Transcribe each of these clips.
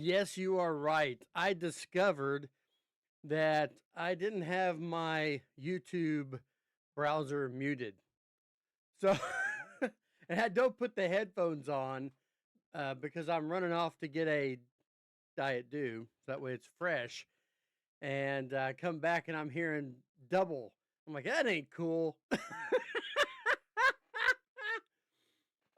Yes, you are right. I discovered that I didn't have my YouTube browser muted. So, and I don't put the headphones on because I'm running off to get a Diet Dew. So that way it's fresh. And I come back and I'm hearing double. I'm like, that ain't cool.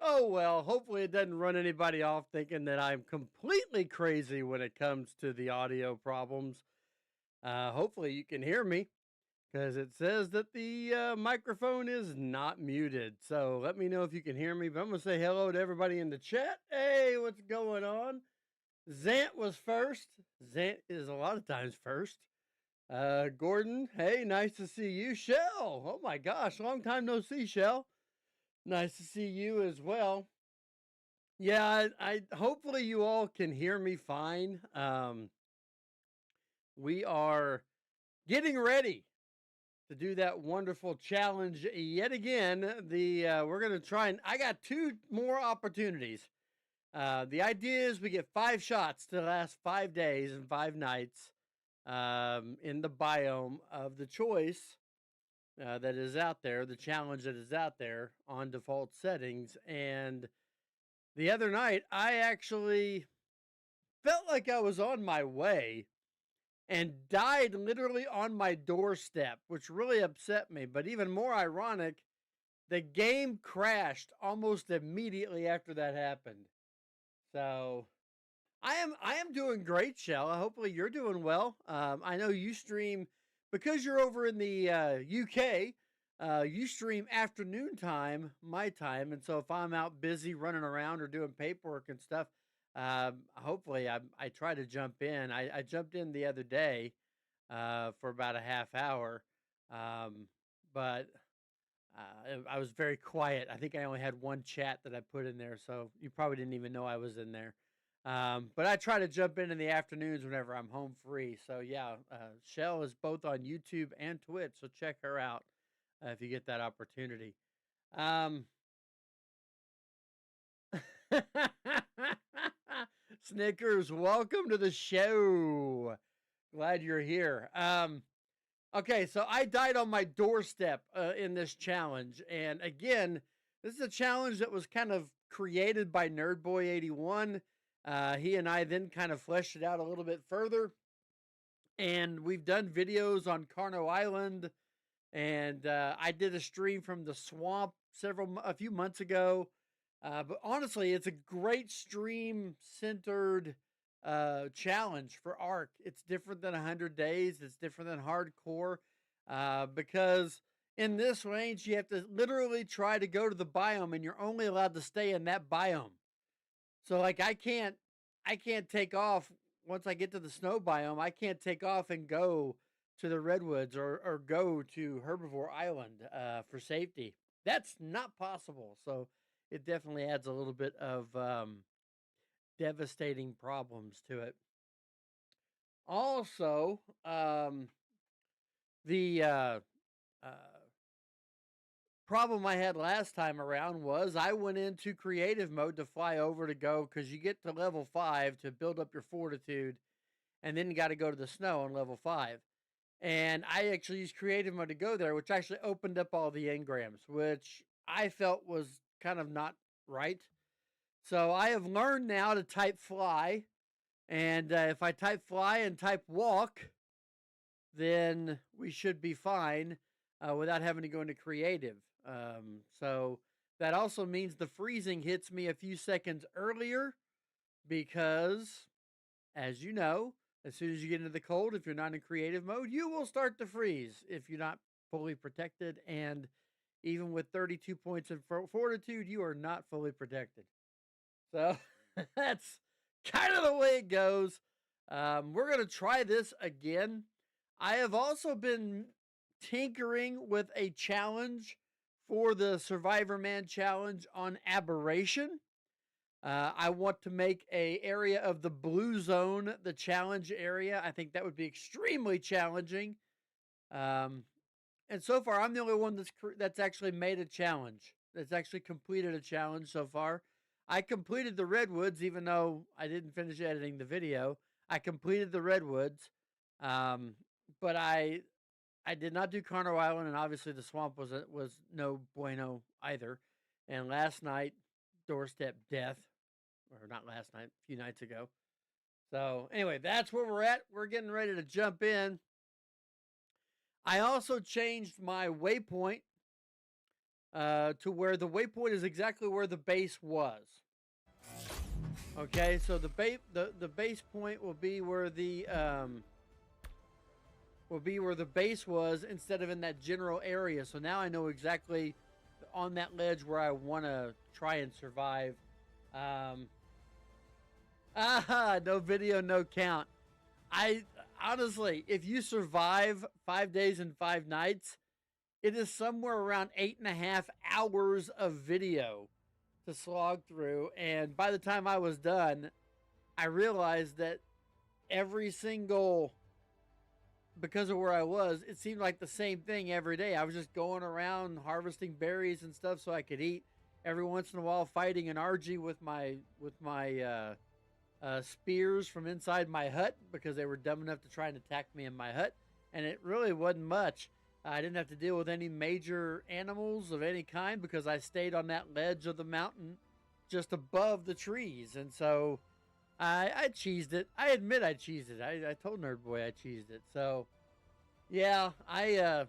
Oh, well, hopefully it doesn't run anybody off thinking that I'm completely crazy when it comes to the audio problems. Hopefully you can hear me because it says that the microphone is not muted. So let me know if you can hear me. But I'm going to say hello to everybody in the chat. Hey, what's going on? Zant was first. Zant is a lot of times first. Gordon, hey, nice to see you. Shell, oh my gosh, long time no see, Shell. Nice to see you as well. Yeah, I hopefully you all can hear me fine. We are getting ready to do that wonderful challenge yet again. We're gonna try and I got 2 more opportunities. The idea is we get 5 shots to last 5 days and 5 nights in the biome of the choice that is out there, the challenge that is out there on default settings. And the other night, I actually felt like I was on my way and died literally on my doorstep, which really upset me. But even more ironic, the game crashed almost immediately after that happened. So I am doing great, Shell. Hopefully you're doing well. I know you stream because you're over in the UK. You stream afternoon time, my time, and so if I'm out busy running around or doing paperwork and stuff, hopefully I try to jump in. I jumped in the other day for about a half hour, but I was very quiet. I think I only had one chat that I put in there, so you probably didn't even know I was in there. But I try to jump in the afternoons whenever I'm home free. So yeah, Shell is both on YouTube and Twitch, so check her out if you get that opportunity. Snickers, welcome to the show. Glad you're here. Okay, so I died on my doorstep in this challenge. And again, this is a challenge that was kind of created by Nerdboy81. He and I then kind of fleshed it out a little bit further. And we've done videos on Carno Island. And I did a stream from the swamp a few months ago. But honestly, it's a great stream-centered challenge for Arc. It's different than 100 days. It's different than hardcore because in this range, you have to literally try to go to the biome, and you're only allowed to stay in that biome. So, like, I can't take off once I get to the snow biome. I can't take off and go to the redwoods or go to Herbivore Island for safety. That's not possible. So it definitely adds a little bit of devastating problems to it. Also, the problem I had last time around was I went into creative mode to fly over to go because you get to level 5 to build up your fortitude, and then you got to go to the snow on level 5. And I actually used creative mode to go there, which actually opened up all the engrams, which I felt was kind of not right. So I have learned now to type fly. And if I type fly and type walk, then we should be fine without having to go into creative. So that also means the freezing hits me a few seconds earlier because, as you know, as soon as you get into the cold, if you're not in creative mode, you will start to freeze if you're not fully protected. And even with 32 points of fortitude, you are not fully protected. So that's kind of the way it goes. We're going to try this again. I have also been tinkering with a challenge for the Survivor Man challenge on Aberration. I want to make a area of the blue zone the challenge area. I think that would be extremely challenging. And so far, I'm the only one that's actually made a challenge. That's actually completed a challenge so far. I completed the redwoods, even though I didn't finish editing the video. I completed the redwoods, um, but I did not do Carno Island, and obviously the swamp was no bueno either. And last night, doorstep death, or not last night, a few nights ago. So anyway, that's where we're at. We're getting ready to jump in. I also changed my waypoint to where the waypoint is exactly where the base was. Okay, so the base point will be where the base was instead of in that general area. So now I know exactly on that ledge where I want to try and survive. No video, no count. I honestly, if you survive 5 days and 5 nights, it is somewhere around 8.5 hours of video to slog through. And by the time I was done, I realized that every single, because of where I was, it seemed like the same thing every day. I was just going around harvesting berries and stuff so I could eat. Every once in a while, fighting an RG with my spears from inside my hut because they were dumb enough to try and attack me in my hut. And it really wasn't much. I didn't have to deal with any major animals of any kind because I stayed on that ledge of the mountain just above the trees. And so I cheesed it. I admit I cheesed it. I told Nerd Boy I cheesed it. So yeah, I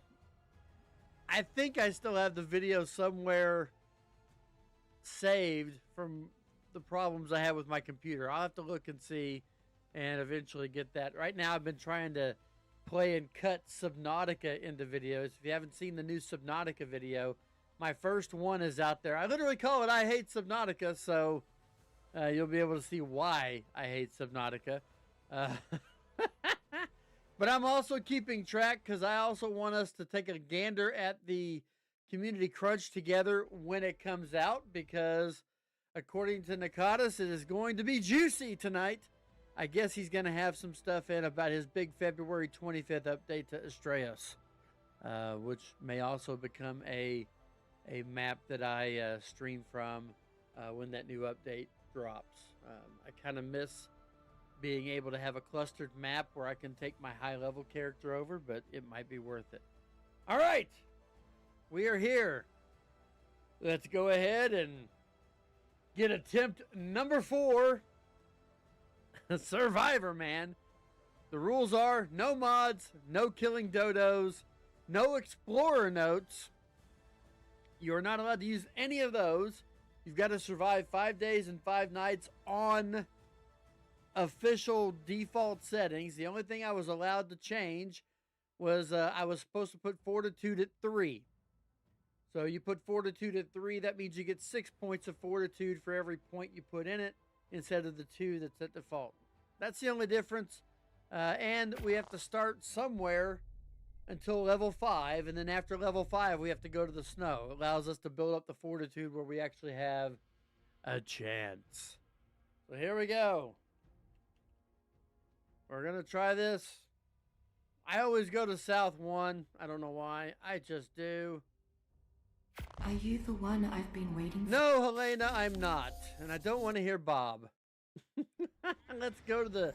think I still have the video somewhere saved from the problems I had with my computer. I'll have to look and see and eventually get that. Right now I've been trying to play and cut Subnautica into videos. If you haven't seen the new Subnautica video, my first one is out there. I literally call it I Hate Subnautica, so you'll be able to see why I hate Subnautica. But I'm also keeping track because I also want us to take a gander at the Community Crunch together when it comes out, because according to Nakatis, it is going to be juicy tonight. I guess he's going to have some stuff in about his big February 25th update to Estrellas, which may also become a map that I stream from when that new update drops. I kind of miss being able to have a clustered map where I can take my high-level character over, but it might be worth it. All right, we are here. Let's go ahead and get attempt number 4. Survivor, man. The rules are no mods, no killing dodos, no explorer notes. You're not allowed to use any of those. You've got to survive 5 days and 5 nights on official default settings. The only thing I was allowed to change was I was supposed to put fortitude at 3. So you put fortitude at 3, that means you get 6 points of fortitude for every point you put in it, instead of the 2 that's at default. That's the only difference. And we have to start somewhere until level 5, and then after level 5 we have to go to the snow. It allows us to build up the fortitude where we actually have a chance. So here we go. We're gonna try this. I always go to South 1. I don't know why. I just do. Are you the one I've been waiting for? No, Helena, I'm not. And I don't want to hear Bob. Let's go to the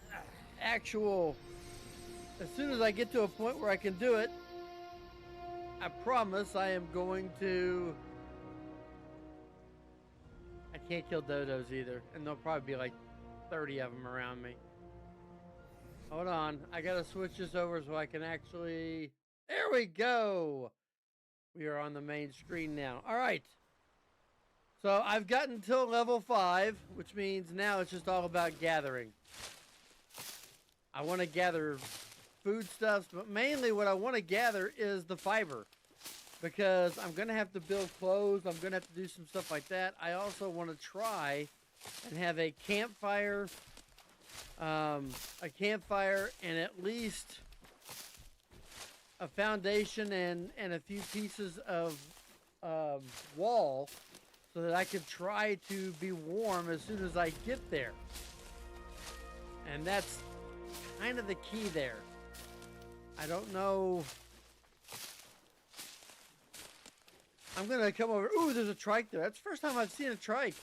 actual... As soon as I get to a point where I can do it, I promise I am going to... I can't kill dodos either. And there'll probably be like 30 of them around me. Hold on. I gotta switch this over so I can actually... There we go! We are on the main screen now. All right. So I've gotten till level 5, which means now it's just all about gathering. I want to gather foodstuffs, but mainly what I want to gather is the fiber, because I'm going to have to build clothes. I'm going to have to do some stuff like that. I also want to try and have a campfire, and at least a foundation and a few pieces of wall so that I could try to be warm as soon as I get there. And that's kind of the key there. I don't know. I'm going to come over. Ooh, there's a trike there. That's the first time I've seen a trike.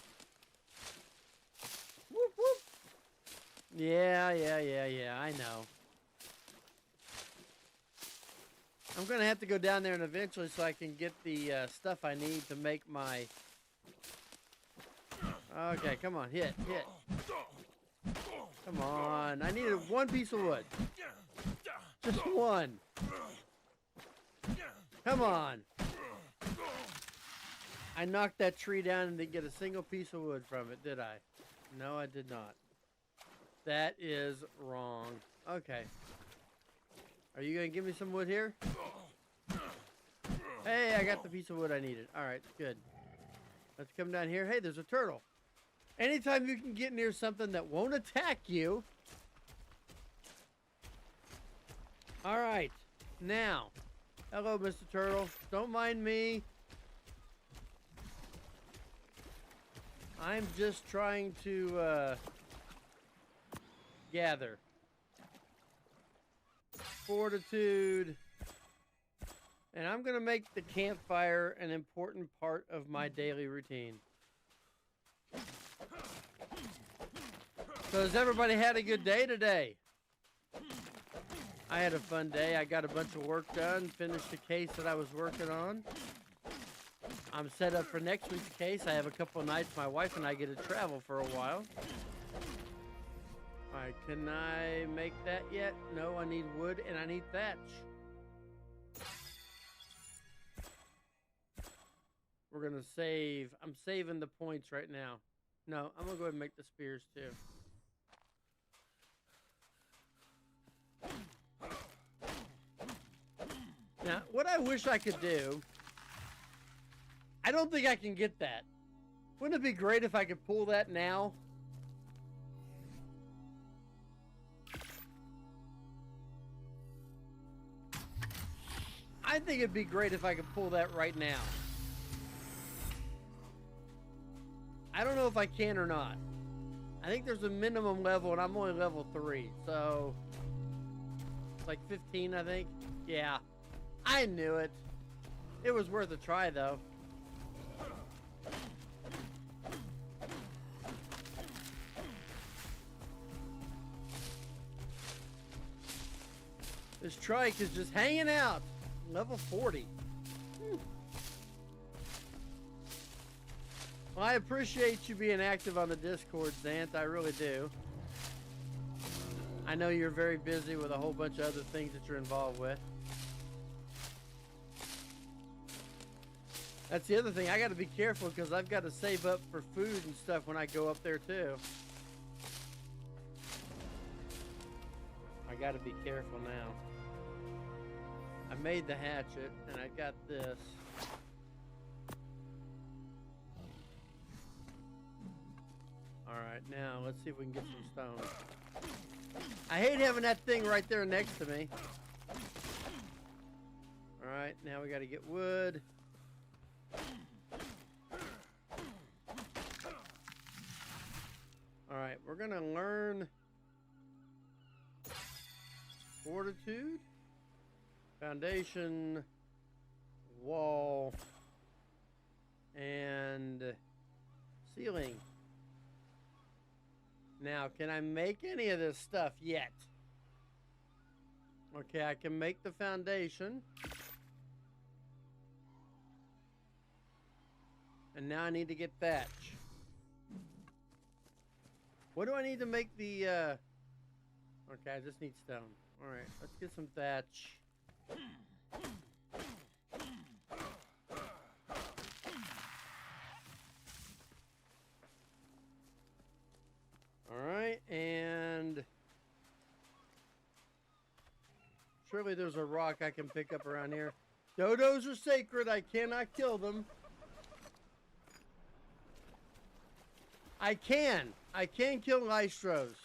Yeah, I know. I'm gonna have to go down there and eventually so I can get the stuff I need to make my... Okay, come on, hit. Come on, I needed one piece of wood. Just one. Come on. I knocked that tree down and didn't get a single piece of wood from it, did I? No, I did not. That is wrong. Okay. Are you gonna give me some wood here? Hey, I got the piece of wood I needed. Alright, good. Let's come down here. Hey, there's a turtle. Anytime you can get near something that won't attack you. Alright. Now. Hello, Mr. Turtle. Don't mind me. I'm just trying to gather. Fortitude. And I'm going to make the campfire an important part of my daily routine. So has everybody had a good day today? I had a fun day. I got a bunch of work done, finished the case that I was working on. I'm set up for next week's case. I have a couple of nights my wife and I get to travel for a while. Alright, can I make that yet? No, I need wood and I need thatch. We're gonna save. I'm saving the points right now. No, I'm gonna go ahead and make the spears too. Now, what I wish I could do, I don't think I can get that. Wouldn't it be great if I could pull that now? I think it'd be great if I could pull that right now. I don't know if I can or not. I think there's a minimum level and I'm only level 3, so it's like 15, I think. Yeah, I knew it. It was worth a try though. This trike is just hanging out. Level 40. Well, I appreciate you being active on the Discord, Zant. I really do. I know you're very busy with a whole bunch of other things that you're involved with. That's the other thing. I got to be careful because I've got to save up for food and stuff when I go up there too. I got to be careful now. I made the hatchet and I got this. Alright, now let's see if we can get some stone. I hate having that thing right there next to me. Alright, now we gotta get wood. Alright, we're gonna learn fortitude, foundation, wall, and ceiling. Now, can I make any of this stuff yet? Okay, I can make the foundation. And now I need to get thatch. What do I need to make the, Okay, I just need stone. Alright, let's get some thatch. Alright, and surely there's a rock I can pick up around here. Dodos are sacred, I cannot kill them. I can kill Lystros.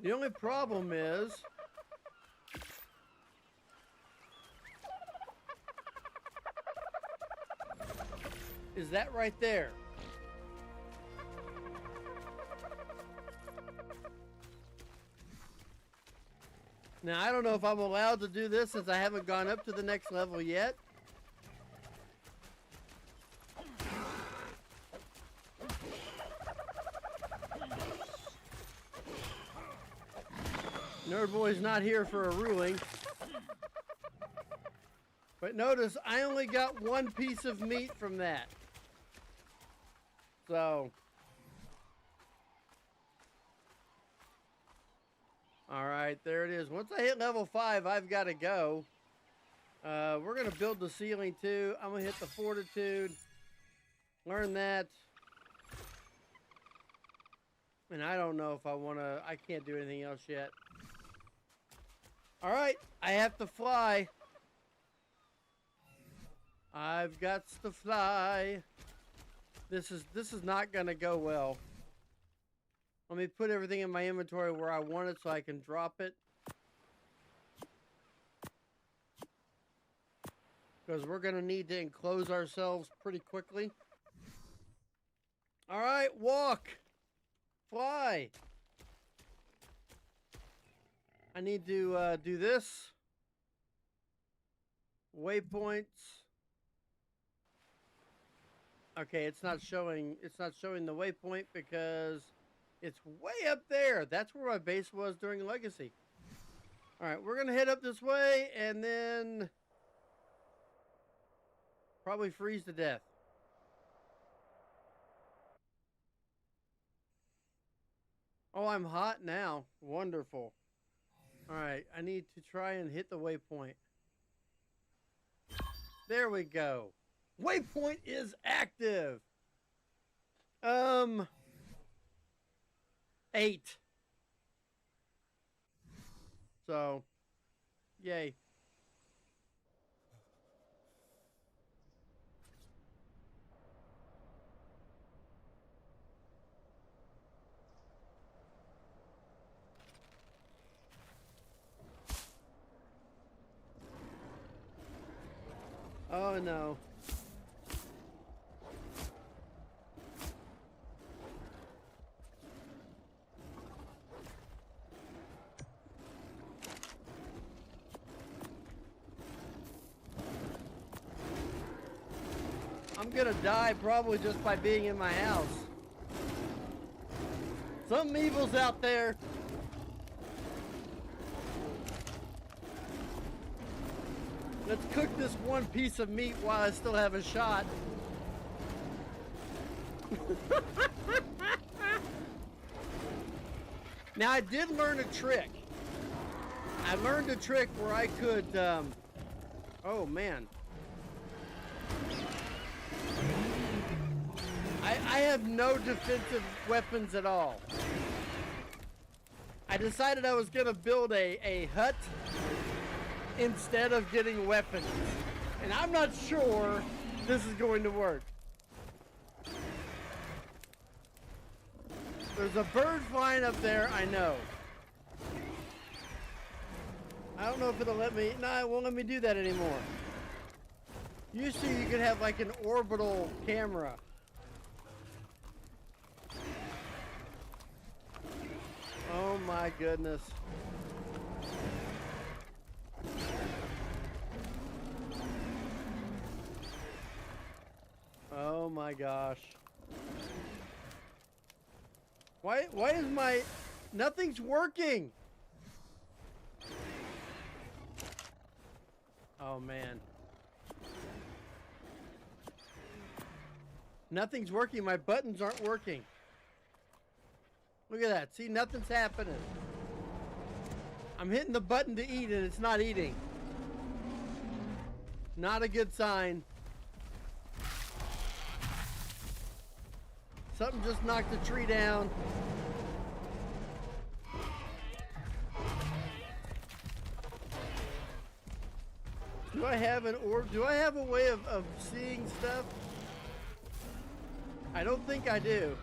The only problem is that right there. Now, I don't know if I'm allowed to do this since I haven't gone up to the next level yet. Nerd Boy's not here for a ruling. But notice, I only got one piece of meat from that. So. Alright, there it is. Once I hit level 5, I've got to go. We're going to build the ceiling too. I'm going to hit the fortitude. Learn that. And I don't know if I want to. I can't do anything else yet. Alright, I have to fly. I've got to fly. This is not going to go well. Let me put everything in my inventory where I want it so I can drop it. Because we're going to need to enclose ourselves pretty quickly. All right, walk. Fly. I need to do this. Waypoints. Okay, it's not showing the waypoint because it's way up there. That's where my base was during Legacy. All right, we're going to head up this way and then probably freeze to death. Oh, I'm hot now. Wonderful. All right, I need to try and hit the waypoint. There we go. Waypoint is active. 8. So, yay. Oh no. I'm gonna die probably just by being in my house. Some evil's out there. Let's cook this one piece of meat while I still have a shot. Now I did learn a trick. I learned a trick where I could, oh man. I have no defensive weapons at all. I decided I was gonna build a hut instead of getting weapons. And I'm not sure this is going to work. There's a bird flying up there, I know. I don't know if it'll let me, no, it won't let me do that anymore. Used to you could have like an orbital camera. Oh my goodness. Oh my gosh. Why is my... Nothing's working! Oh man. Nothing's working. My buttons aren't working. Look at that. See, nothing's happening. I'm hitting the button to eat and it's not eating. Not a good sign. Something just knocked the tree down. Do I have an orb? Do I have a way of seeing stuff? I don't think I do.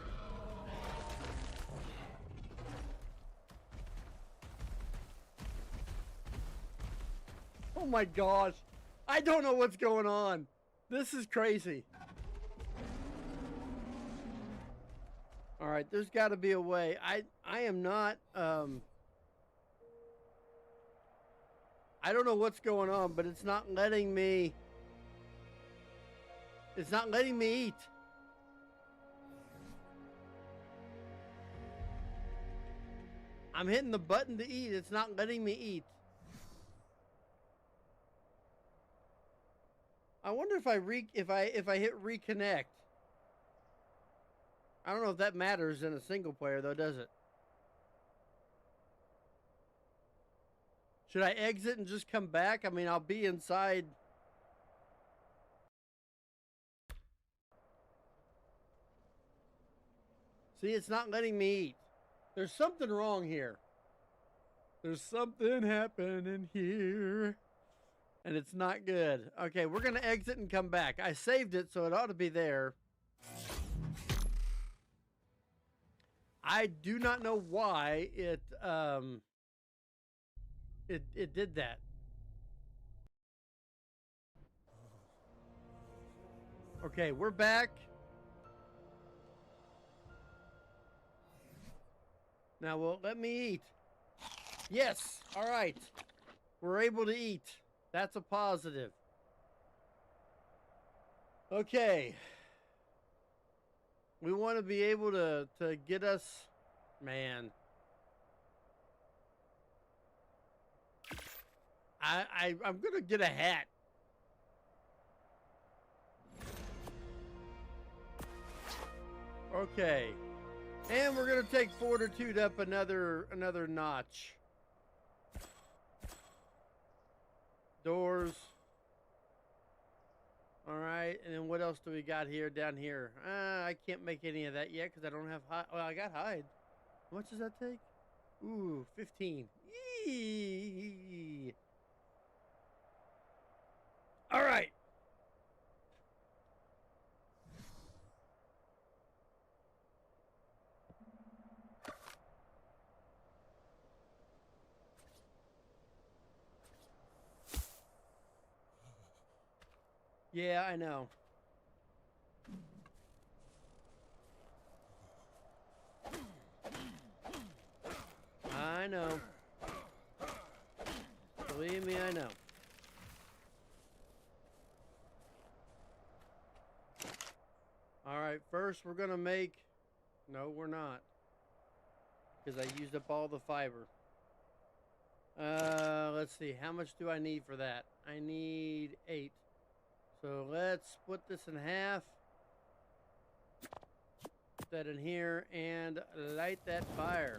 Oh my gosh. I don't know what's going on. This is crazy. All right, there's got to be a way. I am not I don't know what's going on, but it's not letting me eat. I'm hitting the button to eat. It's not letting me eat. I wonder if I hit reconnect. I don't know if that matters in a single player though, does it? Should I exit and just come back? I mean, I'll be inside. See, it's not letting me eat. There's something wrong here. There's something happening here. And it's not good. Okay, we're going to exit and come back. I saved it, so it ought to be there. I do not know why it did that. Okay, we're back. Now, well, let me eat. Yes. All right. We're able to eat. That's a positive. Okay. We want to be able to get us, man. I'm going to get a hat. Okay. And we're going to take fortitude up another notch. Doors. All right. And then what else do we got here down here? I can't make any of that yet because I don't have hide. Well, I got hide. How much does that take? Ooh, 15. Yee. All right. Yeah, I know. I know. Believe me, I know. All right, first we're going to make... No, we're not. Because I used up all the fiber. Let's see. How much do I need for that? I need 8. So let's split this in half. Put that in here and light that fire.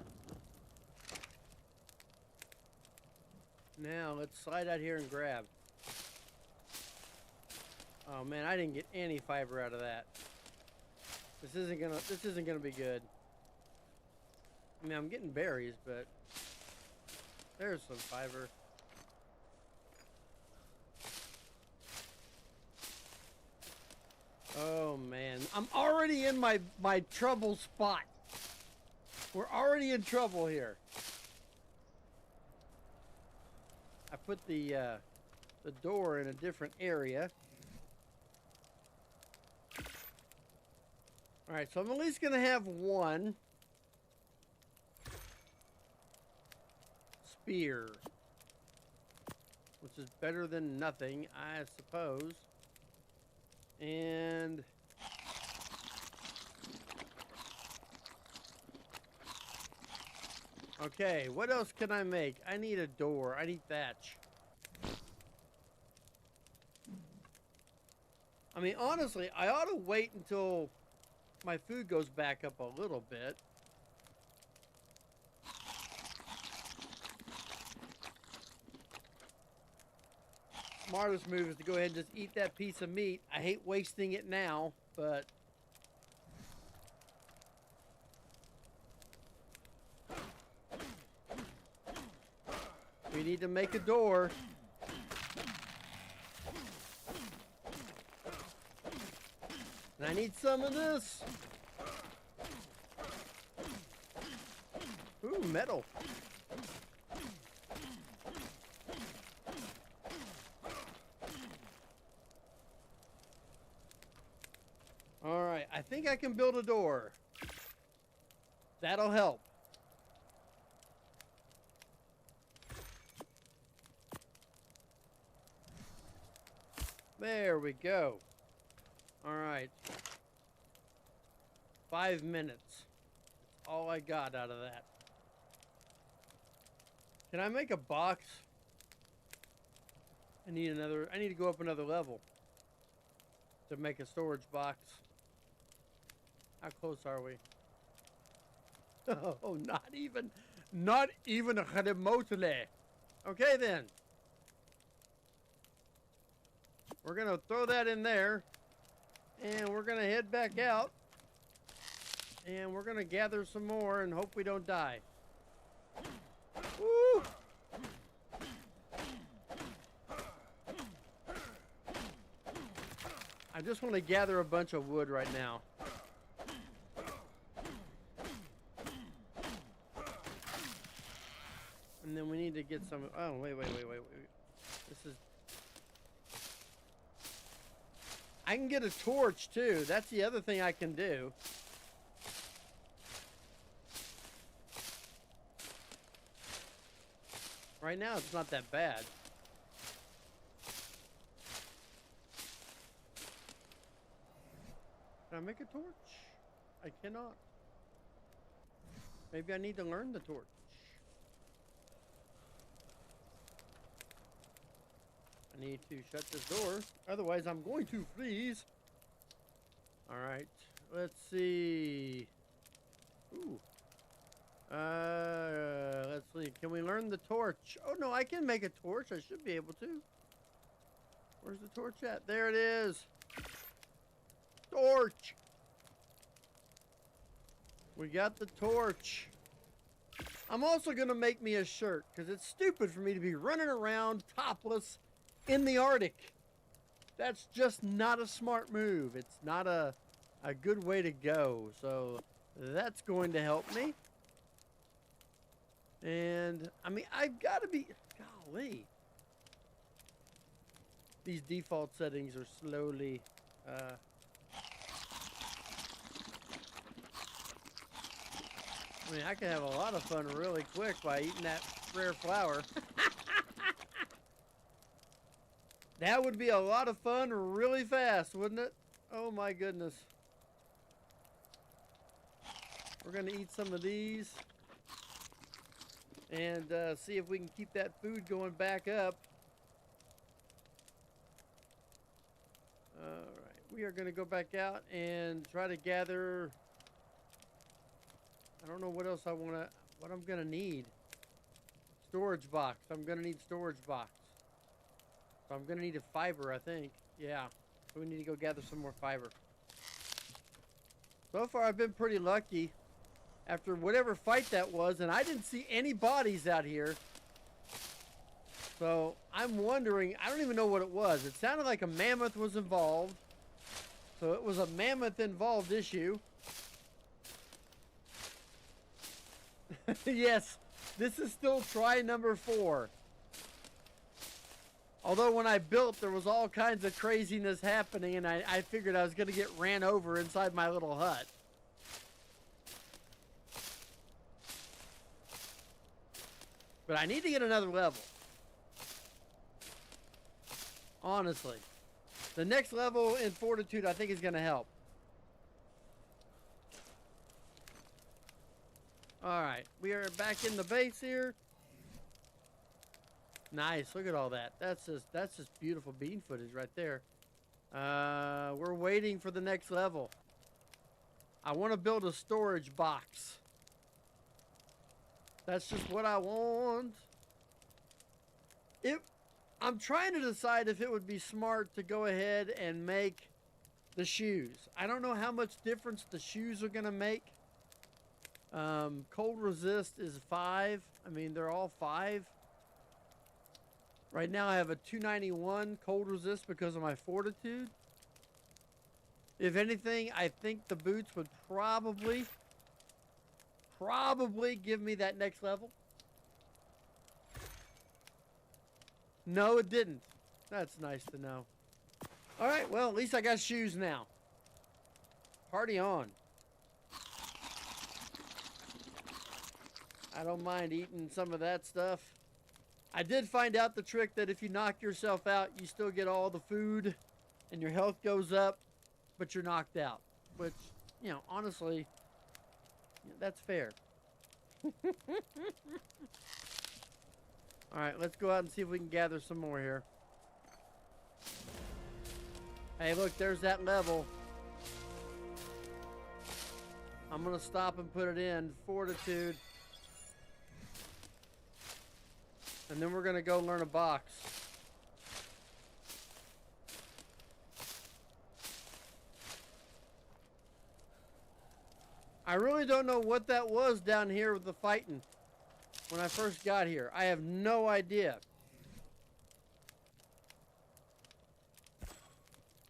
Now let's slide out here and grab. Oh man, I didn't get any fiber out of that. This isn't gonna be good. I mean, I'm getting berries, but there's some fiber. Oh man, I'm already in my trouble spot. We're already in trouble here. I put the door in a different area. All right, so I'm at least gonna have one spear, which is better than nothing, I suppose. And okay, what else can I make? I need a door. I need thatch. I mean, honestly, I ought to wait until my food goes back up a little bit. Smartest move is to go ahead and just eat that piece of meat. I hate wasting it now, but we need to make a door. And I need some of this. Ooh, metal. All right, I think I can build a door. That'll help. There we go. All right. 5 minutes. That's all I got out of that. Can I make a box? I need to go up another level to make a storage box. How close are we? Oh, not even remotely. Okay then. We're gonna throw that in there, and we're gonna head back out, and we're gonna gather some more and hope we don't die. Woo! I just want to gather a bunch of wood right now. And then we need to get some... Oh, wait. This is... I can get a torch, too. That's the other thing I can do. Right now, it's not that bad. Can I make a torch? I cannot. Maybe I need to learn the torch. I need to shut this door, otherwise I'm going to freeze. Alright, let's see. Ooh. Let's see. Can we learn the torch? Oh no, I can make a torch. I should be able to. Where's the torch at? There it is. Torch. We got the torch. I'm also gonna make me a shirt because it's stupid for me to be running around topless in the Arctic. That's just not a smart move. It's not a good way to go. So that's going to help me. And I mean, I've got to be, golly. These default settings are slowly I mean, I can have a lot of fun really quick by eating that rare flower. That would be a lot of fun really fast, wouldn't it? Oh my goodness. We're going to eat some of these and see if we can keep that food going back up. All right, we are going to go back out and try to gather. I don't know what else what I'm going to need. Storage box. I'm going to need storage box. So I'm going to need a fiber, I think. Yeah. So we need to go gather some more fiber. So far, I've been pretty lucky. After whatever fight that was, and I didn't see any bodies out here. So I'm wondering, I don't even know what it was. It sounded like a mammoth was involved. So it was a mammoth involved issue. Yes, this is still try number 4. Although when I built, there was all kinds of craziness happening, and I figured I was going to get ran over inside my little hut. But I need to get another level. Honestly. The next level in Fortitude, I think, is going to help. Alright, we are back in the base here. Nice, look at all that. That's just beautiful bean footage right there. We're waiting for the next level. I want to build a storage box. That's just what I want. I'm trying to decide if it would be smart to go ahead and make the shoes. I don't know how much difference the shoes are going to make. Cold resist is 5. I mean, they're all 5. Right now I have a 291 cold resist because of my fortitude. If anything, I think the boots would probably give me that next level. No, it didn't. That's nice to know. All right, well, at least I got shoes now. Party on. I don't mind eating some of that stuff. I did find out the trick that if you knock yourself out, you still get all the food and your health goes up, but you're knocked out. Which, you know, honestly, that's fair. Alright, let's go out and see if we can gather some more here. Hey, look, there's that level. I'm going to stop and put it in. Fortitude. And then we're going to go learn a box. I really don't know what that was down here with the fighting when I first got here. I have no idea.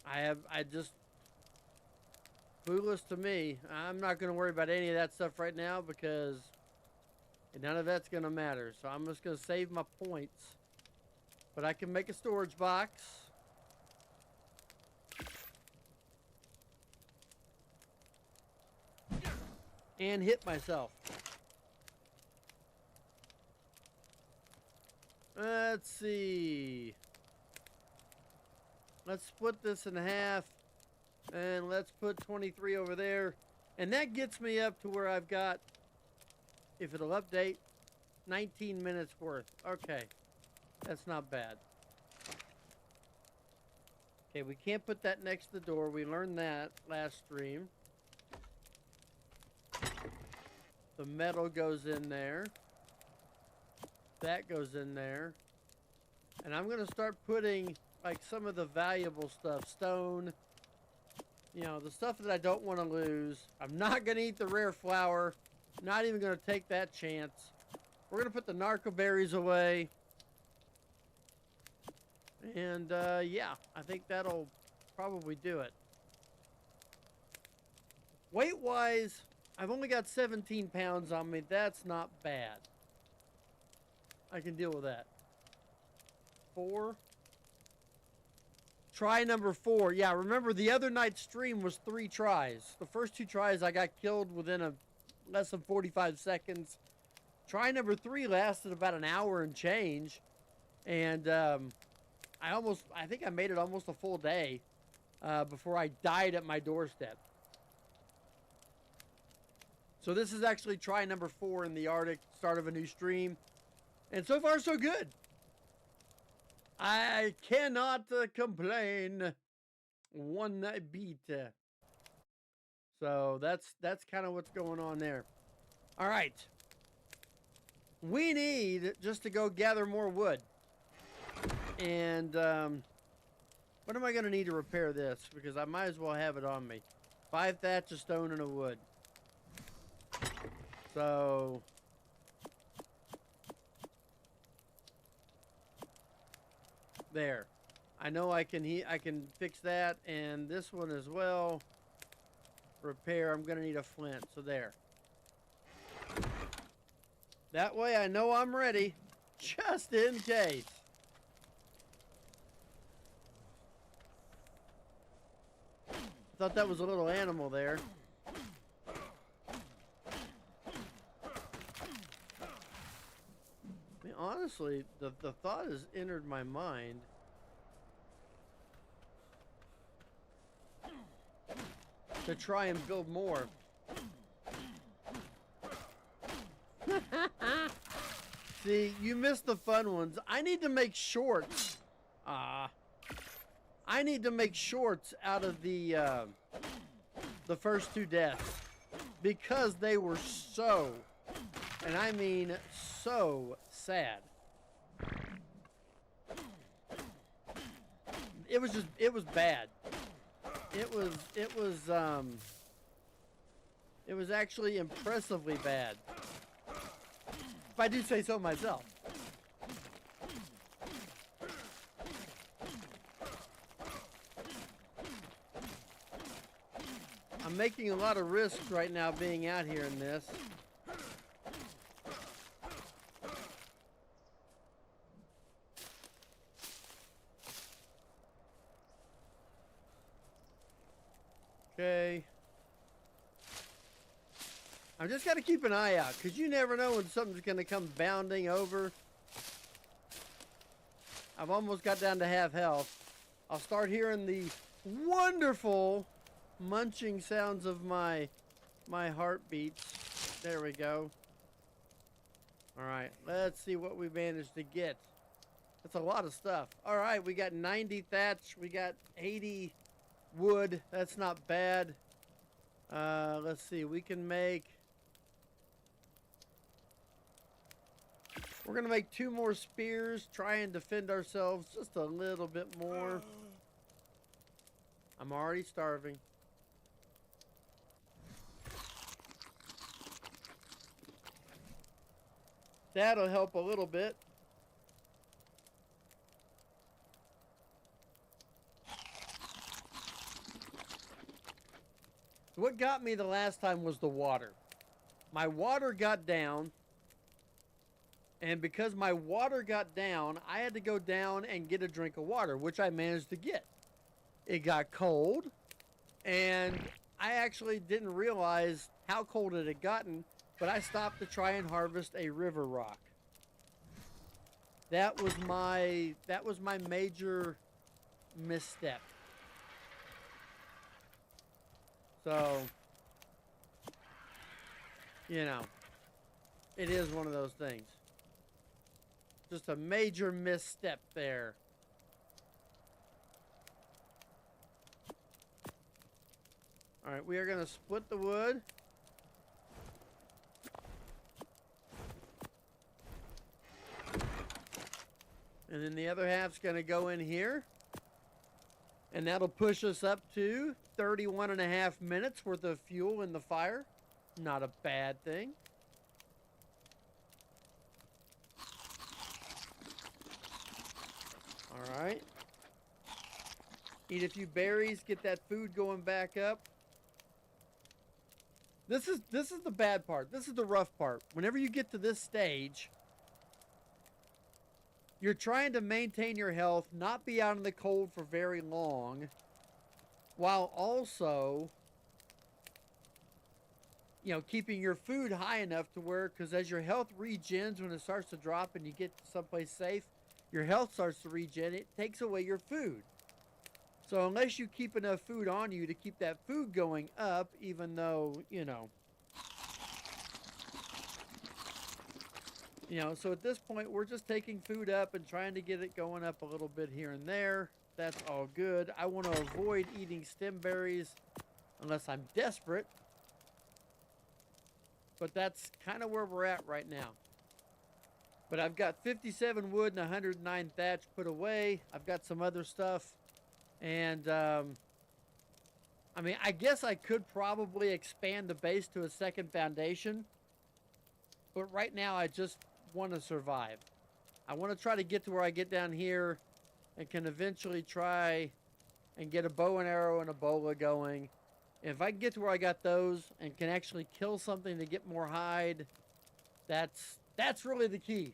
I just, clueless to me. I'm not going to worry about any of that stuff right now because none of that's going to matter. So I'm just going to save my points. But I can make a storage box. And hit myself. Let's see. Let's split this in half. And let's put 23 over there. And that gets me up to where I've got, if it'll update, 19 minutes worth. Okay. That's not bad. Okay, we can't put that next to the door. We learned that last stream. The metal goes in there. That goes in there. And I'm going to start putting like some of the valuable stuff. Stone. You know, the stuff that I don't want to lose. I'm not going to eat the rare flower. Not even going to take that chance. We're going to put the narco berries away. And yeah, I think that'll probably do it. Weight-wise, I've only got 17 pounds on me. That's not bad. I can deal with that. 4. Try number 4. Yeah, remember the other night's stream was 3 tries. The first 2 tries I got killed within less than 45 seconds. Try number 3 lasted about an hour and change. And I think I made it almost a full day before I died at my doorstep. So this is actually try number 4 in the Artic, start of a new stream. And so far, so good. I cannot complain one beat. So that's kind of what's going on there. All right. We need just to go gather more wood. And what am I going to need to repair this? Because I might as well have it on me. 5 thatch, a stone, and a wood. So there. I know I can fix that, and this one as well. Repair. I'm going to need a flint. So there. That way I know I'm ready, just in case. Thought that was a little animal there. I mean, honestly, the thought has entered my mind. To try and build more. See, you missed the fun ones. I need to make shorts. I need to make shorts out of the first 2 deaths because they were so, and I mean so sad. It was bad. It was actually impressively bad, if I do say so myself. I'm making a lot of risks right now being out here in this. Okay. I've just got to keep an eye out, because you never know when something's going to come bounding over. I've almost got down to half health. I'll start hearing the wonderful munching sounds of my heartbeats. There we go. All right, let's see what we managed to get. That's a lot of stuff. All right, we got 90 thatch. We got 80 wood. That's not bad. Let's see. We can make... We're going to make 2 more spears. Try and defend ourselves just a little bit more. I'm already starving. That'll help a little bit. What got me the last time was the water. My water got down. And because my water got down, I had to go down and get a drink of water, which I managed to get. It got cold. And I actually didn't realize how cold it had gotten. But I stopped to try and harvest a river rock. That was my major misstep. So, you know, it is one of those things. Just a major misstep there. All right, we are going to split the wood. And then the other half's going to go in here. And that'll push us up to 31.5 minutes worth of fuel in the fire. Not a bad thing. All right. Eat a few berries, get that food going back up. This is the bad part. This is the rough part. Whenever you get to this stage, you're trying to maintain your health, not be out in the cold for very long, while also, you know, keeping your food high enough to where, because as your health regens when it starts to drop and you get to someplace safe, your health starts to regen, it takes away your food. So unless you keep enough food on you to keep that food going up, even though, you know, so at this point, we're just taking food up and trying to get it going up a little bit here and there. That's all good. I want to avoid eating stem berries unless I'm desperate. But that's kind of where we're at right now. But I've got 57 wood and 109 thatch put away. I've got some other stuff. And, I mean, I guess I could probably expand the base to a second foundation. But right now, I just want to survive. I want to try to get to where I get down here and can eventually try and get a bow and arrow and a bola going. If I can get to where I got those and can actually kill something to get more hide, that's really the key.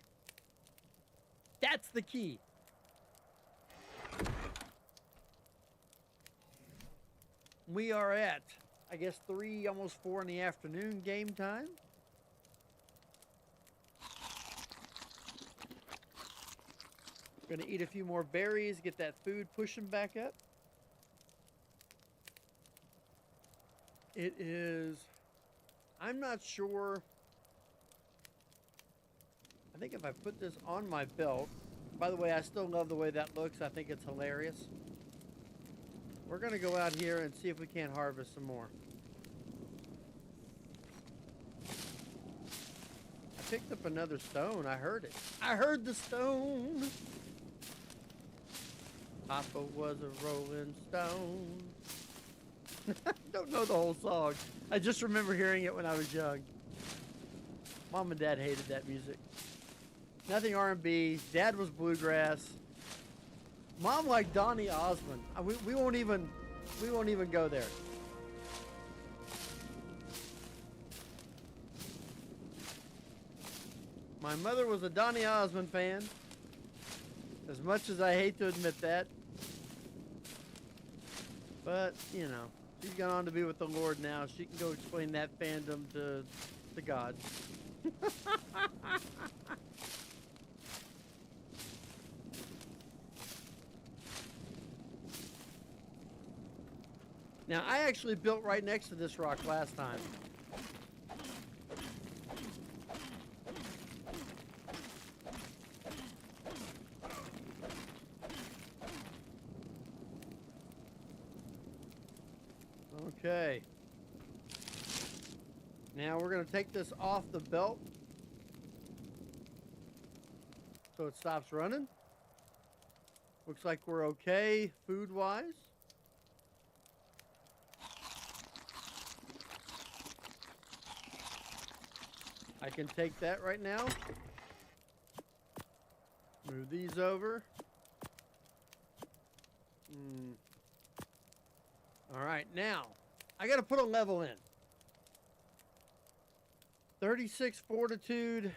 That's the key. We are at, I guess, 3, almost 4 in the afternoon game time. Gonna eat a few more berries, get that food pushing back up. It is, I'm not sure. I think if I put this on my belt, by the way, I still love the way that looks. I think it's hilarious. We're gonna go out here and see if we can't harvest some more. I picked up another stone. I heard it. I heard the stone. Papa was a rolling stone. Don't know the whole song. I just remember hearing it when I was young. Mom and Dad hated that music. Nothing R&B. Dad was bluegrass. Mom liked Donny Osmond. We won't even go there. My mother was a Donny Osmond fan. As much as I hate to admit that. But, you know, she's gone on to be with the Lord now. She can go explain that fandom to God. Now, I actually built right next to this rock last time. Okay. Now we're going to take this off the belt so it stops running. Looks like we're okay food-wise. I can take that right now. Move these over. All right, now I got to put a level in. 36 fortitude.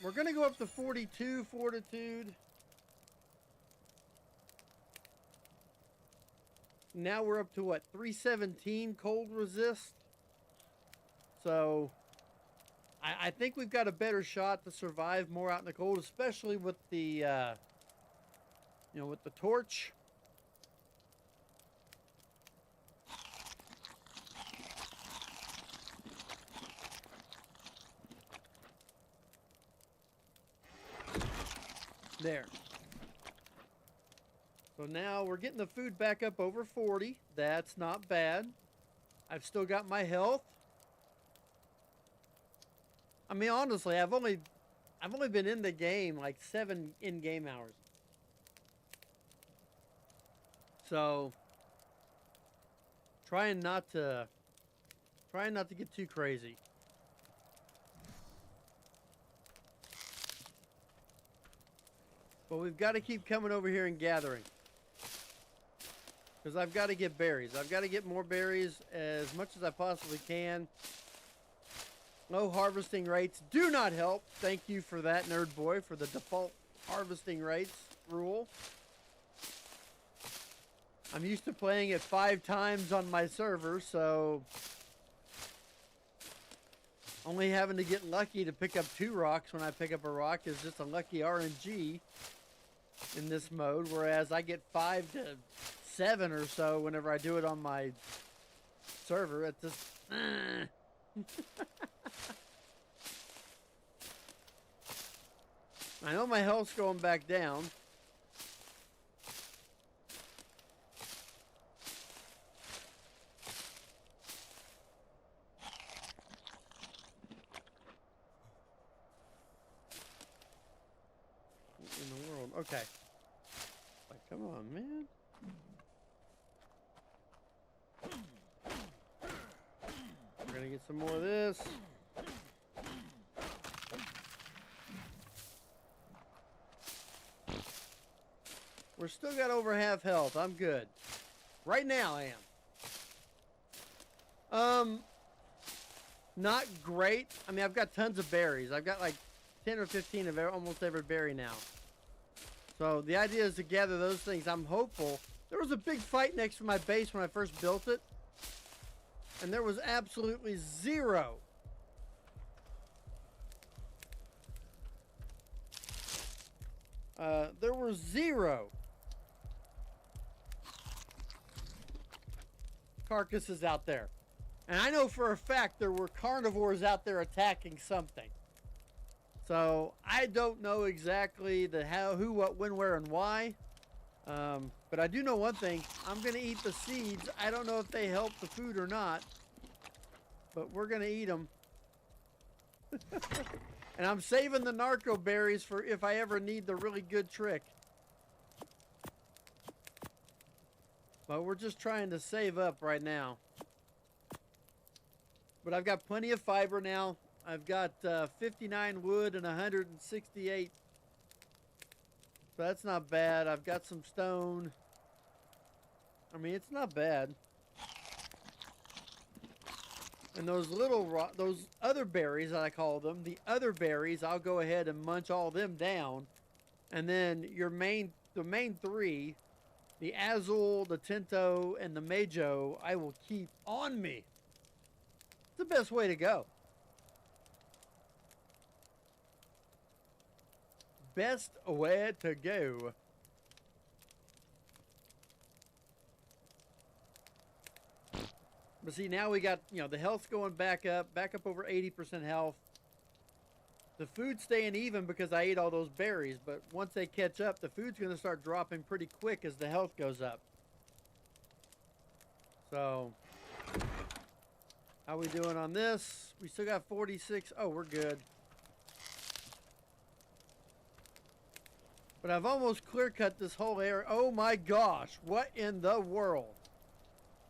We're going to go up to 42 fortitude. Now we're up to what? 317 cold resist. So I think we've got a better shot to survive more out in the cold, especially with the, with the torch. There. So now we're getting the food back up over 40. That's not bad. I've still got my health. I mean, honestly, I've only been in the game like 7 in-game hours. So trying not to get too crazy. But we've got to keep coming over here and gathering. Because I've got to get berries. I've got to get more berries as much as I possibly can. Low harvesting rates do not help. Thank you for that, Nerd Boy, for the default harvesting rates rule. I'm used to playing it 5 times on my server, so only having to get lucky to pick up 2 rocks when I pick up a rock is just a lucky RNG in this mode, whereas I get 5 to 7 or so whenever I do it on my server. It's just I know my health's going back down. What in the world? Okay. Like, come on, man. We're gonna get some more of this. We're still got over half health. I'm good. Right now I am. Not great. I mean, I've got tons of berries. I've got like 10 or 15 of almost every berry now. So the idea is to gather those things. I'm hopeful. There was a big fight next to my base when I first built it. And there was absolutely zero there were 0 carcasses out there. And I know for a fact there were carnivores out there attacking something. So I don't know exactly the how, who, what, when, where, and why. But I do know one thing. I'm going to eat the seeds. I don't know if they help the food or not. But we're going to eat them. And I'm saving the narco berries for if I ever need the really good trick. But we're just trying to save up right now. But I've got plenty of fiber now. I've got 59 wood and 168. So that's not bad. I've got some stone. I mean, it's not bad. And those those other berries, I call them, the other berries, I'll go ahead and munch all them down. And then the main 3, the Azul, the Tinto, and the Majo, I will keep on me. It's the best way to go. Best way to go. But see, now we got, the health's going back up over 80% health. The food's staying even because I ate all those berries, but once they catch up, the food's going to start dropping pretty quick as the health goes up. So, How we doing on this? We still got 46. Oh, we're good. But I've almost clear cut this whole area. Oh my gosh, what in the world?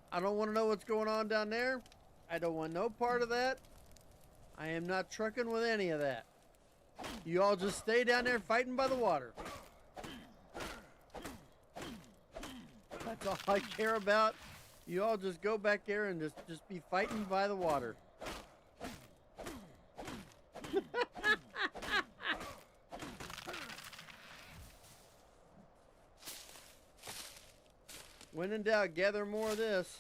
I don't want to know what's going on down there. I don't want no part of that. I am not trucking with any of that. You all just stay down there fighting by the water. That's all I care about. You all just go back there and just be fighting by the water. When in doubt, gather more of this.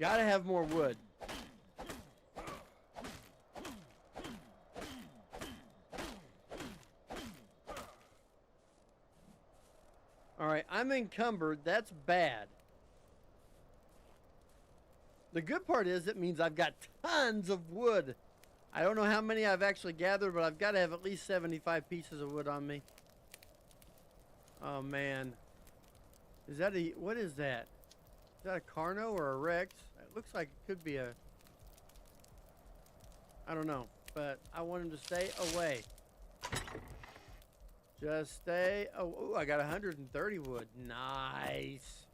Gotta have more wood. All right, I'm encumbered. That's bad. The good part is it means I've got tons of wood. I don't know how many I've actually gathered, but I've got to have at least 75 pieces of wood on me. Oh, man. Is that a... What is that? Is that a Carno or a Rex? It looks like it could be a... I don't know, but I want him to stay away. Just stay... Oh, ooh, I got 130 wood. Nice.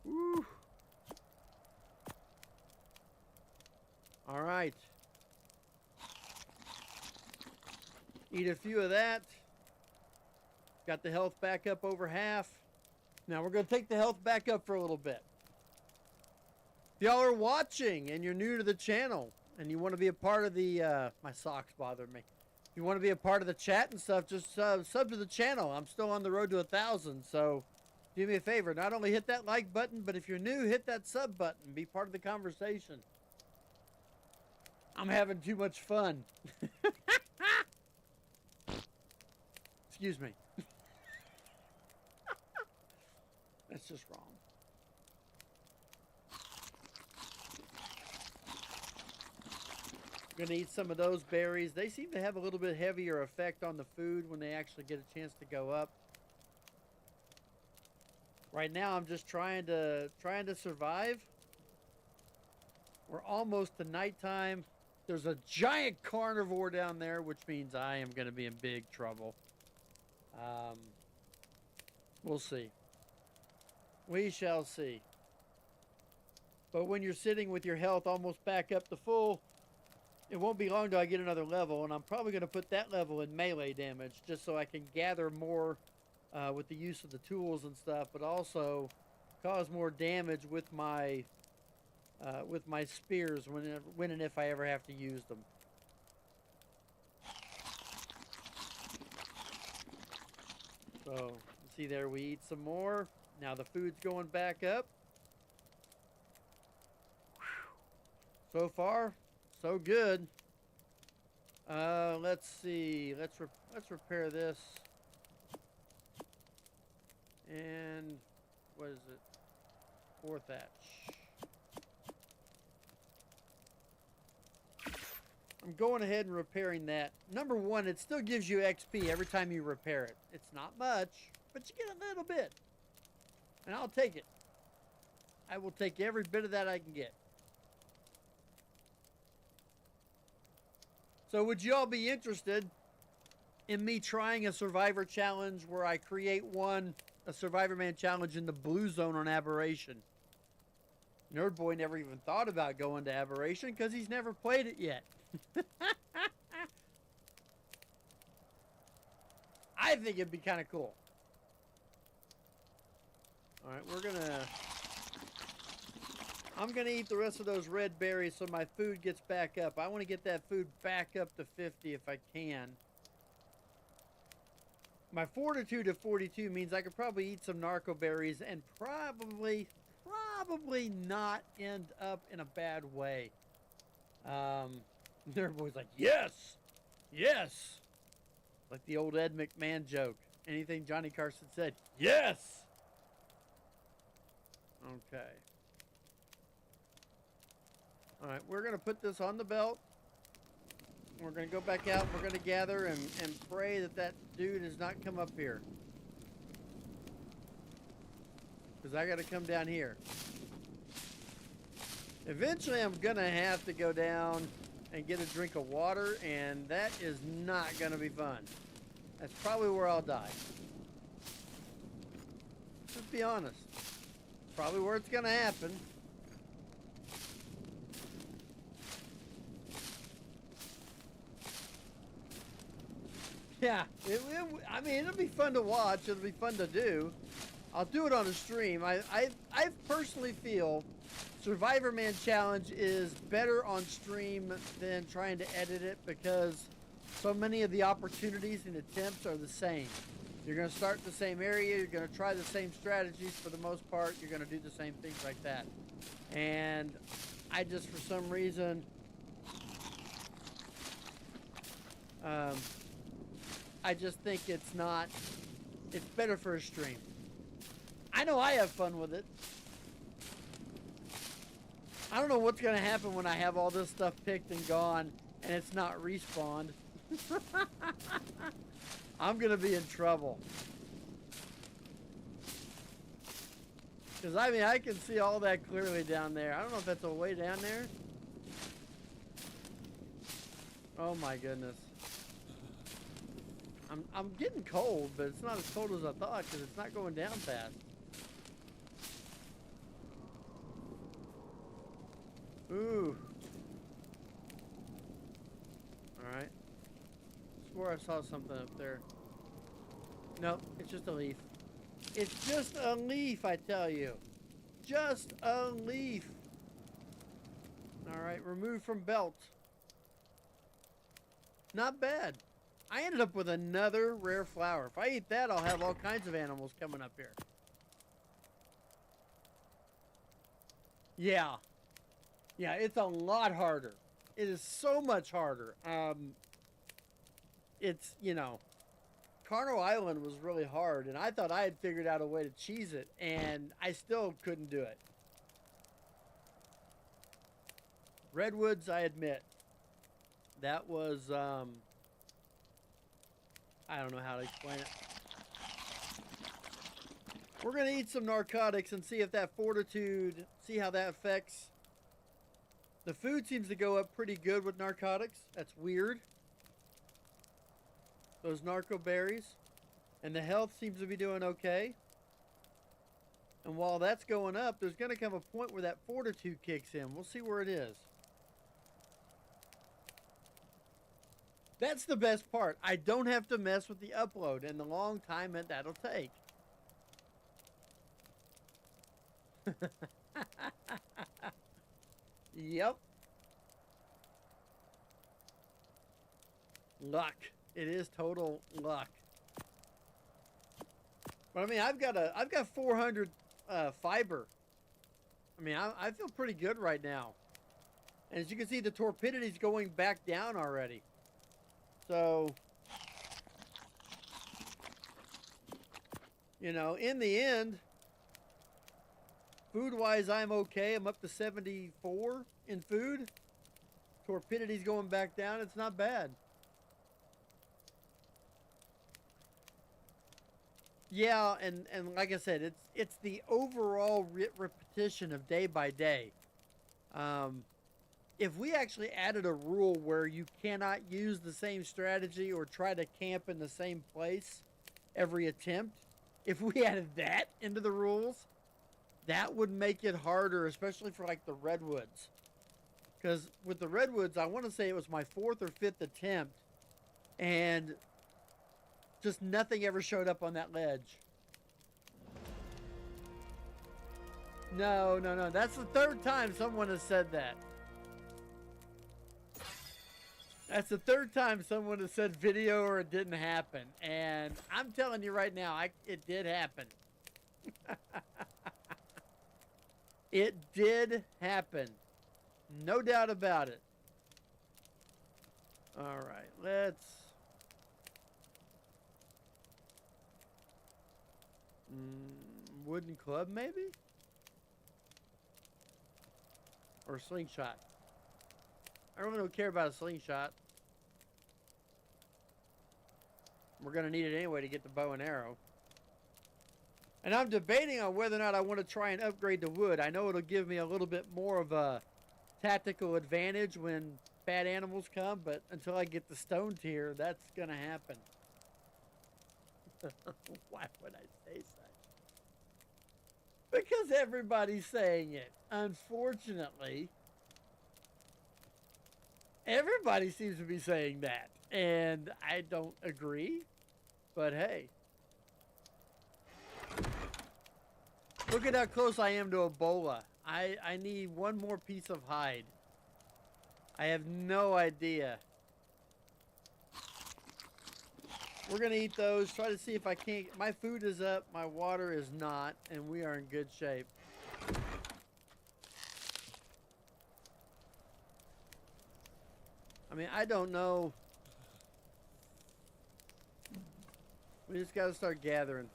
Woo. All right. Eat a few of that. Got the health back up over half. Now we're going to take the health back up for a little bit. If y'all are watching and you're new to the channel and you want to be a part of the... my socks bother me. If you want to be a part of the chat and stuff, just sub to the channel. I'm still on the road to 1,000, so do me a favor. Not only hit that like button, but if you're new, hit that sub button. Be part of the conversation. I'm having too much fun. Excuse me. That's just wrong. I'm gonna eat some of those berries. They seem to have a little bit heavier effect on the food when they actually get a chance to go up. Right now, I'm just trying to survive. We're almost to nighttime. There's a giant carnivore down there, which means I am going to be in big trouble. We'll see. We shall see. But when you're sitting with your health almost back up to full, it won't be long till I get another level, and I'm probably going to put that level in melee damage just so I can gather more with the use of the tools and stuff, but also cause more damage with my spears when and if I ever have to use them. So, see there, we eat some more. Now the food's going back up. So far, so good. Let's see. Let's repair this. And what is it? 4 thatch. I'm going ahead and repairing that. Number one, it still gives you XP every time you repair it. It's not much, but you get a little bit. And I'll take it. I will take every bit of that I can get. So would you all be interested in me trying a Survivor challenge where I create a Survivor Man challenge in the blue zone on Aberration? Nerd Boy never even thought about going to Aberration because he's never played it yet. I think it'd be kind of cool. All right, I'm gonna eat the rest of those red berries so my food gets back up. I want to get that food back up to 50 if I can. My fortitude of 42 means I could probably eat some narco berries and probably not end up in a bad way. Everybody's like, yes, yes. Like the old Ed McMahon joke. Anything Johnny Carson said, yes. Okay. All right, we're going to put this on the belt. We're going to go back out. We're going to gather and pray that that dude does not come up here. Because I got to come down here. Eventually, I'm going to have to go down and get a drink of water, and that is not going to be fun. That's probably where I'll die. Let's be honest. Probably where it's going to happen. Yeah, I mean, it'll be fun to watch. It'll be fun to do. I'll do it on a stream. I personally feel Survivor Man Challenge is better on stream than trying to edit it because so many of the opportunities and attempts are the same. You're going to start in the same area. You're going to try the same strategies for the most part. You're going to do the same things like that. And I just, for some reason, I just think it's better for a stream. I know I have fun with it. I don't know what's going to happen when I have all this stuff picked and gone and it's not respawned. I'm going to be in trouble. Because, I mean, I can see all that clearly down there. I don't know if that's a way down there. Oh, my goodness. I'm getting cold, but it's not as cold as I thought because it's not going down fast. Ooh. Alright. Swore I saw something up there. Nope, it's just a leaf. It's just a leaf, I tell you. Just a leaf. Alright, remove from belt. Not bad. I ended up with another rare flower. If I eat that, I'll have all kinds of animals coming up here. Yeah. Yeah, it's a lot harder. It is so much harder. It's, you know, Carno Island was really hard, and I thought I had figured out a way to cheese it, and I still couldn't do it. Redwoods, I admit. That was, I don't know how to explain it. We're going to eat some narcotics and see if that fortitude, see how that affects. The food seems to go up pretty good with narcotics. That's weird. Those narco berries. And the health seems to be doing okay. And while that's going up, there's going to come a point where that fortitude kicks in. We'll see where it is. That's the best part. I don't have to mess with the upload and the long time that that'll take. Yep. Luck. It is total luck. But I mean, I've got 400 fiber. I mean, I feel pretty good right now. And as you can see, the torpidity's going back down already. So, you know, in the end, food-wise, I'm okay. I'm up to 74 in food. Torpidity's going back down. It's not bad. Yeah, and like I said, it's the overall repetition of day by day. If we actually added a rule where you cannot use the same strategy or try to camp in the same place every attempt, if we added that into the rules, that would make it harder, especially for like the redwoods. Because with the redwoods, I want to say it was my 4th or 5th attempt, and just nothing ever showed up on that ledge. No. That's the 3rd time someone has said that. That's the 3rd time someone has said video or it didn't happen. And I'm telling you right now, it did happen. It did happen. No doubt about it. All right, let's... wooden club, maybe? Or a slingshot. I really don't care about a slingshot. We're going to need it anyway to get the bow and arrow. And I'm debating on whether or not I want to try and upgrade the wood. I know it'll give me a little bit more of a tactical advantage when bad animals come, but until I get the stone tier, that's going to happen. Why would I say such? Because everybody's saying it. Unfortunately, everybody seems to be saying that. And I don't agree, but hey. Look at how close I am to Ebola. I need one more piece of hide. I have no idea. We're going to eat those. Try to see if I can't. My food is up. My water is not. And we are in good shape. I mean, I don't know. We just got to start gathering.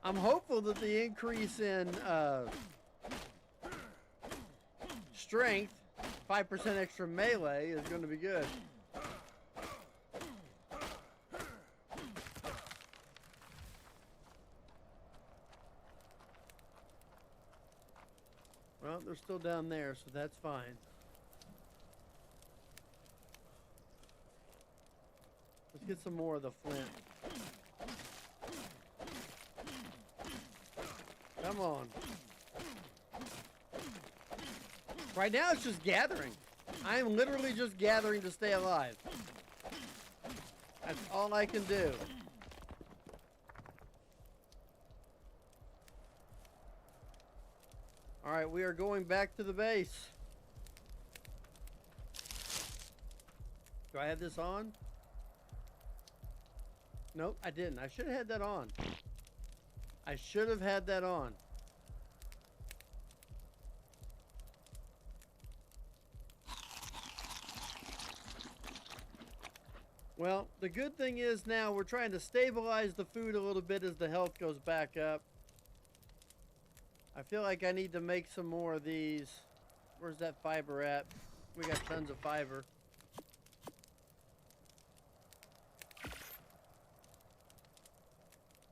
I'm hopeful that the increase in strength, 5% extra melee, is going to be good. Well, they're still down there, so that's fine. Let's get some more of the flint. Come on. Right now it's just gathering. I am literally just gathering to stay alive. That's all I can do. Alright, we are going back to the base. Do I have this on? Nope, I didn't. I should have had that on. I should have had that on. Well, the good thing is now we're trying to stabilize the food a little bit as the health goes back up. I feel like I need to make some more of these. Where's that fiber at? We got tons of fiber.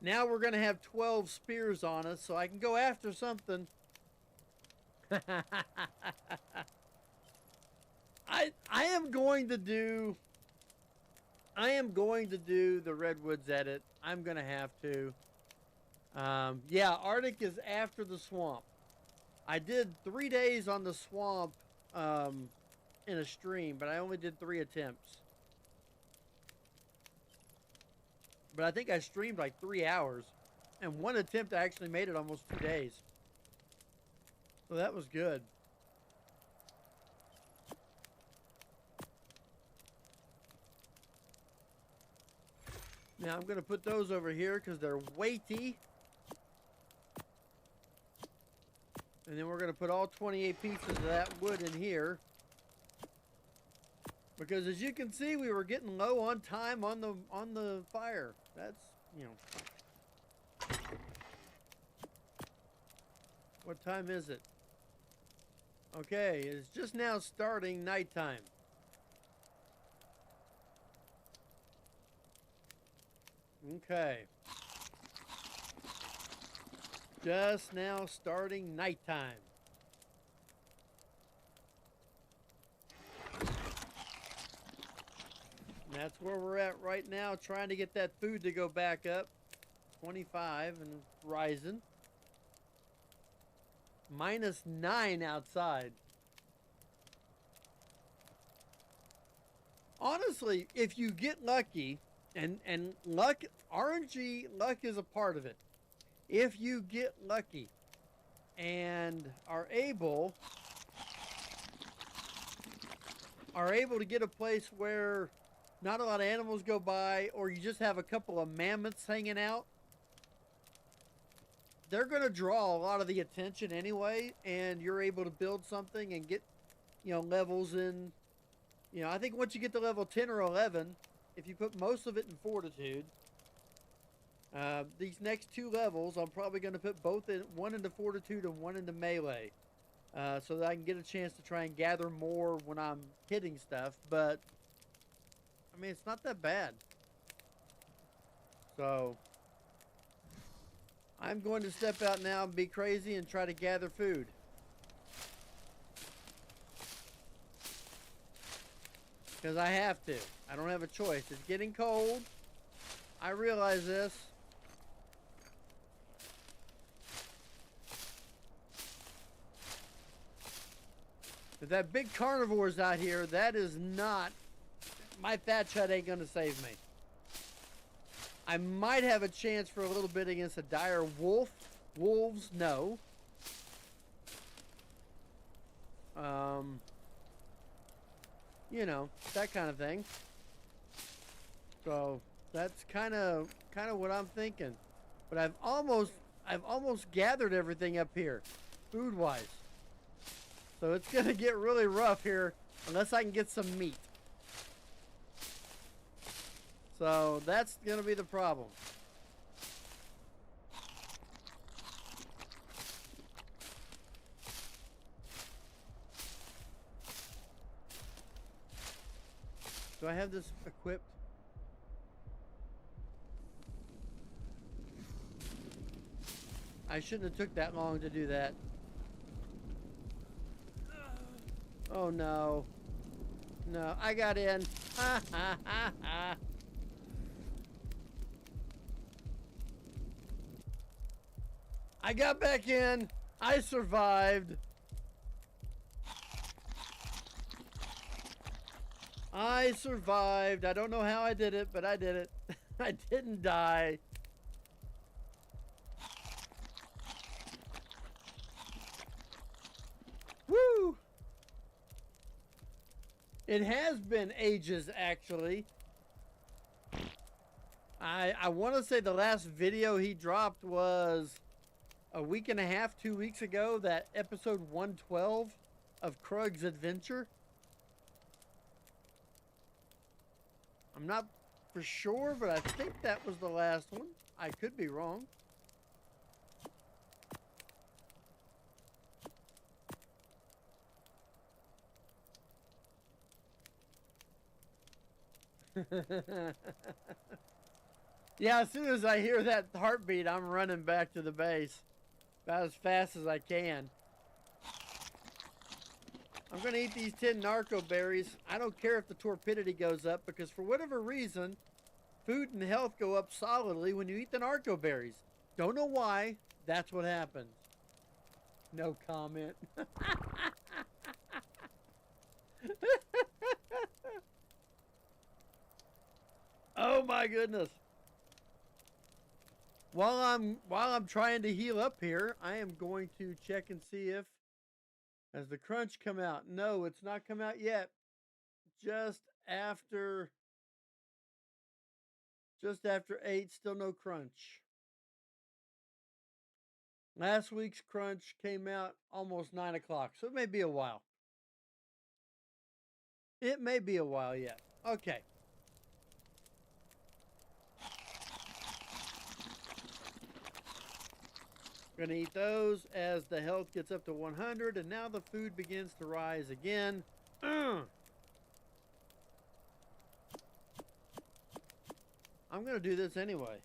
Now we're going to have 12 spears on us, so I can go after something. I am going to do the Redwoods edit. I'm going to have to. Yeah, Artic is after the swamp. I did 3 days on the swamp in a stream, but I only did 3 attempts. But I think I streamed like 3 hours. And one attempt I actually made it almost 2 days. So that was good. Now I'm going to put those over here because they're weighty. And then we're going to put all 28 pieces of that wood in here. Because as you can see, we were getting low on time on the fire. That's, you know. What time is it? Okay, it's just now starting nighttime. Okay. Just now starting nighttime. And that's where we're at right now, trying to get that food to go back up. 25 and Ryzen. -9 outside. Honestly, if you get lucky, and luck, RNG, luck is a part of it. If you get lucky and are able to get a place where not a lot of animals go by, or you just have a couple of mammoths hanging out, they're going to draw a lot of the attention anyway, and you're able to build something and get, you know, levels in. You know, I think once you get to level 10 or 11, if you put most of it in fortitude. These next 2 levels, I'm probably going to put one into fortitude and one into melee. So that I can get a chance to try and gather more when I'm hitting stuff. But, I mean, it's not that bad. So, I'm going to step out now and be crazy and try to gather food. Because I have to. I don't have a choice. It's getting cold. I realize this. If that big carnivore's out here, that is not... My thatch hut ain't going to save me. I might have a chance for a little bit against a dire wolf. Wolves, no. You know, that kind of thing. So that's kind of what I'm thinking. But I've almost gathered everything up here, food-wise. So it's gonna get really rough here unless I can get some meat. So that's gonna be the problem. Do I have this equipped? I shouldn't have took that long to do that. Oh no. No, I got in. Ha ha ha ha. I got back in. I survived. I survived. I don't know how I did it, but I did it. I didn't die. Woo! It has been ages, actually. I want to say the last video he dropped was a week and a half, 2 weeks ago, that episode 112 of Krug's Adventure. I'm not for sure, but I think that was the last one. I could be wrong. Yeah, as soon as I hear that heartbeat, I'm running back to the base. About as fast as I can. I'm going to eat these 10 narco berries. I don't care if the torpidity goes up, because for whatever reason, food and health go up solidly when you eat the narco berries. Don't know why. That's what happens. No comment. Oh my goodness. While I'm trying to heal up here, I am going to check and see if has the crunch come out. No, it's not come out yet. Just after 8, still no crunch. Last week's crunch came out almost 9 o'clock, so it may be a while. It may be a while yet. Okay. We're going to eat those as the health gets up to 100, and now the food begins to rise again. I'm going to do this anyway.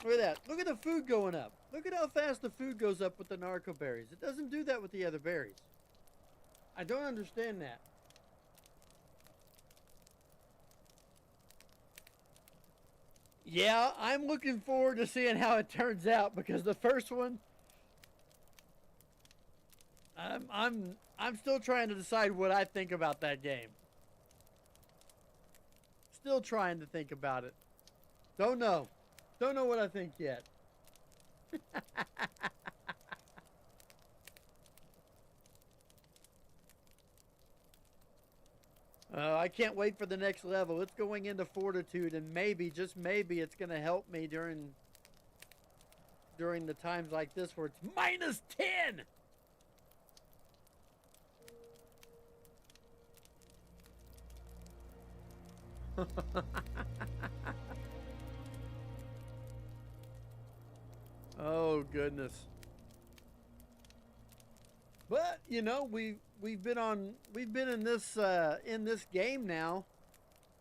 Look at that. Look at the food going up. Look at how fast the food goes up with the narco berries. It doesn't do that with the other berries. I don't understand that. Yeah, I'm looking forward to seeing how it turns out, because the first one, I'm still trying to decide what I think about that game. Still trying to think about it. Don't know. Don't know what I think yet. I can't wait for the next level. It's going into fortitude, and maybe, just maybe, it's going to help me during the times like this where it's -10. Oh goodness. But you know, we've been in this game now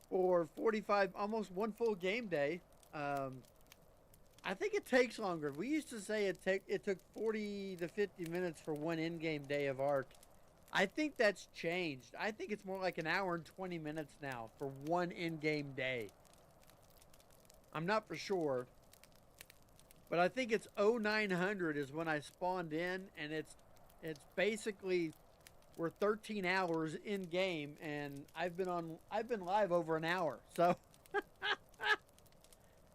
for 45, almost one full game day. I think it takes longer. We used to say it took 40 to 50 minutes for one in-game day of Arc. I think that's changed. I think it's more like an hour and 20 minutes now for one in-game day. I'm not for sure, but I think it's 0900 is when I spawned in, and it's basically we're 13 hours in game, and I've been live over an hour. So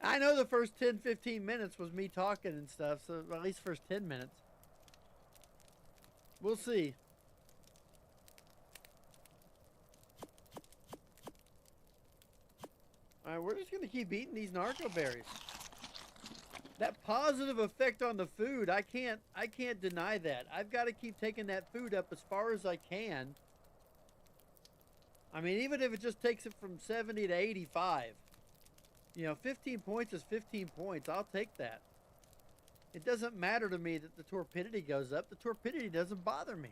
I know the first 10, 15 minutes was me talking and stuff, so at least first 10 minutes. We'll see. All right, we're just going to keep eating these narco berries. That positive effect on the food, I can't deny that. I've got to keep taking that food up as far as I can. I mean, even if it just takes it from 70 to 85. You know, 15 points is 15 points. I'll take that. It doesn't matter to me that the torpidity goes up. The torpidity doesn't bother me.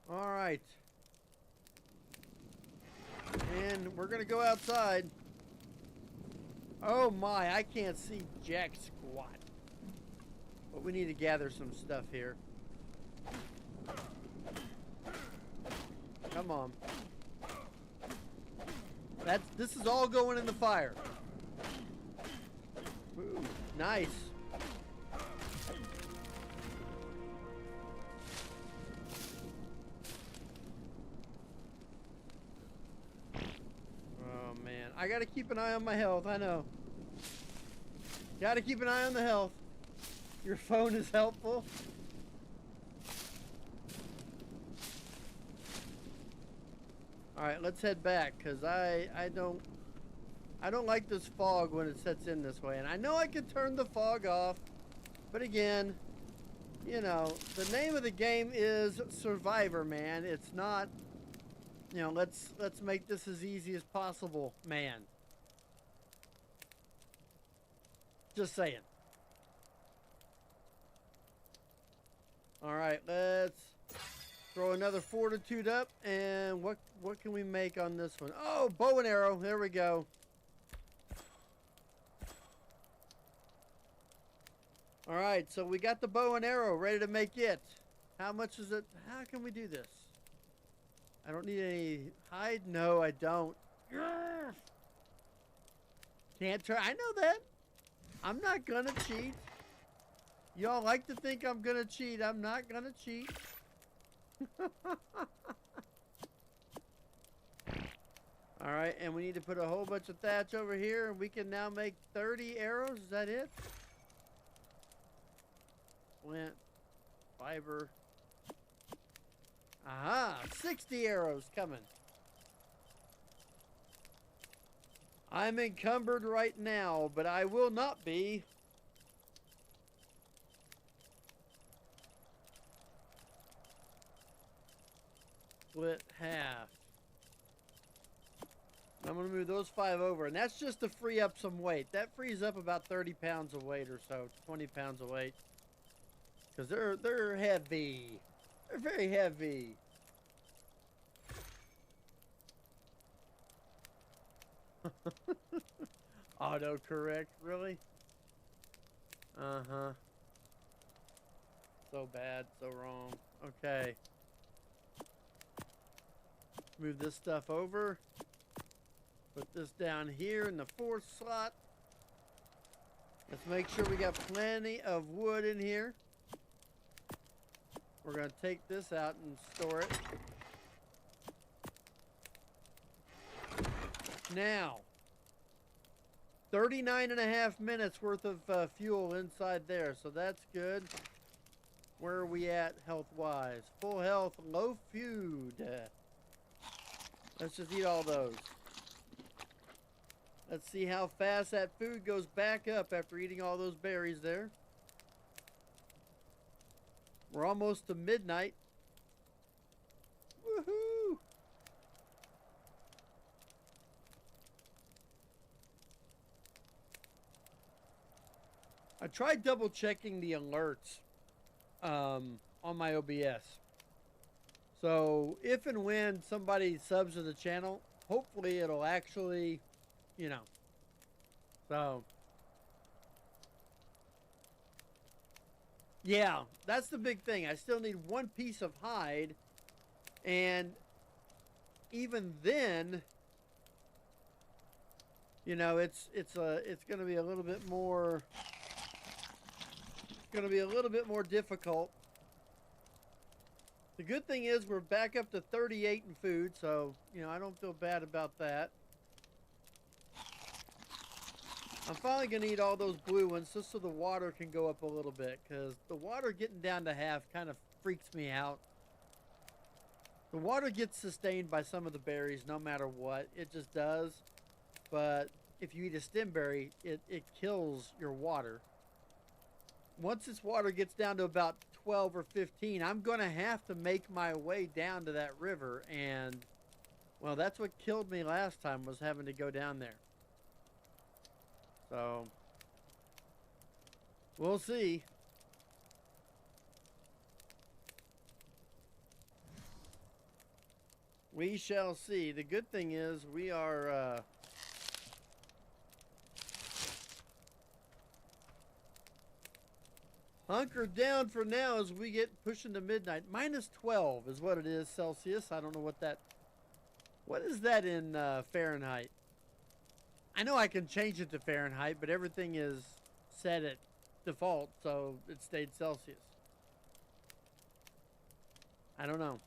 All right. And we're going to go outside. Oh my, I can't see jack squat. But we need to gather some stuff here. Come on. This is all going in the fire. Ooh, nice. Oh man, I gotta keep an eye on my health, I know. Gotta keep an eye on the health. Your phone is helpful. Alright, let's head back, because I don't like this fog when it sets in this way. And I know I can turn the fog off, but again, you know, the name of the game is Survivor, man. It's not, you know, let's make this as easy as possible, man. Just saying. Alright, let's throw another fortitude up, and what can we make on this one? Oh, bow and arrow. There we go. All right, so we got the bow and arrow ready to make it. How much is it? How can we do this? I don't need any hide. No, I don't. Can't try. I know that. I'm not gonna cheat. Y'all like to think I'm gonna cheat. I'm not gonna cheat. Alright, and we need to put a whole bunch of thatch over here, and we can now make 30 arrows. Is that it? Flint, fiber. Aha! 60 arrows coming. I'm encumbered right now, but I will not be. Split half. I'm going to move those 5 over, and that's just to free up some weight. That frees up about 30 pounds of weight or so, 20 pounds of weight. Because they're heavy. They're very heavy. Autocorrect, really? Uh-huh. So bad, so wrong. Okay. Move this stuff over. Put this down here in the 4th slot. Let's make sure we got plenty of wood in here. We're going to take this out and store it. Now, 39.5 minutes worth of fuel inside there, so that's good. Where are we at health-wise? Full health, low food. Let's just eat all those. Let's see how fast that food goes back up after eating all those berries there. We're almost to midnight. Woohoo! I tried double checking the alerts on my OBS. So if and when somebody subs to the channel, hopefully it'll actually, you know. So yeah, that's the big thing. I still need one piece of hide, and even then, you know, it's going to be a little bit more. It's going to be a little bit more difficult. The good thing is we're back up to 38 in food, so, you know, I don't feel bad about that. I'm finally going to eat all those blue ones just so the water can go up a little bit, because the water getting down to half kind of freaks me out. The water gets sustained by some of the berries no matter what. It just does. But if you eat a stem berry, it kills your water. Once this water gets down to about 12 or 15, I'm going to have to make my way down to that river. And, well, that's what killed me last time, was having to go down there. So, we'll see. We shall see. The good thing is we are... hunkered down for now as we get pushing to midnight. Minus 12 is what it is Celsius. I don't know what that... What is that in Fahrenheit? I know I can change it to Fahrenheit, but everything is set at default, so it stayed Celsius. I don't know.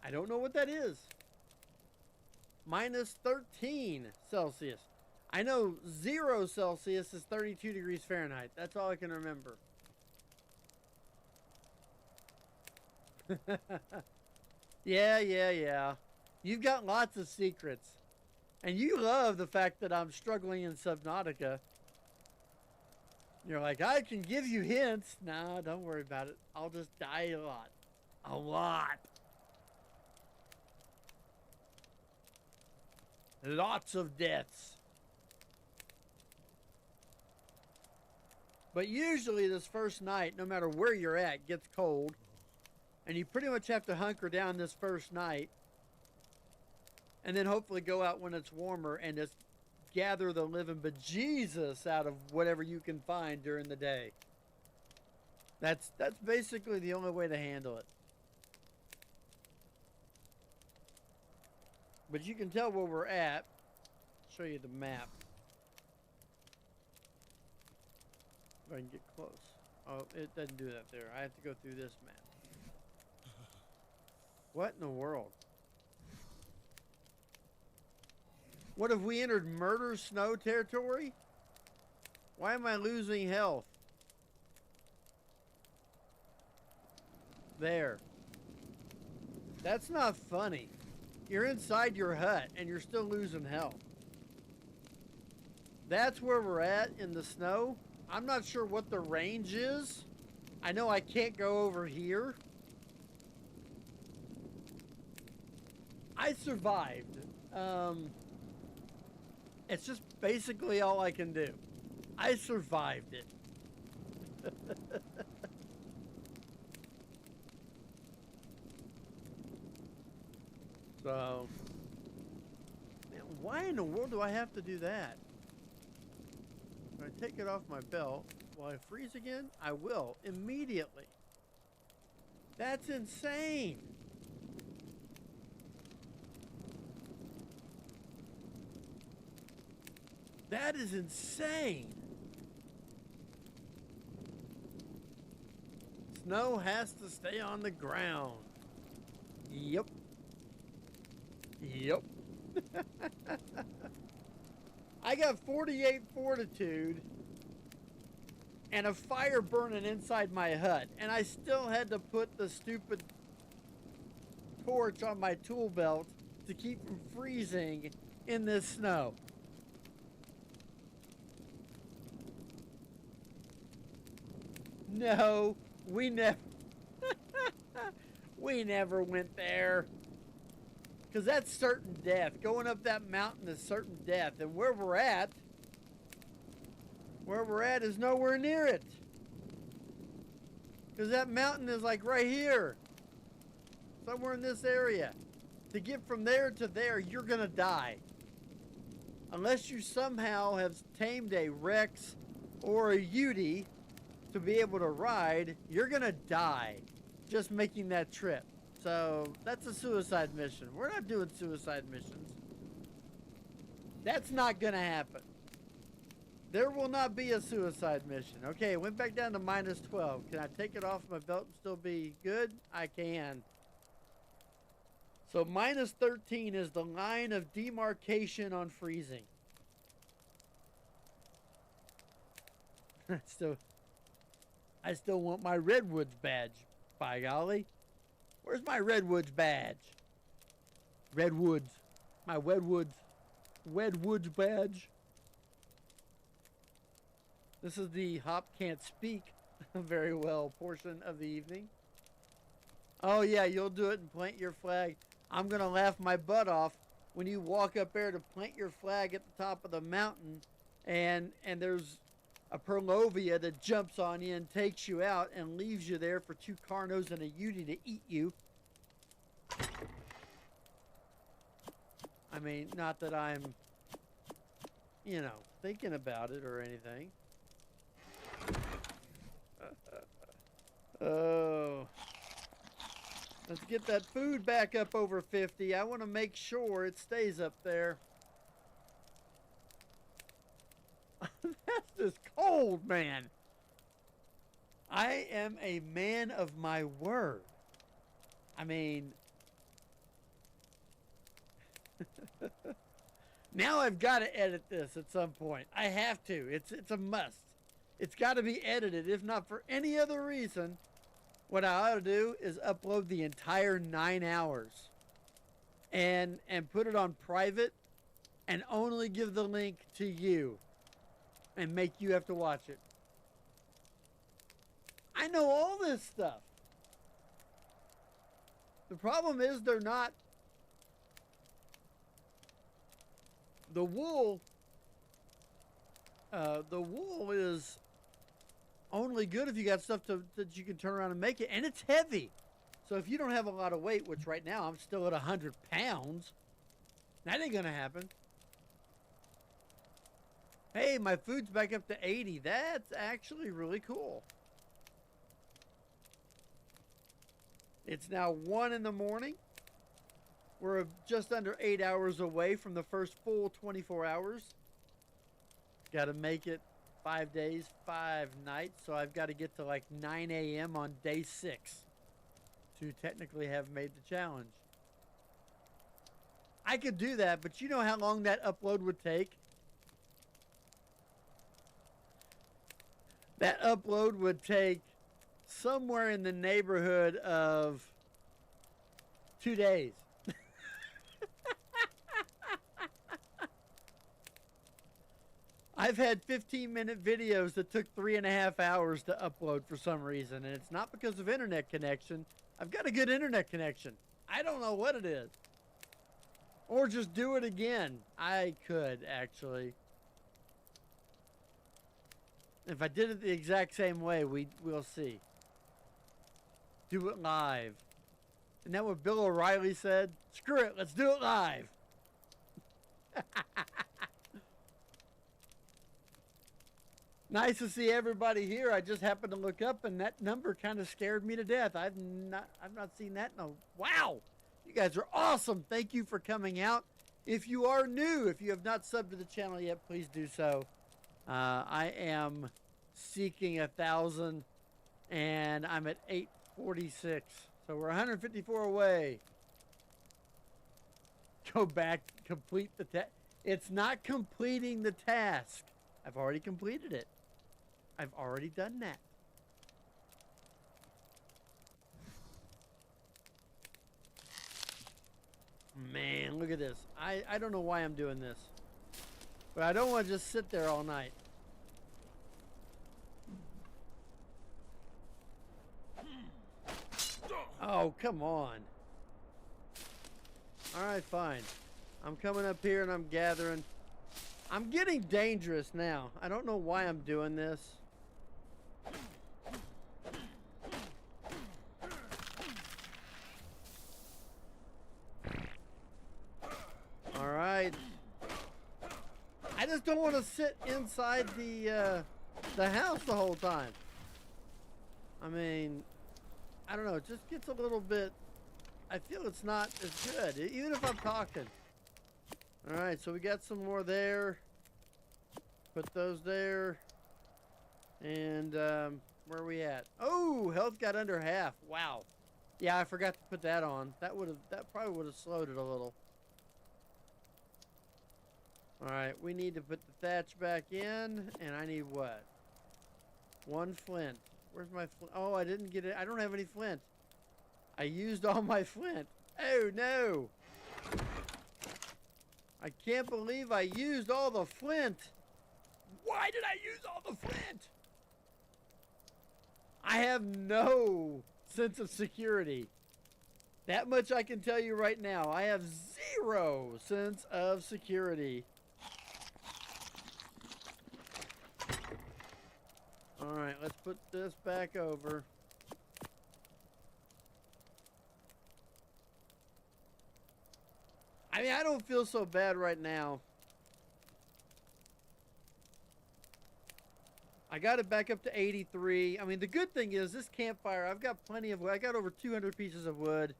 I don't know what that is. Minus 13 Celsius. I know 0 Celsius is 32 degrees Fahrenheit. That's all I can remember. Yeah. You've got lots of secrets. And you love the fact that I'm struggling in Subnautica. You're like, I can give you hints. Nah, don't worry about it. I'll just die a lot. A lot. Lots of deaths. But usually this first night, no matter where you're at, gets cold. And you pretty much have to hunker down this first night. And then hopefully go out when it's warmer and just gather the living bejesus out of whatever you can find during the day. That's basically the only way to handle it. But you can tell where we're at. I'll show you the map. If I can get close. Oh, it doesn't do that there. I have to go through this map. What in the world? What, have we entered murder snow territory? Why am I losing health? There. That's not funny. You're inside your hut and you're still losing health. That's where we're at in the snow. I'm not sure what the range is. I know I can't go over here. I survived. It's just basically all I can do. I survived it. So, man, why in the world do I have to do that? If I take it off my belt, will I freeze again? I will, immediately. That's insane. That is insane. Snow has to stay on the ground. Yep. Yep. I got 48 fortitude and a fire burning inside my hut, and I still had to put the stupid torch on my tool belt to keep from freezing in this snow. No, we never we never went there. Because that's certain death. Going up that mountain is certain death. And where we're at, Where we're at is nowhere near it. Because that mountain is like right here. Somewhere in this area. To get from there to there, you're going to die. Unless you somehow have tamed a Rex or a Yeti to be able to ride, you're going to die just making that trip. So that's a suicide mission. We're not doing suicide missions. That's not going to happen. There will not be a suicide mission. Okay, it went back down to -12. Can I take it off my belt and still be good? I can. So -13 is the line of demarcation on freezing. I still want my Redwoods badge, by golly. Where's my Redwoods badge? Redwoods. My Wedwoods badge. This is the Hopp can't speak very well portion of the evening. Oh yeah, you'll do it and plant your flag. I'm going to laugh my butt off when you walk up there to plant your flag at the top of the mountain and there's a Perlovia that jumps on you and takes you out and leaves you there for 2 Carnos and a Yeti to eat you. I mean, not that I'm, you know, thinking about it or anything. Oh. Let's get that food back up over 50. I want to make sure it stays up there. That's just cold, man. I am a man of my word. I mean, now I've got to edit this at some point. I have to. It's a must. It's got to be edited, if not for any other reason. What I ought to do is upload the entire 9 hours and put it on private and only give the link to you and make you have to watch it. I know all this stuff. The problem is they're not. The wool is only good if you got stuff that you can turn around and make it, and it's heavy. So if you don't have a lot of weight, which right now I'm still at 100 pounds, that ain't gonna happen. Hey, my food's back up to 80. That's actually really cool. It's now 1 in the morning. We're just under 8 hours away from the first full 24 hours. Got to make it 5 days, 5 nights. So I've got to get to like 9 a.m. on day 6 to technically have made the challenge. I could do that, but you know how long that upload would take? That upload would take somewhere in the neighborhood of 2 days. I've had 15-minute videos that took 3.5 hours to upload for some reason, and it's not because of internet connection. I've got a good internet connection. I don't know what it is. Or just do it again. I could, actually. If I did it the exact same way, we'll see. Do it live. Isn't that what Bill O'Reilly said? Screw it, let's do it live. Nice to see everybody here. I just happened to look up and that number kind of scared me to death. I've not seen that in a wow. You guys are awesome. Thank you for coming out. If you are new, if you have not subbed to the channel yet, please do so. I am seeking 1,000 and I'm at 846. So we're 154 away. Go back, complete the task. It's not completing the task. I've already completed it. I've already done that. Man, look at this. I don't know why I'm doing this. But I don't want to just sit there all night. Oh, come on. Alright, fine. I'm coming up here and I'm gathering. I'm getting dangerous now. I don't know why I'm doing this. All right. I just don't want to sit inside the house the whole time. I mean, I don't know. It just gets a little bit. I feel it's not as good, even if I'm talking. All right, so we got some more there. Put those there. And where are we at? Oh, health got under half. Wow. Yeah, I forgot to put that on. That probably would have slowed it a little. All right, we need to put the thatch back in, and I need what? 1 flint. Where's my flint? Oh, I didn't get it. I don't have any flint. I used all my flint. Oh, no. I can't believe I used all the flint. Why did I use all the flint? I have no sense of security. That much I can tell you right now. I have 0 sense of security. All right, let's put this back over. I mean, I don't feel so bad right now. I got it back up to 83. I mean, the good thing is this campfire, I've got plenty of wood. I got over 200 pieces of wood.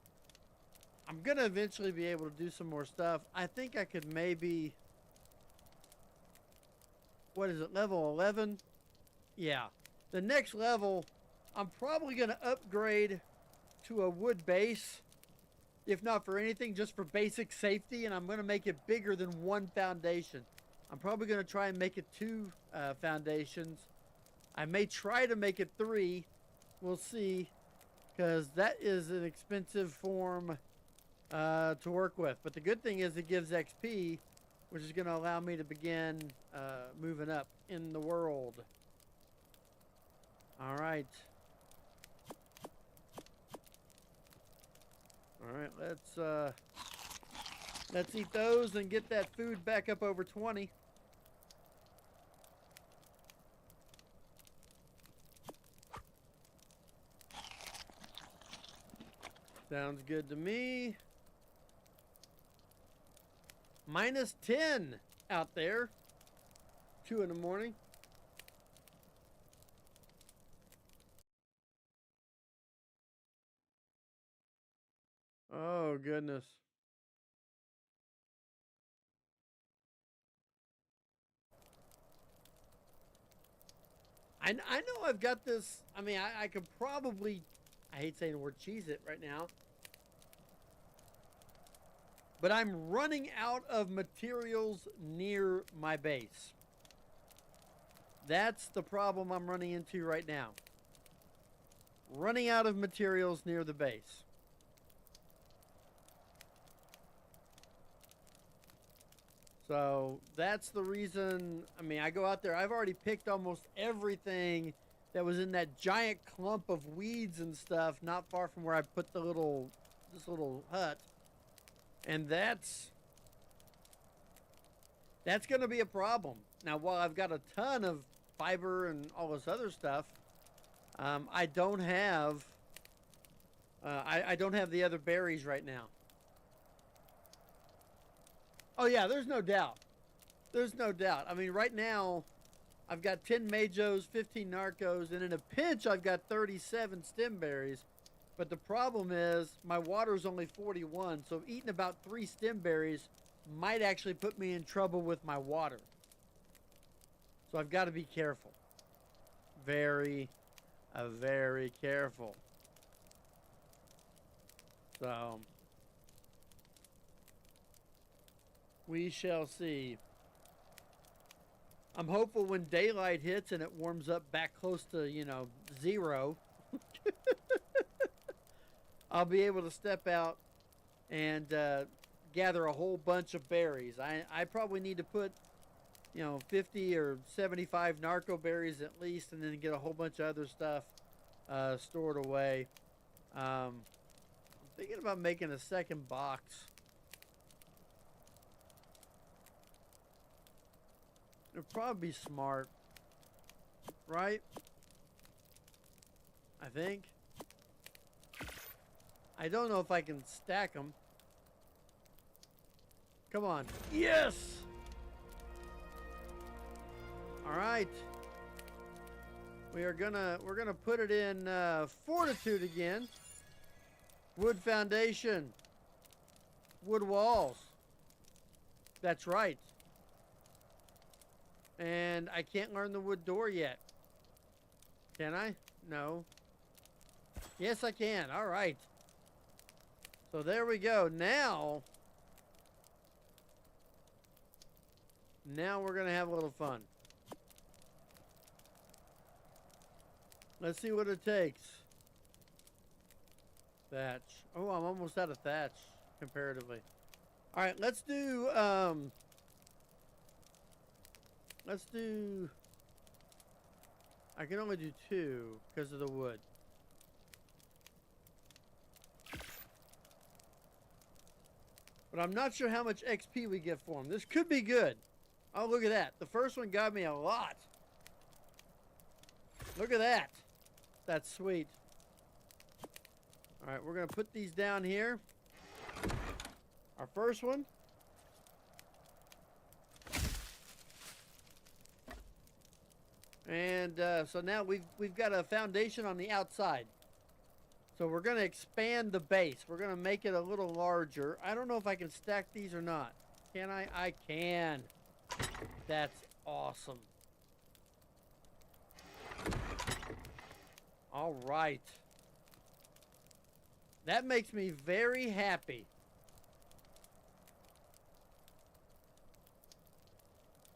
I'm going to eventually be able to do some more stuff. I think I could maybe... What is it, level 11? Yeah. The next level, I'm probably going to upgrade to a wood base. If not for anything, just for basic safety. And I'm going to make it bigger than 1 foundation. I'm probably going to try and make it 2 foundations. I may try to make it 3. We'll see. Because that is an expensive form to work with. But the good thing is it gives XP, which is going to allow me to begin moving up in the world. All right. All right, let's eat those and get that food back up over 20. Sounds good to me. Minus 10 out there. 2 in the morning. Oh, goodness. I know I've got this. I mean, I could probably, I hate saying the word cheese it right now. But I'm running out of materials near my base. That's the problem I'm running into right now. Running out of materials near the base. So that's the reason. I mean, I go out there. I've already picked almost everything that was in that giant clump of weeds and stuff not far from where I put this little hut. And that's going to be a problem. Now, while I've got a ton of fiber and all this other stuff, I don't have I don't have the other berries right now. Oh yeah, there's no doubt. There's no doubt. I mean, right now, I've got 10 majos, 15 narcos, and in a pinch, I've got 37 stem berries. But the problem is, my water's only 41, so eating about 3 stem berries might actually put me in trouble with my water. So I've got to be careful. Very careful. So we shall see. I'm hopeful when daylight hits and it warms up back close to, 0, I'll be able to step out and gather a whole bunch of berries. I probably need to put, 50 or 75 narco berries at least, and then get a whole bunch of other stuff stored away. I'm thinking about making a second box. It'd probably be smart, right? I think. I don't know if I can stack them. Come on. Yes! All right. We're gonna put it in fortitude again. Wood foundation. Wood walls. That's right. And I can't learn the wood door yet. Can I? No. Yes, I can. All right. So there we go. Now we're going to have a little fun. Let's see what it takes. Thatch. Oh, I'm almost out of thatch comparatively. All right, let's do I can only do 2 because of the wood. But I'm not sure how much XP we get for them. This could be good. Oh, look at that. The first one got me a lot. Look at that. That's sweet. All right, we're going to put these down here. Our first one. And so now we've got a foundation on the outside. So we're going to expand the base. We're going to make it a little larger. I don't know if I can stack these or not. Can I? I can. That's awesome. All right. That makes me very happy.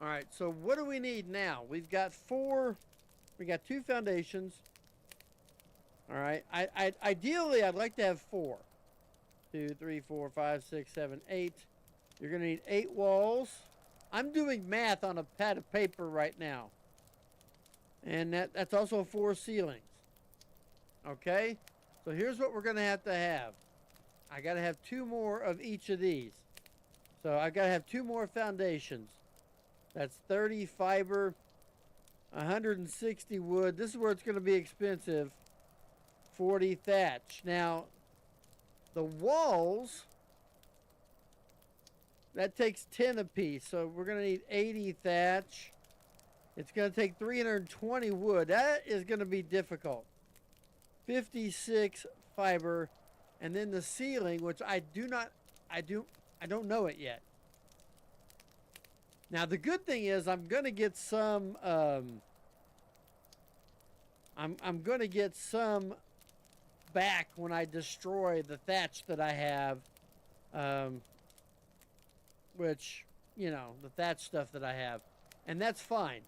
All right, so what do we need now? We've got 2 foundations. All right, ideally, I'd like to have 4. 2, 3, 4, 5, 6, 7, 8. You're going to need 8 walls. I'm doing math on a pad of paper right now. And that's also 4 ceilings. Okay, so here's what we're going to have. I got to have 2 more of each of these. So I got to have 2 more foundations. That's 30 fiber, 160 wood. This is where it's going to be expensive. 40 thatch. Now, the walls, that takes 10 apiece. So we're going to need 80 thatch. It's going to take 320 wood. That is going to be difficult. 56 fiber. And then the ceiling, which I don't know it yet. Now the good thing is I'm going to get some I'm going to get some back when I destroy the thatch that I have, which, you know, the thatch stuff that I have, and that's fine.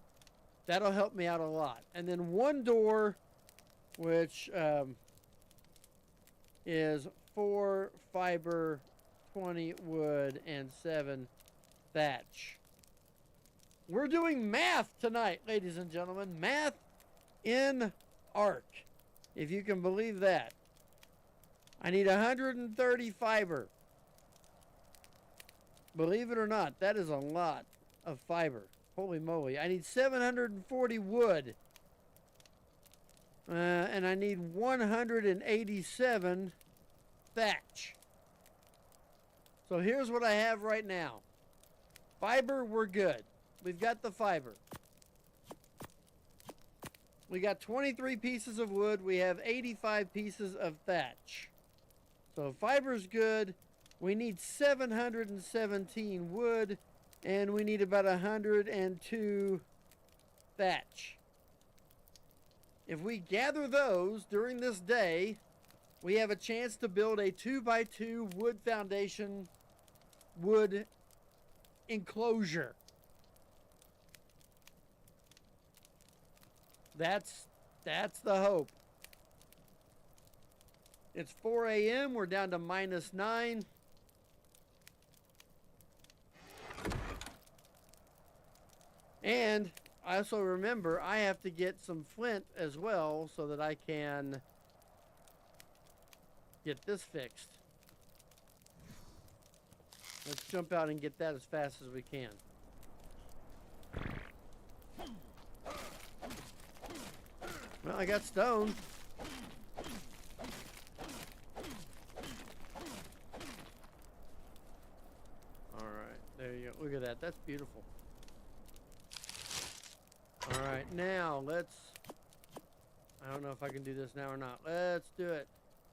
That'll help me out a lot. And then 1 door, which is 4 fiber, 20 wood, and 7 thatch. We're doing math tonight, ladies and gentlemen. Math in Arc, if you can believe that. I need 130 fiber. Believe it or not, that is a lot of fiber. Holy moly. I need 740 wood. And I need 187 thatch. So here's what I have right now. Fiber, we're good. We've got the fiber. We got 23 pieces of wood. We have 85 pieces of thatch. So fiber's good. We need 717 wood. And we need about 102 thatch. If we gather those during this day, we have a chance to build a 2x2 wood foundation, wood enclosure. That's the hope. It's 4 a.m. We're down to -9. And I also remember I have to get some flint as well so that I can get this fixed. Let's jump out and get that as fast as we can. Well, I got stone. Alright, there you go. Look at that. That's beautiful. Alright, now let's... I don't know if I can do this now or not. Let's do it.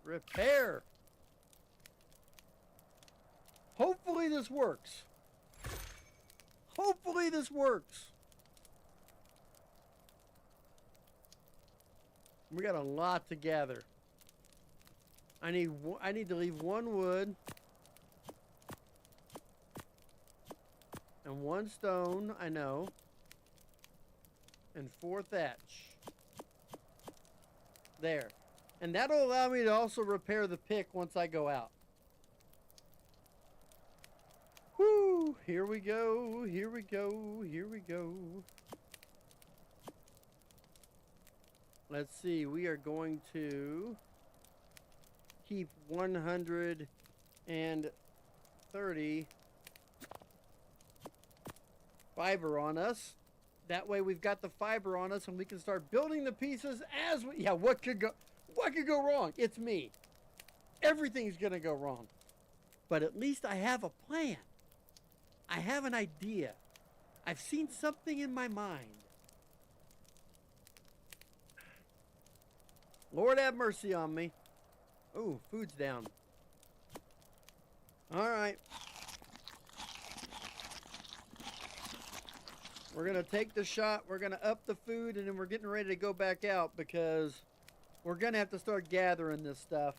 Repair. Hopefully this works. Hopefully this works. We got a lot to gather. I need to leave 1 wood and 1 stone, I know, and 4 thatch. There. And that'll allow me to also repair the pick once I go out. Woo! Here we go, here we go, here we go. Let's see, we are going to keep 130 fiber on us. That way we've got the fiber on us and we can start building the pieces as we... Yeah, what could go wrong? It's me. Everything's gonna go wrong. But at least I have a plan. I have an idea. I've seen something in my mind. Lord have mercy on me. Ooh, food's down. All right. We're going to take the shot. We're going to up the food, and then we're getting ready to go back out because we're going to have to start gathering this stuff.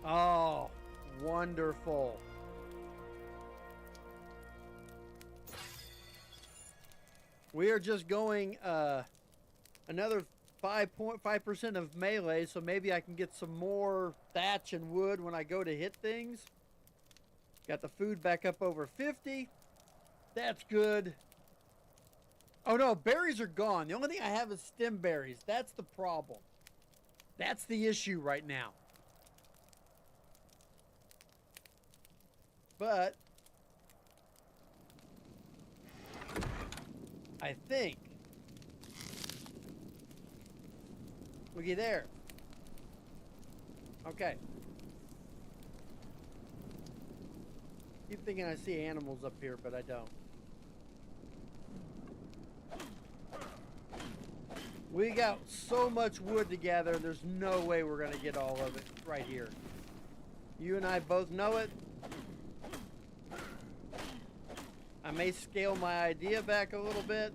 Oh, wonderful. We are just going another 5.5% of melee, so maybe I can get some more thatch and wood when I go to hit things. Got the food back up over 50. That's good. Oh no, berries are gone. The only thing I have is stem berries. That's the problem. That's the issue right now. But I think... Looky there. Okay. Keep thinking I see animals up here, but I don't. We got so much wood to gather, there's no way we're going to get all of it right here. You and I both know it. I may scale my idea back a little bit.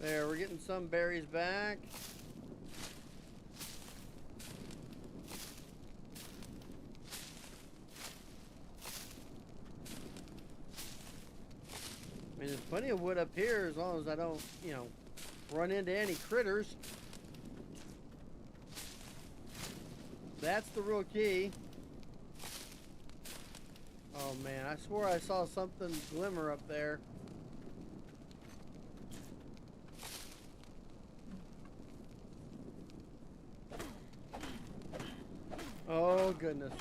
There, we're getting some berries back. I mean, there's plenty of wood up here as long as I don't, you know, run into any critters. That's the real key. Oh man, I swore I saw something glimmer up there. Oh goodness.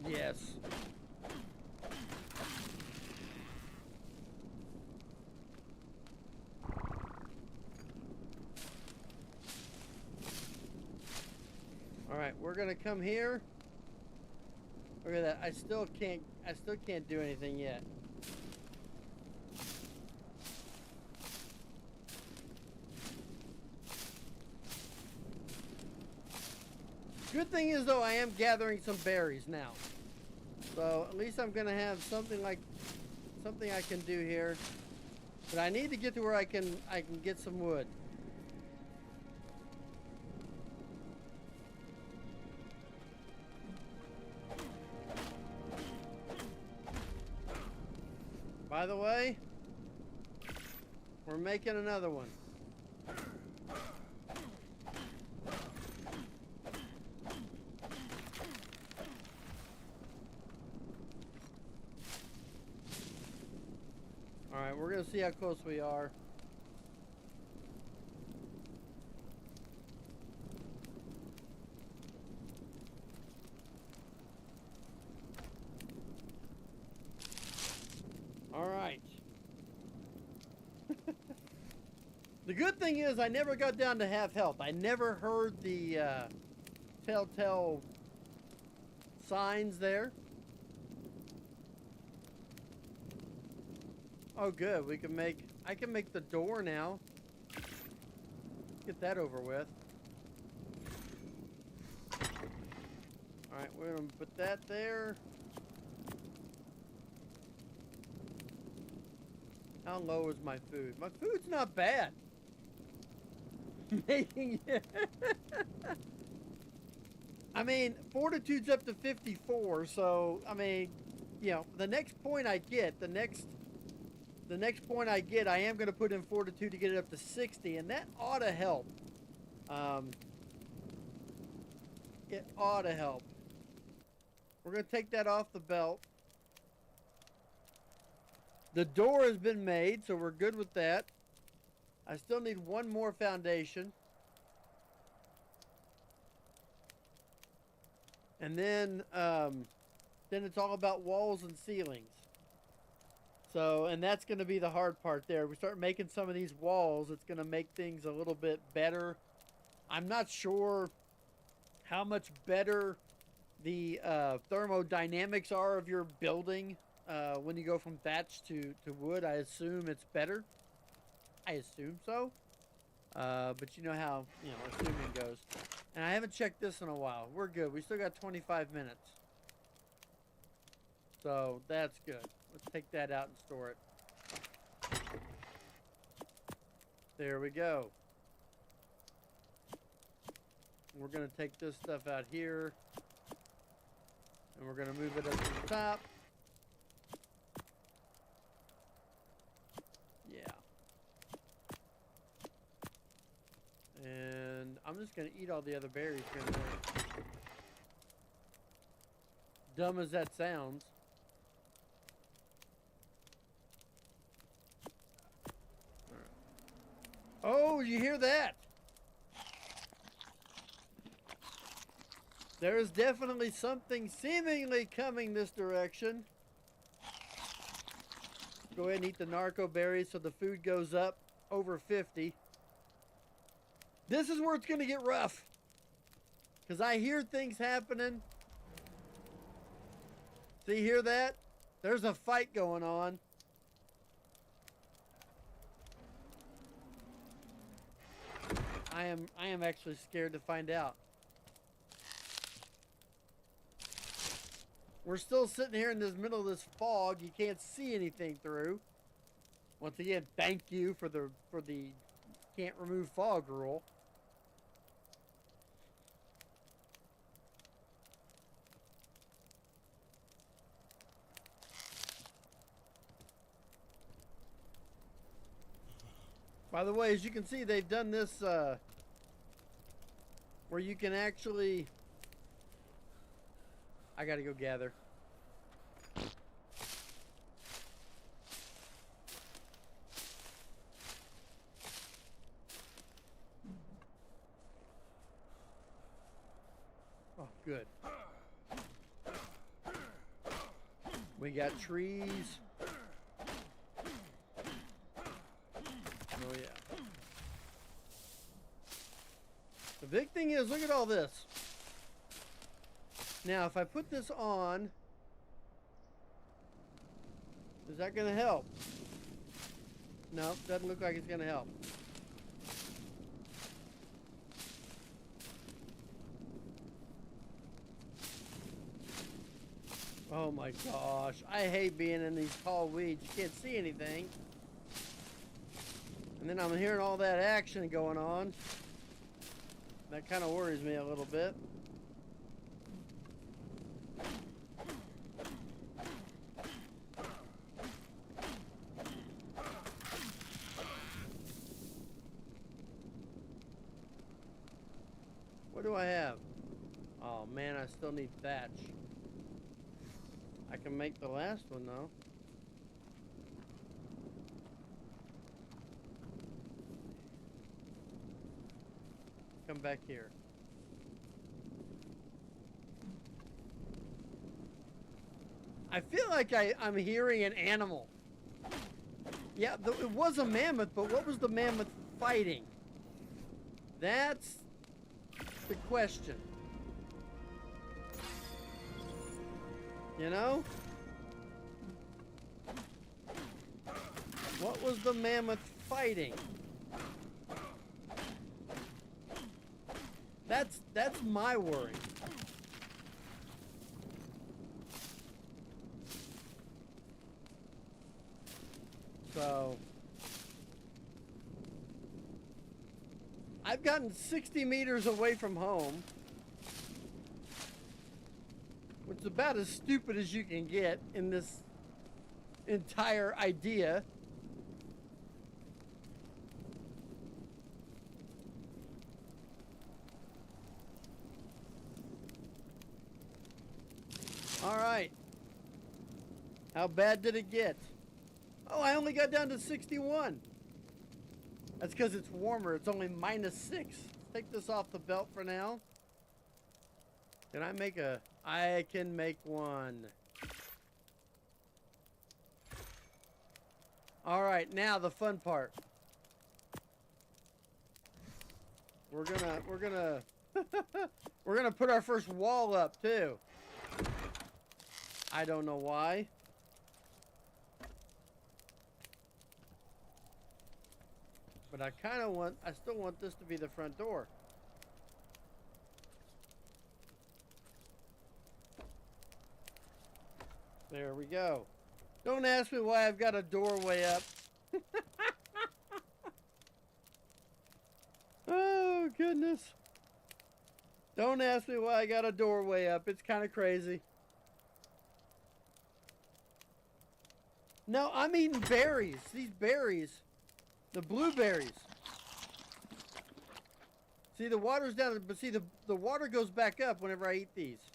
Yes. All right, we're gonna come here. Look at that. I still can't do anything yet. Good thing is though, I am gathering some berries now. So at least I'm gonna have something I can do here. But I need to get to where I can get some wood. By the way, we're making another one. All right, we're gonna see how close we are. The good thing is I never got down to half health. I never heard the telltale signs there. Oh, good. I can make the door now. Get that over with. Alright, we're going to put that there. How low is my food? My food's not bad. Making it. I mean, fortitude's up to 54, so, I mean, you know, the next point I get, the next point I get, I am going to put in fortitude to get it up to 60, and that ought to help. It ought to help. We're going to take that off the belt. The door has been made, so we're good with that. I still need one more foundation. And then it's all about walls and ceilings. So, and that's going to be the hard part there. We start making some of these walls, it's going to make things a little bit better. I'm not sure how much better the thermodynamics are of your building when you go from thatch to wood. I assume it's better. I assume so. But you know how, you know, assuming goes. And I haven't checked this in a while. We're good. We still got 25 minutes. So that's good. Let's take that out and store it. There we go. We're going to take this stuff out here. And we're going to move it up to the top. Yeah. And I'm just going to eat all the other berries here and there. Dumb as that sounds. Oh, you hear that? There is definitely something seemingly coming this direction. Go ahead and eat the narco berries so the food goes up over 50. This is where it's going to get rough. Because I hear things happening. See, hear that? There's a fight going on. I am actually scared to find out. We're still sitting here in this middle of this fog. You can't see anything through. Once again, thank you for the can't remove fog rule. By the way, as you can see, they've done this where you can actually... I gotta go gather. Oh, good. We got trees. Oh, yeah. The big thing is, look at all this. Now, if I put this on, is that going to help? No, doesn't look like it's going to help. Oh my gosh, I hate being in these tall weeds. You can't see anything. And then I'm hearing all that action going on. That kind of worries me a little bit. What do I have? Oh man, I still need thatch. I can make the last one though. Come back here. I feel like I'm hearing an animal. Yeah, it was a mammoth, but what was the mammoth fighting? That's the question. You know? What was the mammoth fighting? That's my worry. So I've gotten 60 meters away from home, which is about as stupid as you can get in this entire idea. All right. How bad did it get? Oh, I only got down to 61. That's because it's warmer. It's only -6. Let's take this off the belt for now. Can I make a... I can make one. All right, now the fun part. We're gonna we're gonna put our first wall up too. I don't know why. But I still want this to be the front door. There we go. Don't ask me why I've got a doorway up. Oh, goodness. Don't ask me why I got a doorway up. It's kind of crazy. No, I'm eating berries. These berries. The blueberries. See, the water's down, but see, the water goes back up whenever I eat these.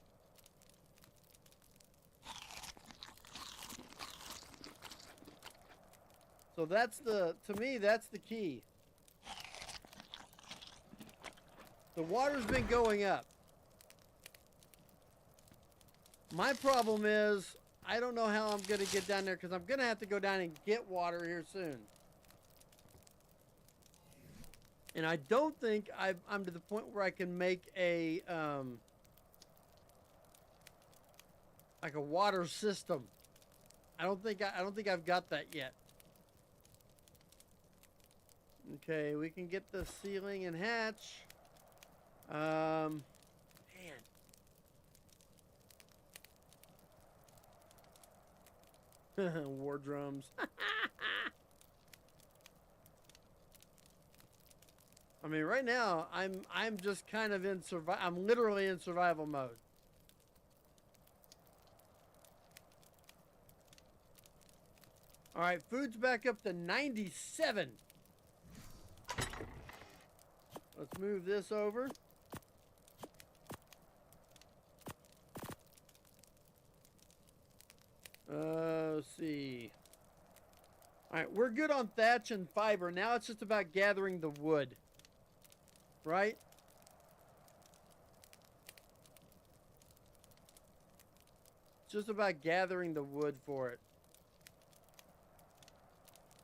So to me, that's the key. The water's been going up. My problem is, I don't know how I'm going to get down there because I'm going to have to go down and get water here soon. And I don't think I'm to the point where I can make a like a water system. I don't think I've got that yet. Okay, we can get the ceiling and hatch. Man. War drums. I mean, right now I'm just kind of in I'm literally in survival mode. All right, food's back up to 97. Let's move this over. Let's see. All right, we're good on thatch and fiber. Now it's just about gathering the wood. Right? It's just about gathering the wood for it.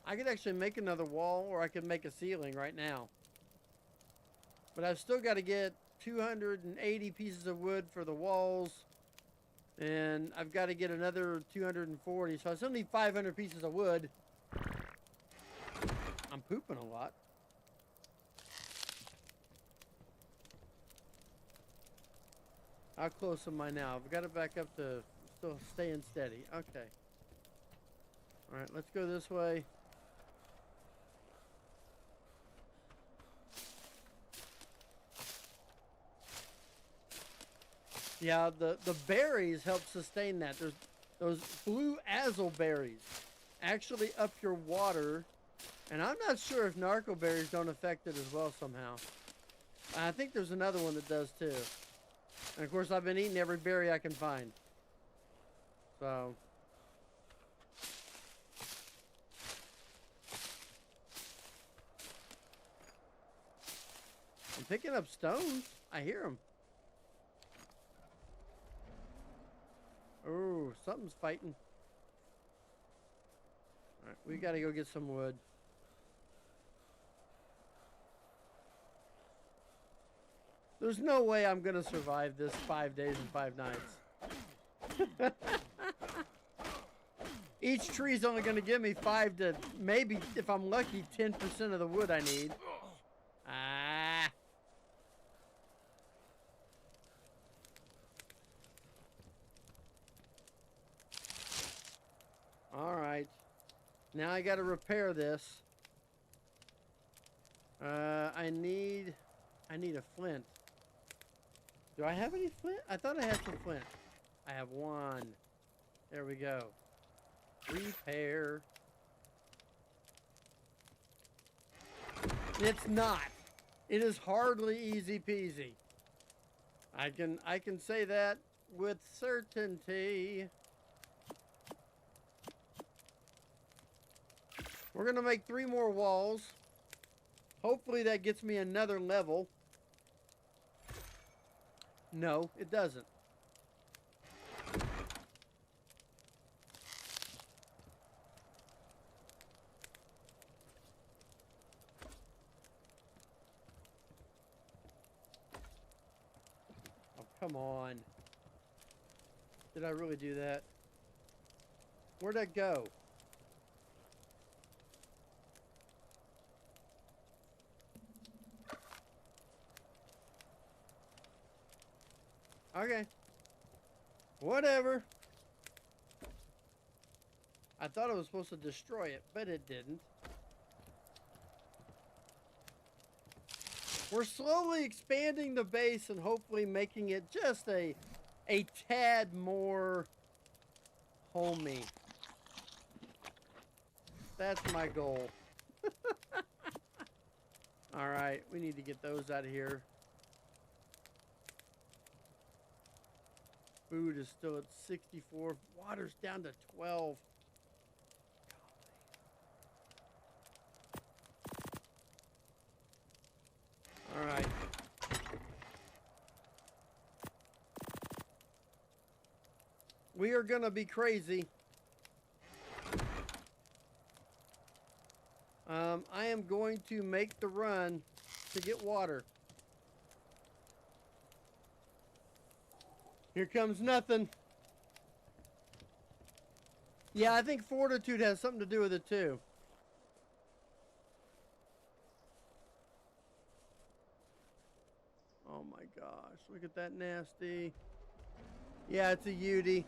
I could actually make another wall, or I could make a ceiling right now. But I've still got to get 280 pieces of wood for the walls. And I've got to get another 240. So I still need 500 pieces of wood. I'm pooping a lot. How close am I now? I've got it back up to still staying steady. Okay. All right, let's go this way. Yeah, the berries help sustain that. There's those blue azel berries actually up your water, and I'm not sure if narco berries don't affect it as well somehow. I think there's another one that does too. And of course, I've been eating every berry I can find. So. I'm picking up stones. I hear them. Oh, something's fighting. All right, we got to go get some wood. There's no way I'm gonna survive this 5 days and 5 nights. Each tree's only gonna give me 5 to maybe, if I'm lucky, 10% of the wood I need. Ah. All right. Now I gotta repair this. I need a flint. Do I have any flint? I thought I had some flint. I have 1. There we go. Repair. It's not. It is hardly easy peasy. I can say that with certainty. We're gonna make 3 more walls. Hopefully that gets me another level. No, it doesn't. Oh, come on. Did I really do that? Where'd that go? Okay. Whatever. I thought it was supposed to destroy it, but it didn't. We're slowly expanding the base and hopefully making it just a tad more homey. That's my goal. All right, we need to get those out of here. Food is still at 64. Water's down to 12. All right. We are gonna be crazy. I am going to make the run to get water. Here comes nothing. Yeah, I think fortitude has something to do with it too. Oh my gosh, look at that nasty. Yeah, it's a Yudi.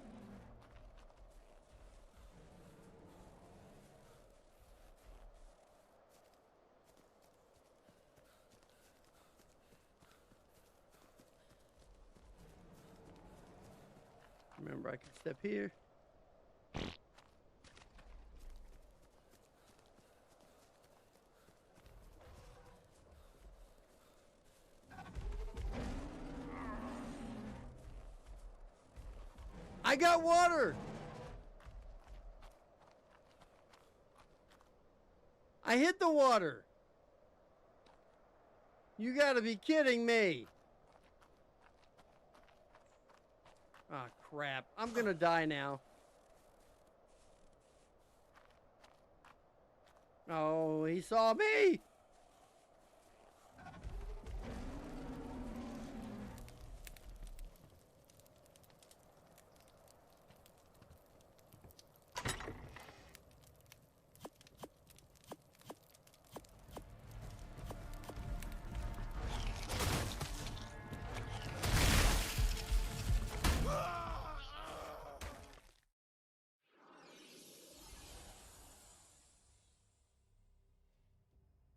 Remember, I can step here. I got water! I hit the water! You gotta be kidding me! Ah, crap. I'm gonna die now. Oh, he saw me!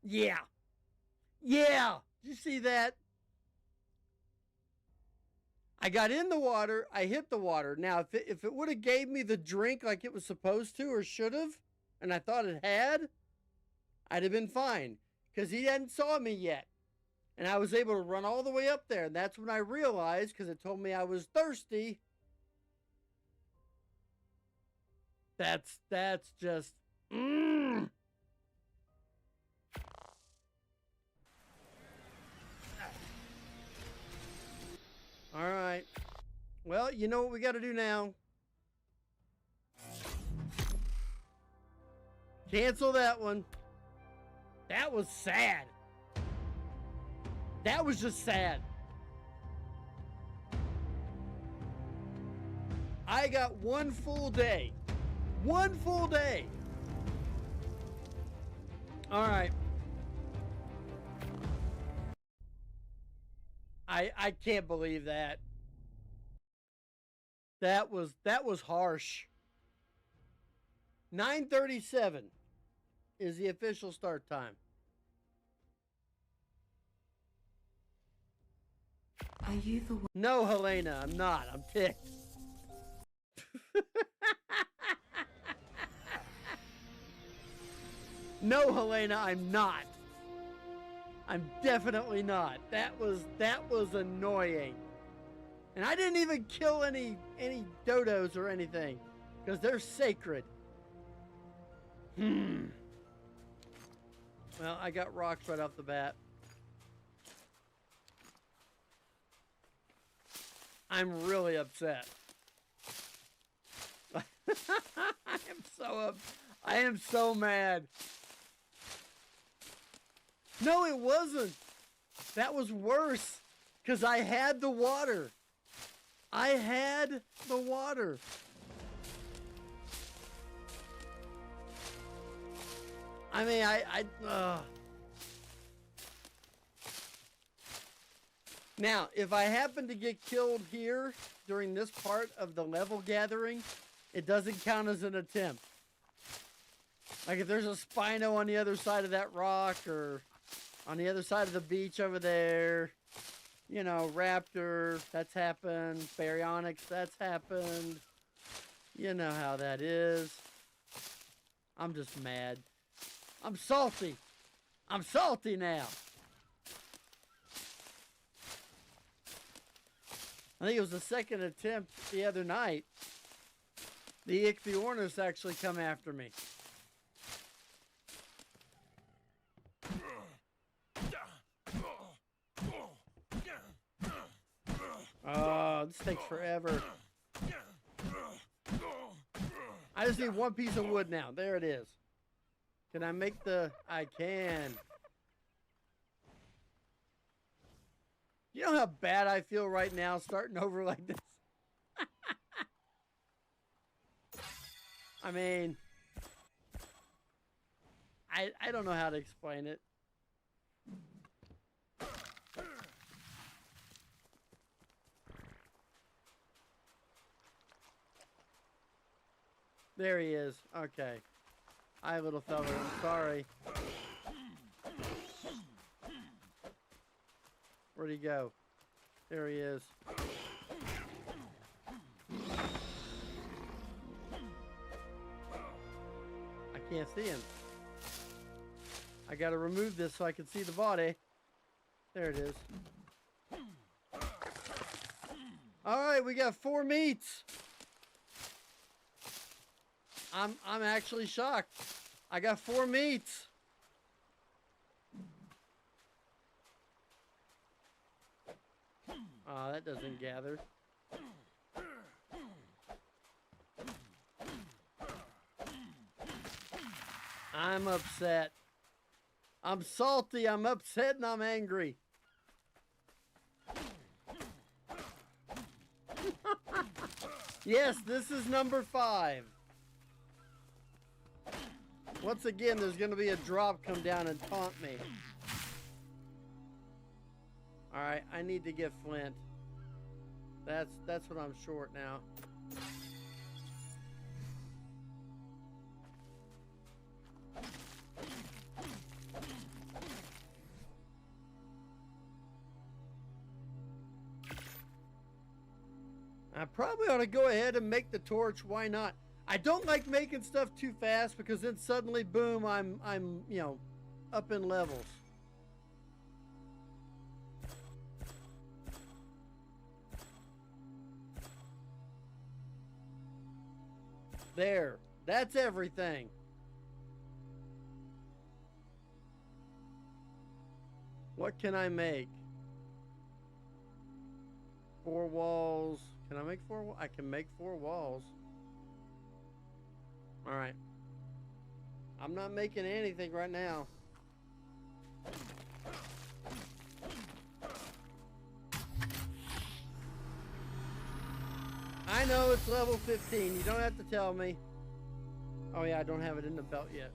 Yeah. Yeah. Did you see that? I got in the water. I hit the water. Now, if it would have gave me the drink like it was supposed to or should have, and I thought it had, I'd have been fine. Because he hadn't saw me yet. And I was able to run all the way up there. And that's when I realized, because it told me I was thirsty. That's just... All right. Well, you know what we got to do now. Cancel that one. That was sad. That was just sad. I got one full day. One full day. All right. I can't believe that. That was harsh. 9:37 is the official start time. Are you the one? No, Helena, I'm not. I'm ticked. No, Helena, I'm not. I'm definitely not. That was annoying. And I didn't even kill any dodos or anything because they're sacred. Well, I got rocks right off the bat. I'm really upset. I am so mad. No, it wasn't. That was worse because I had the water. I had the water. I mean, Now, if I happen to get killed here during this part of the level gathering, it doesn't count as an attempt. Like if there's a Spino on the other side of that rock or on the other side of the beach over there, you know, Raptor, that's happened. Baryonyx, that's happened. You know how that is. I'm just mad. I'm salty. I'm salty now. I think it was the second attempt the other night. The Ichthyornis actually come after me. Oh, this takes forever. I just need one piece of wood now. There it is. Can I make the... I can. You know how bad I feel right now starting over like this? I mean... I don't know how to explain it. There he is. Okay. Hi, little fella. I'm sorry. Where'd he go? There he is. I can't see him. I gotta remove this so I can see the body. There it is. Alright, we got 4 meats. I'm actually shocked. I got 4 meats. Oh, that doesn't gather. I'm upset. I'm salty, I'm upset, and I'm angry. Yes, this is number 5. Once again, there's going to be a drop come down and taunt me. Alright, I need to get flint. That's what I'm short now. I probably ought to go ahead and make the torch. Why not? I don't like making stuff too fast because then suddenly, boom, I'm you know, up in levels. There. That's everything. What can I make? 4 walls. Can I make 4 walls? I can make 4 walls. Alright. I'm not making anything right now. I I know it's level 15. You don't have to tell me. Oh yeah, I don't have it in the belt yet.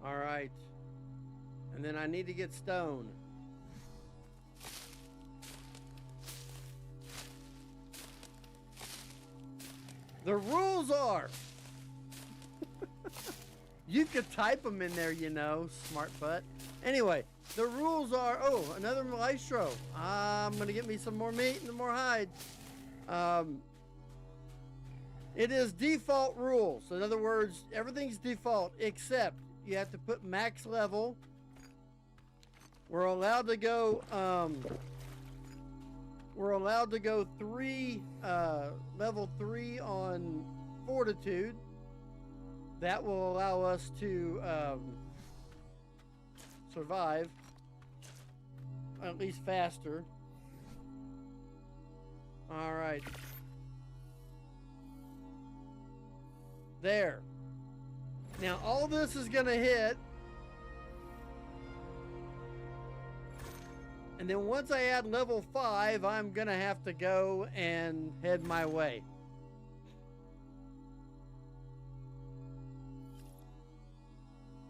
All right. And then I need to get stone. The rules are you could type them in there, you know, smart butt. Anyway, the rules are, oh, another maestro. I'm going to get me some more meat and some more hide. It is default rules. In other words, everything's default except you have to put max level. We're allowed to go, level 3 on fortitude. That will allow us to survive, at least faster. All right. There. Now all this is gonna hit. And then once I add level 5, I'm gonna have to go and head my way.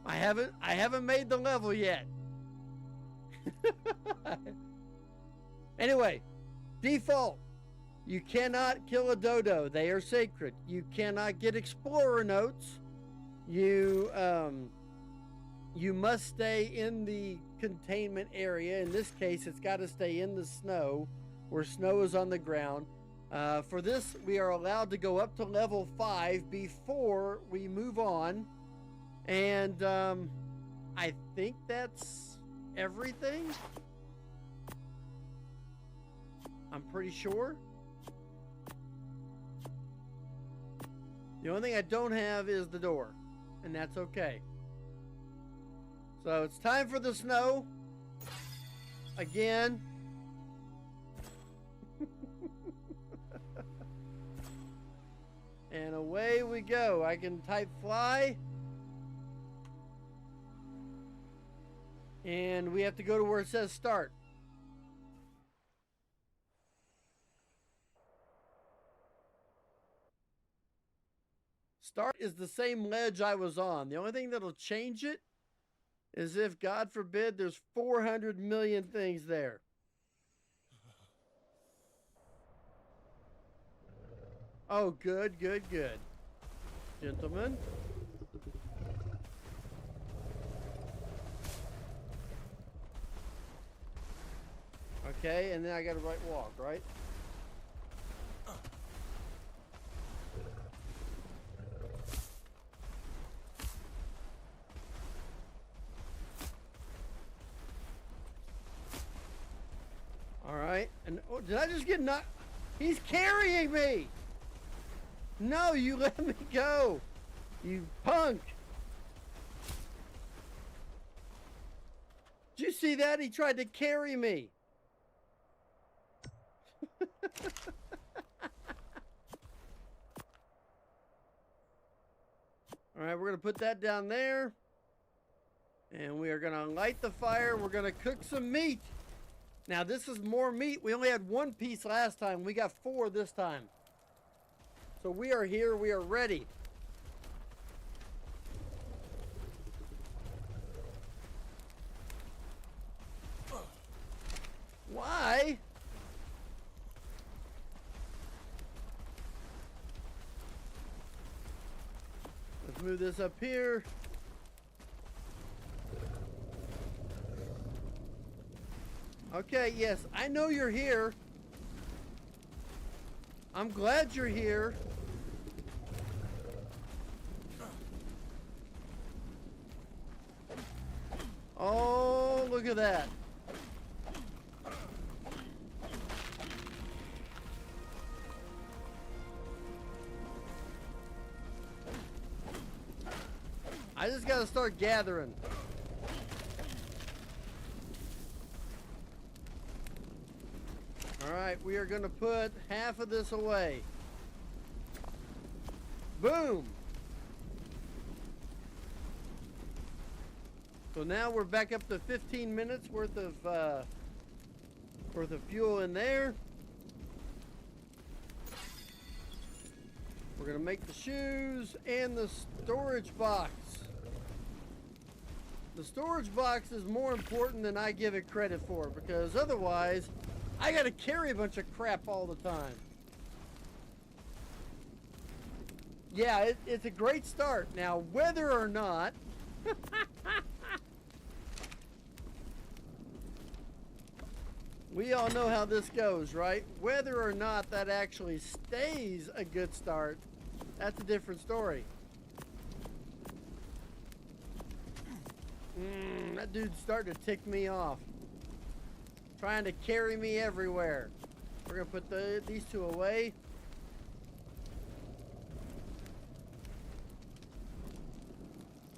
I haven't made the level yet. Anyway, default. You cannot kill a dodo. They are sacred. You cannot get explorer notes. You must stay in the containment area. In this case, it's got to stay in the snow, where snow is on the ground. For this, we are allowed to go up to level 5 before we move on. And I think that's everything. I'm pretty sure. The only thing I don't have is the door, and that's okay. So it's time for the snow again. And away we go. I can type fly. And we have to go to where it says start. Start is the same ledge I was on. The only thing that'll change it is if, God forbid, there's 400 million things there. Oh, good, good, good. Gentlemen. Okay, and then I got to walk, right? All right, and oh, did I just get knocked? He's carrying me! No, you let me go! You punk! Did you see that? He tried to carry me! All right, we're going to put that down there. And we are going to light the fire. We're going to cook some meat. Now, this is more meat. We only had 1 piece last time. We got 4 this time. So we are here. We are ready. Why? Let's move this up here. Okay, yes, I know you're here. I'm glad you're here. Oh, look at that. I just gotta start gathering. All right, we are gonna put half of this away. Boom. So now we're back up to 15 minutes worth of fuel in there. We're gonna make the shoes and the storage box. The storage box is more important than I give it credit for, because otherwise I gotta carry a bunch of crap all the time. Yeah, it's a great start. Now, whether or not we all know how this goes, right? Whether or not that actually stays a good start, that's a different story. That dude's starting to tick me off. Trying to carry me everywhere. We're gonna put these two away.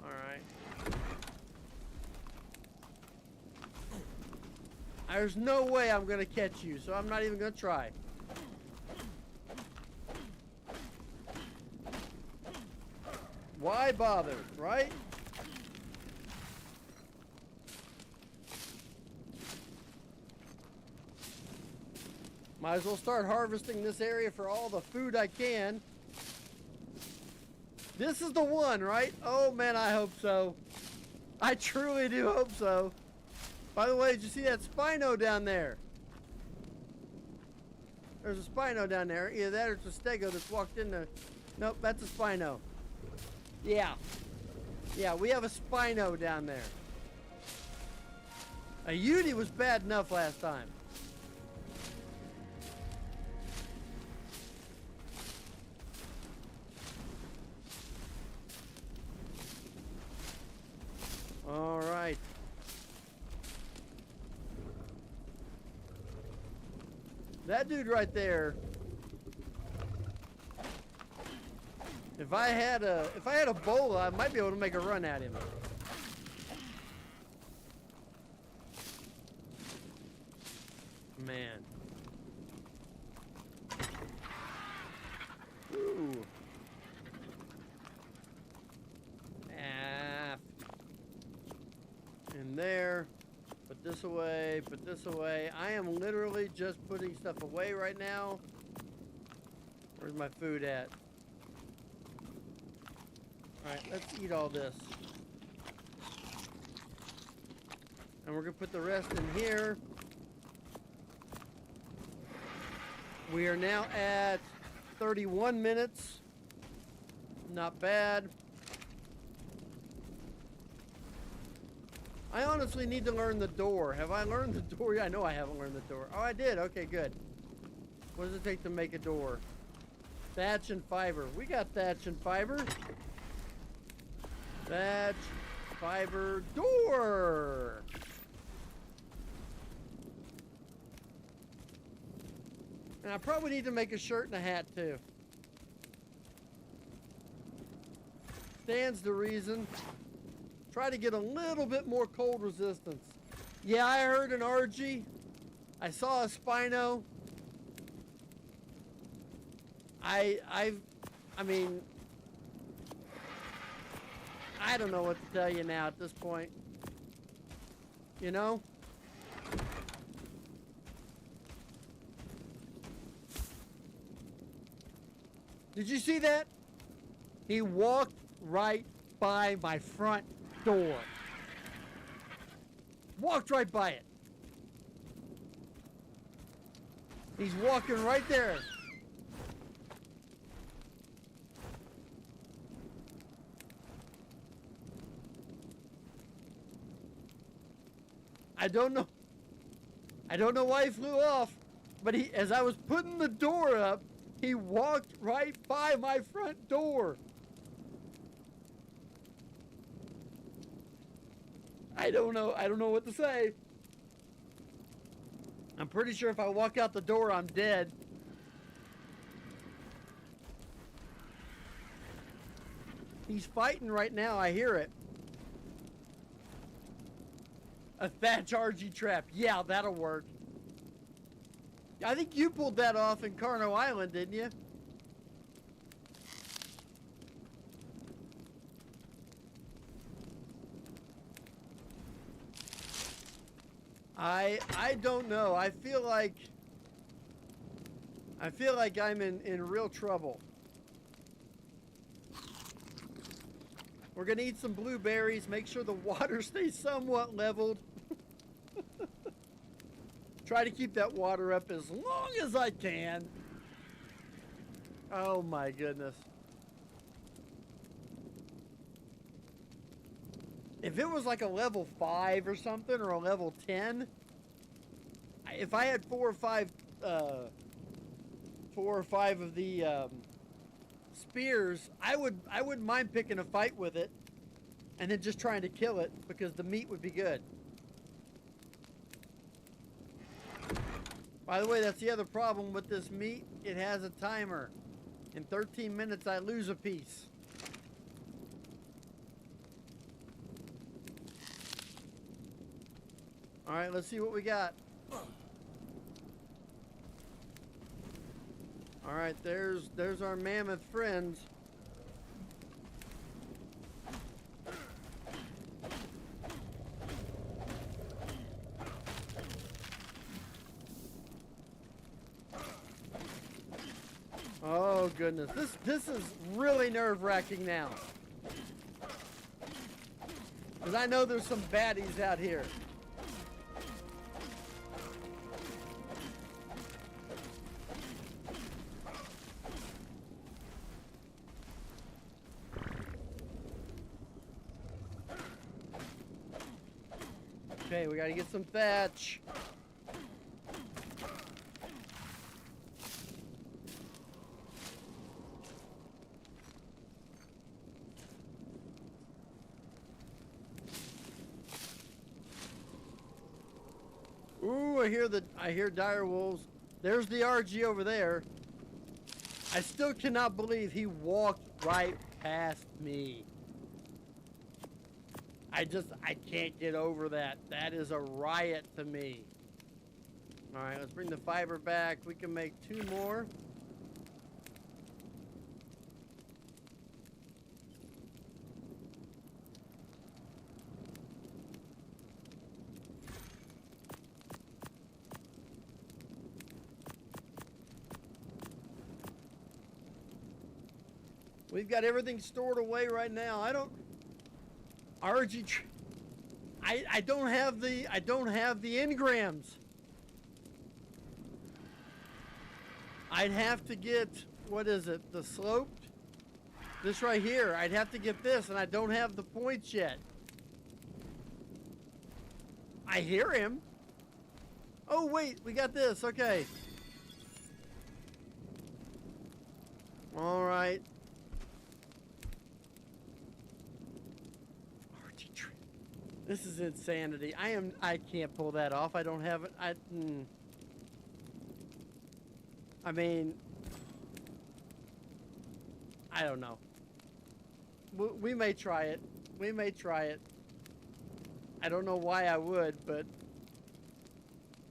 Alright. There's no way I'm gonna catch you, so I'm not even gonna try. Why bother, right? Might as well start harvesting this area for all the food I can. This is the one, right? Oh man, I hope so. I truly do hope so. By the way, did you see that Spino down there? There's a Spino down there. Either that or it's a Stego that's walked in there. Nope, that's a Spino. Yeah. Yeah, we have a Spino down there. A Yudi was bad enough last time. All right. That dude right there. If I had a bola, I might be able to make a run at him. Man. Ooh. In there. Put this away. Put this away. I am literally just putting stuff away right now. Where's my food at? Alright, let's eat all this. And we're going to put the rest in here. We are now at 31 minutes. Not bad. I honestly need to learn the door. Have I learned the door? I know I haven't learned the door. Oh, I did. Okay, good. What does it take to make a door? Thatch and fiber. We got thatch and fiber. Thatch, fiber, door. And I probably need to make a shirt and a hat too. Stands to reason. Try to get a little bit more cold resistance. Yeah, I heard an RG. I saw a Spino. I mean, I don't know what to tell you now at this point. You know? Did you see that? He walked right by my front door. Walked right by it. He's walking right there. I don't know. I don't know why he flew off, but as I was putting the door up, he walked right by my front door. I don't know what to say. I'm pretty sure if I walk out the door, I'm dead. He's fighting right now. I hear it. A thatch RG trap. Yeah, that'll work. I think you pulled that off in Carno Island, didn't you? I don't know. I feel like I'm in real trouble. We're gonna eat some blueberries, make sure the water stays somewhat leveled. Try to keep that water up as long as I can. Oh my goodness. If it was like a level 5 or something, or a level 10, if I had 4 or 5 of the spears, I wouldn't mind picking a fight with it and then just trying to kill it because the meat would be good. By the way, that's the other problem with this meat. It has a timer. In 13 minutes, I lose a piece. All right, let's see what we got. All right, there's our mammoth friends. Oh goodness, this is really nerve-wracking now. Because I know there's some baddies out here. Okay, we gotta get some thatch. Ooh, I hear dire wolves. There's the RG over there. I still cannot believe he walked right past me. I can't get over that. That is a riot to me. All right, let's bring the fiber back. We can make 2 more. We've got everything stored away right now. I don't have the engrams. I'd have to get, what is it, the sloped? This right here. I'd have to get this, and I don't have the points yet. I hear him. Oh wait, we got this. Okay. All right. This is insanity. I can't pull that off. I don't have it. I mean, I don't know. We may try it. We may try it. I don't know why I would, but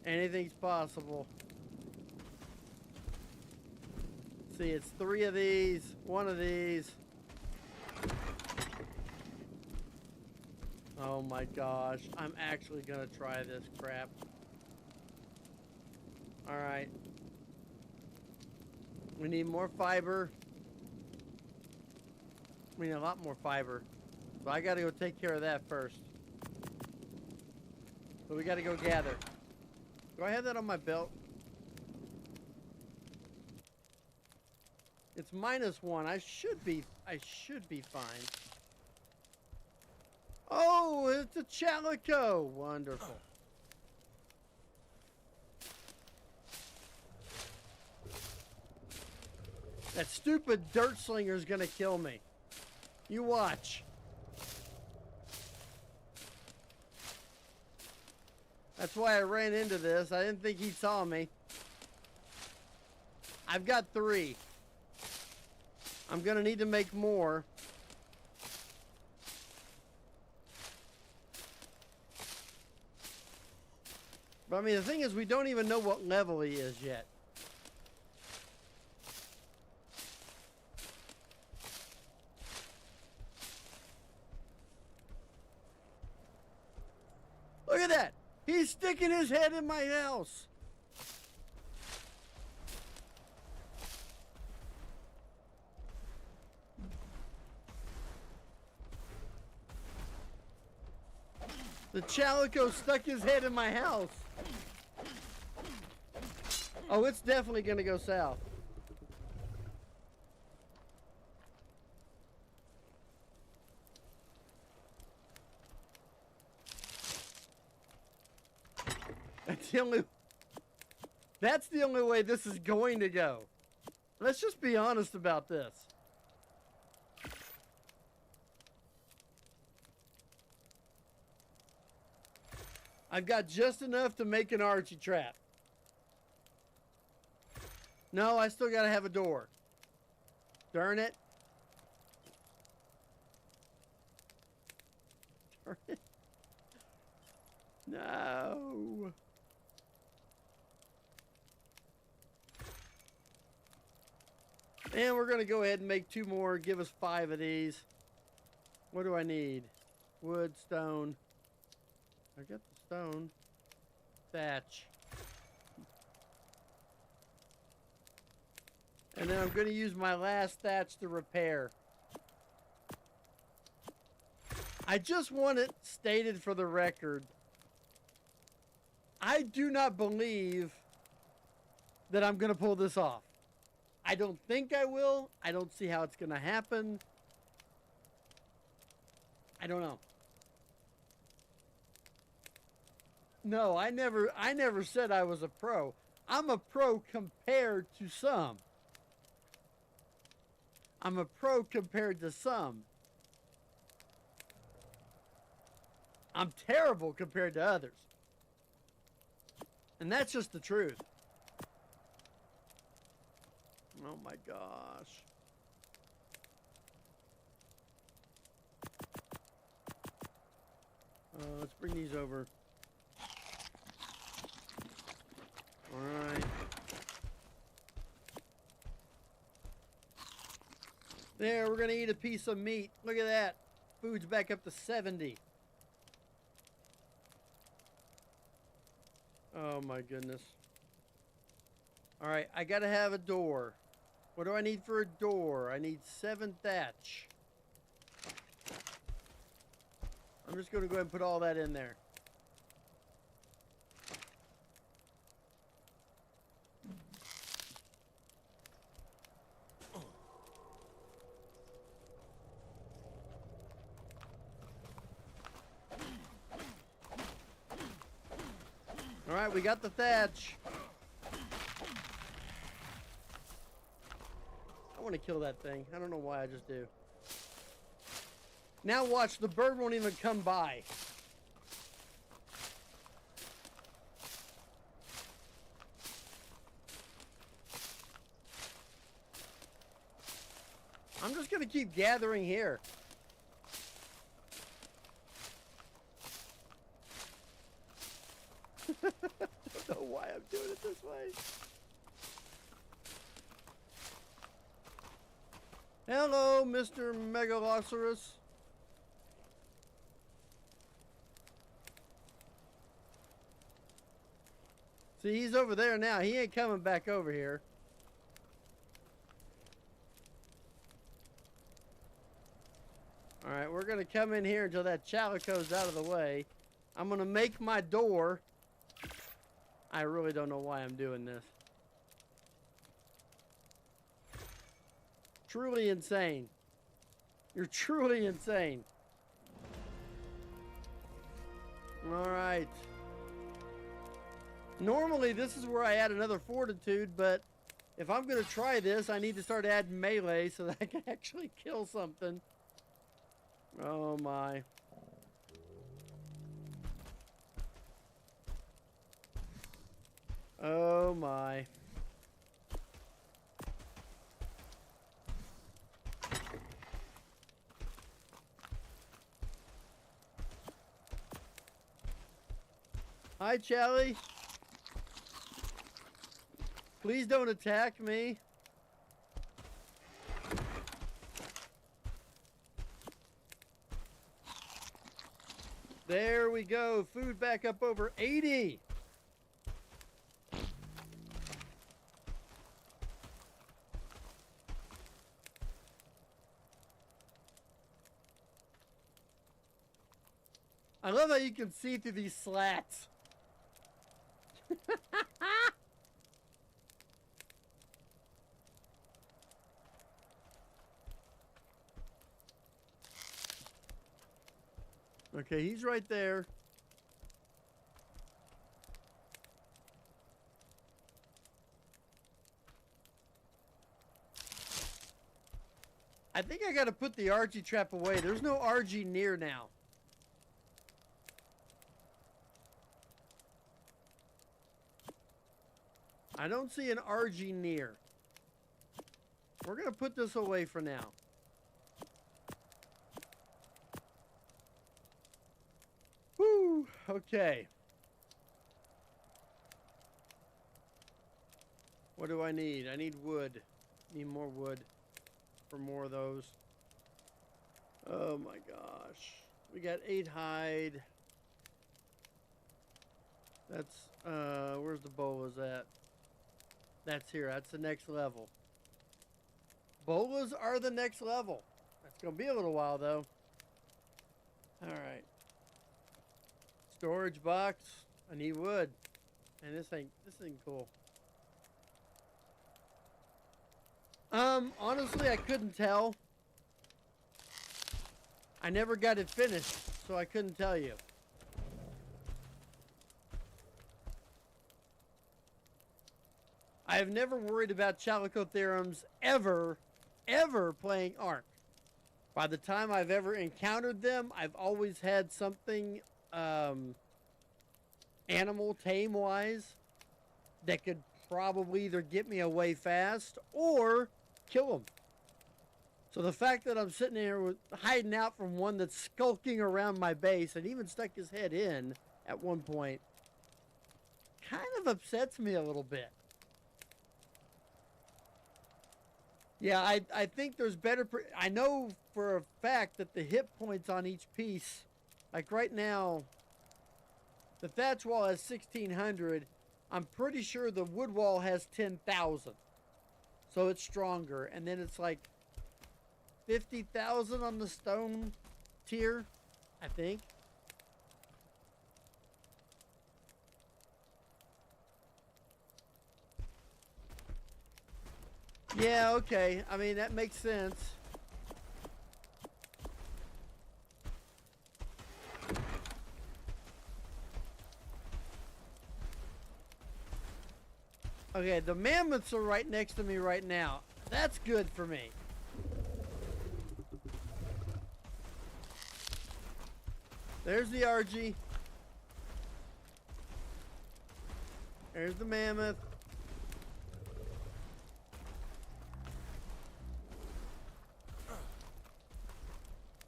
anything's possible. See, it's 3 of these, 1 of these. Oh my gosh, I'm actually gonna try this crap. Alright. We need more fiber. We need a lot more fiber. So I gotta go take care of that first. So we gotta go gather. Do I have that on my belt? It's -1. I should be fine. Oh, it's a Chalico. Wonderful. That stupid dirt slinger is gonna kill me. You watch. That's why I ran into this. I didn't think he saw me. I've got 3. I'm gonna need to make more. But I mean, the thing is, we don't even know what level he is yet. Look at that! He's sticking his head in my house. The Chalico stuck his head in my house. Oh, it's definitely going to go south. That's the only way this is going to go. Let's just be honest about this. I've got just enough to make an Archie trap. No, I still gotta have a door. Darn it. Darn it. No. And we're gonna go ahead and make 2 more. Give us 5 of these. What do I need? Wood, stone. I got the stone. Thatch. And then I'm going to use my last thatch to repair. I just want it stated for the record. I do not believe that I'm going to pull this off. I don't think I will. I don't see how it's going to happen. I don't know. No, I never said I was a pro. I'm a pro compared to some. I'm a pro compared to some. I'm terrible compared to others. And that's just the truth. Oh my gosh. Let's bring these over. Alright. There, we're gonna eat a piece of meat. Look at that. Food's back up to 70. Oh my goodness. Alright, I gotta have a door. What do I need for a door? I need 7 thatch. I'm just gonna go ahead and put all that in there. Alright, we got the thatch. I want to kill that thing. I don't know why, I just do. Now watch, the bird won't even come by. I'm just going to keep gathering here. I don't know why I'm doing it this way. Hello, Mr. Megalosaurus. See, he's over there now. He ain't coming back over here. Alright, we're going to come in here until that Chalico's out of the way. I'm going to make my door. I really don't know why I'm doing this. Truly insane. You're truly insane. Alright. Normally this is where I add another fortitude, but if I'm going to try this, I need to start adding melee so that I can actually kill something. Oh my. Oh my. Hi, Charlie. Please don't attack me. There we go. Food back up over 80. I love how you can see through these slats. Okay, he's right there. I think I gotta put the RG trap away. There's no RG near now. I don't see an RG near. We're gonna put this away for now. Whew, okay. What do I need? I need wood. Need more wood for more of those. Oh my gosh. We got 8 hide. That's, where's the bolas at? That's here. That's the next level. Bolas are the next level. That's going to be a little while, though. All right. Storage box. I need wood. And this ain't cool. Honestly, I couldn't tell. I never got it finished, so I couldn't tell you. I have never worried about Chalico theorems ever playing Arc. By the time I've ever encountered them, I've always had something animal tame-wise that could probably either get me away fast or kill them. So the fact that I'm sitting here hiding out from one that's skulking around my base and even stuck his head in at one point kind of upsets me a little bit. Yeah, I think there's better... I know for a fact that the hit points on each piece, like right now, the thatch wall has 1,600. I'm pretty sure the wood wall has 10,000. So it's stronger. And then it's like 50,000 on the stone tier, I think. Yeah, okay. I mean, that makes sense. Okay, the mammoths are right next to me right now. That's good for me. There's the RG. There's the mammoth.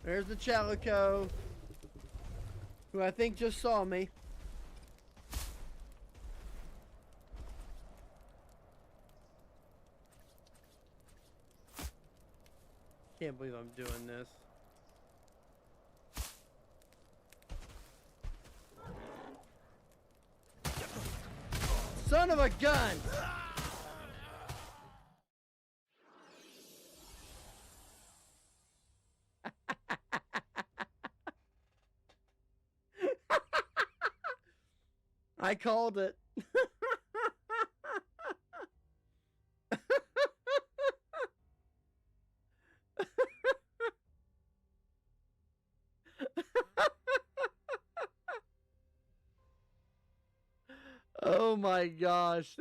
There's the Chalico, who I think just saw me. Can't believe I'm doing this. Son of a gun! I called it. Oh my gosh.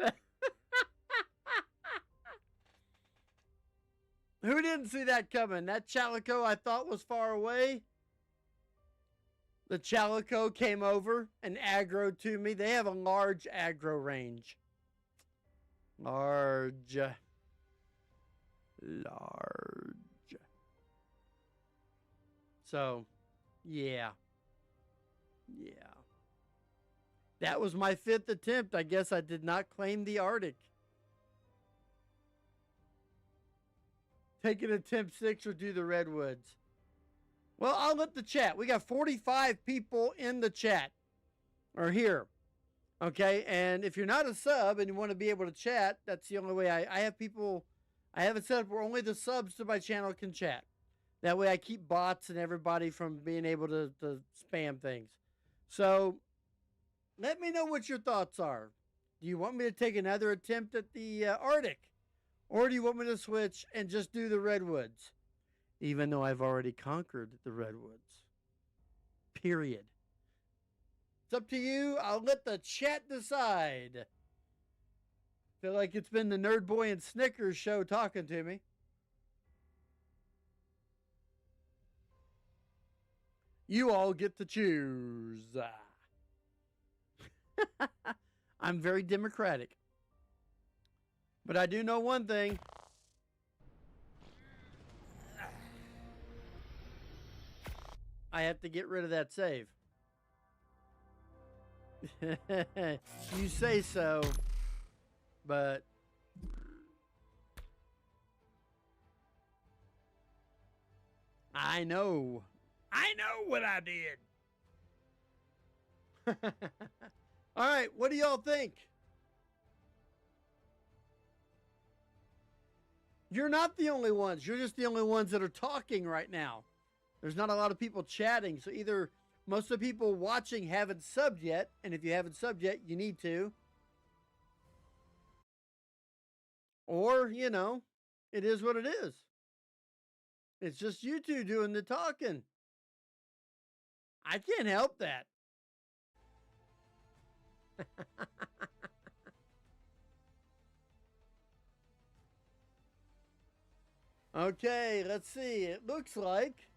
Who didn't see that coming? That Chalico I thought was far away. The Chalico came over and aggroed to me. They have a large aggro range. Large. So, yeah. Yeah. That was my 5th attempt. I guess I did not claim the Artic. Take an attempt 6 or do the redwoods. Well, I'll let the chat. We got 45 people in the chat or here. Okay. And if you're not a sub and you want to be able to chat, that's the only way I have people. I have it set up where only the subs to my channel can chat. That way I keep bots and everybody from being able to spam things. So let me know what your thoughts are. Do you want me to take another attempt at the Arctic? Or do you want me to switch and just do the Redwoods? Even though I've already conquered the Redwoods. Period. It's up to you. I'll let the chat decide. Feel like it's been the Nerd Boy and Snickers show talking to me. You all get to choose. I'm very democratic. But I do know one thing. I have to get rid of that save. You say so, but I know. I know what I did. All right, what do y'all think? You're not the only ones. You're just the only ones that are talking right now. There's not a lot of people chatting. So either most of the people watching haven't subbed yet. And if you haven't subbed yet, you need to. Or, you know, it is what it is. It's just you two doing the talking. I can't help that. Okay, let's see. It looks like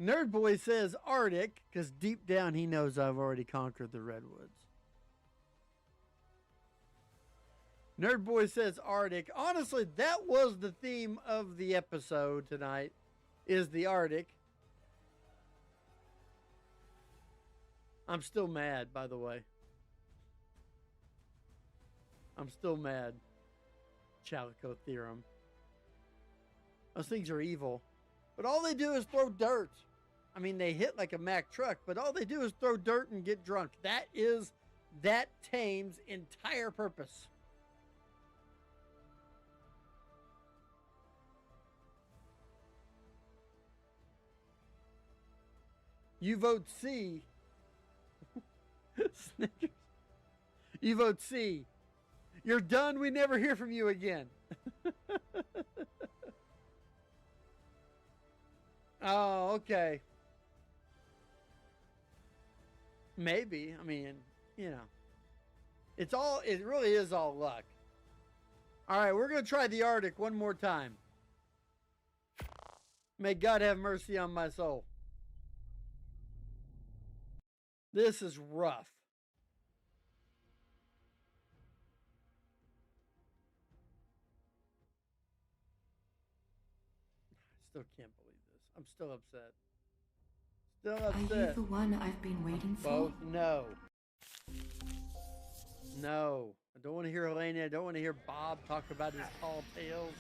Nerd Boy says Arctic, because deep down he knows I've already conquered the Redwoods. Nerd Boy says Arctic. Honestly, that was the theme of the episode tonight, is the Arctic. I'm still mad, by the way. I'm still mad. Chalico theorem. Those things are evil. But all they do is throw dirt. I mean, they hit like a Mack truck, but all they do is throw dirt and get drunk. That tame's entire purpose. You vote C. Snickers. You vote C. You're done. We never hear from you again. Oh, okay. Maybe. I mean, you know. It really is all luck. All right, we're going to try the Arctic one more time. May God have mercy on my soul. This is rough. I still can't believe this. I'm still upset. Still upset. Are you the one I've been waiting for? Both? No. No. I don't want to hear Elena. I don't want to hear Bob talk about his tall tales.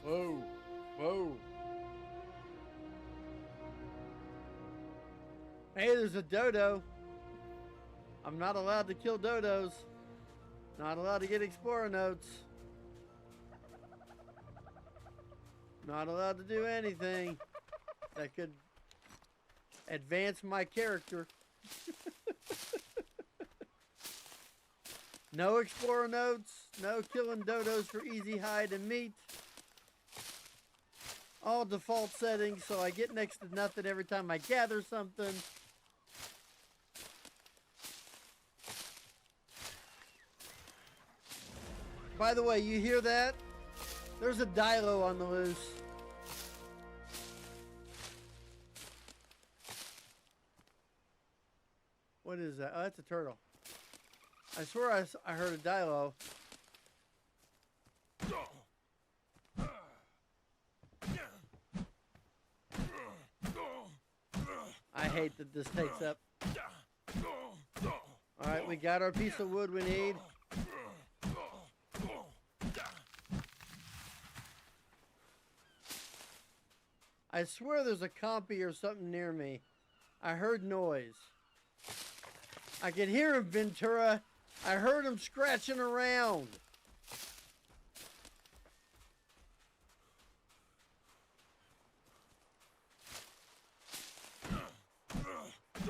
Whoa. Whoa. Hey, there's a dodo. I'm not allowed to kill dodos. Not allowed to get explorer notes. Not allowed to do anything that could advance my character. No explorer notes. No killing dodos for easy hide and meat. All default settings, so I get next to nothing every time I gather something. By the way, you hear that? There's a dilo on the loose. What is that? Oh, that's a turtle. I swear I heard a dilo. I hate that this takes up. Alright, we got our piece of wood we need. I swear there's a compy or something near me. I heard noise. I could hear him, Ventura. I heard him scratching around.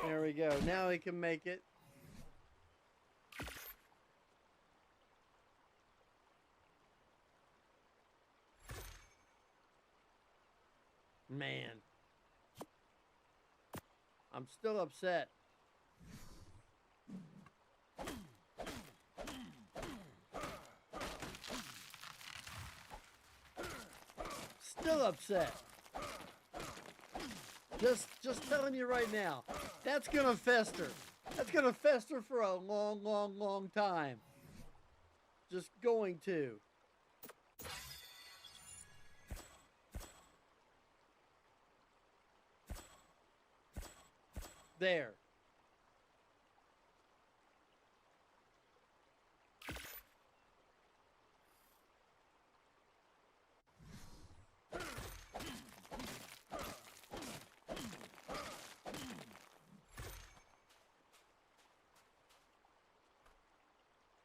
There we go. Now he can make it. Man. I'm still upset. Still upset. Just telling you right now. That's gonna fester. That's gonna fester for a long, long, long time. Just going to. There.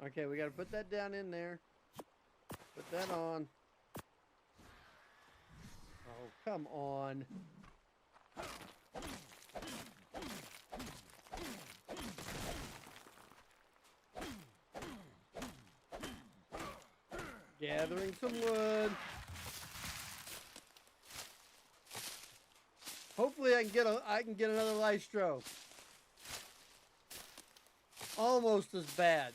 Okay, we got to put that down in there. Put that on. Oh, come on. Gathering some wood. Hopefully I can get another Lystro. Almost as bad.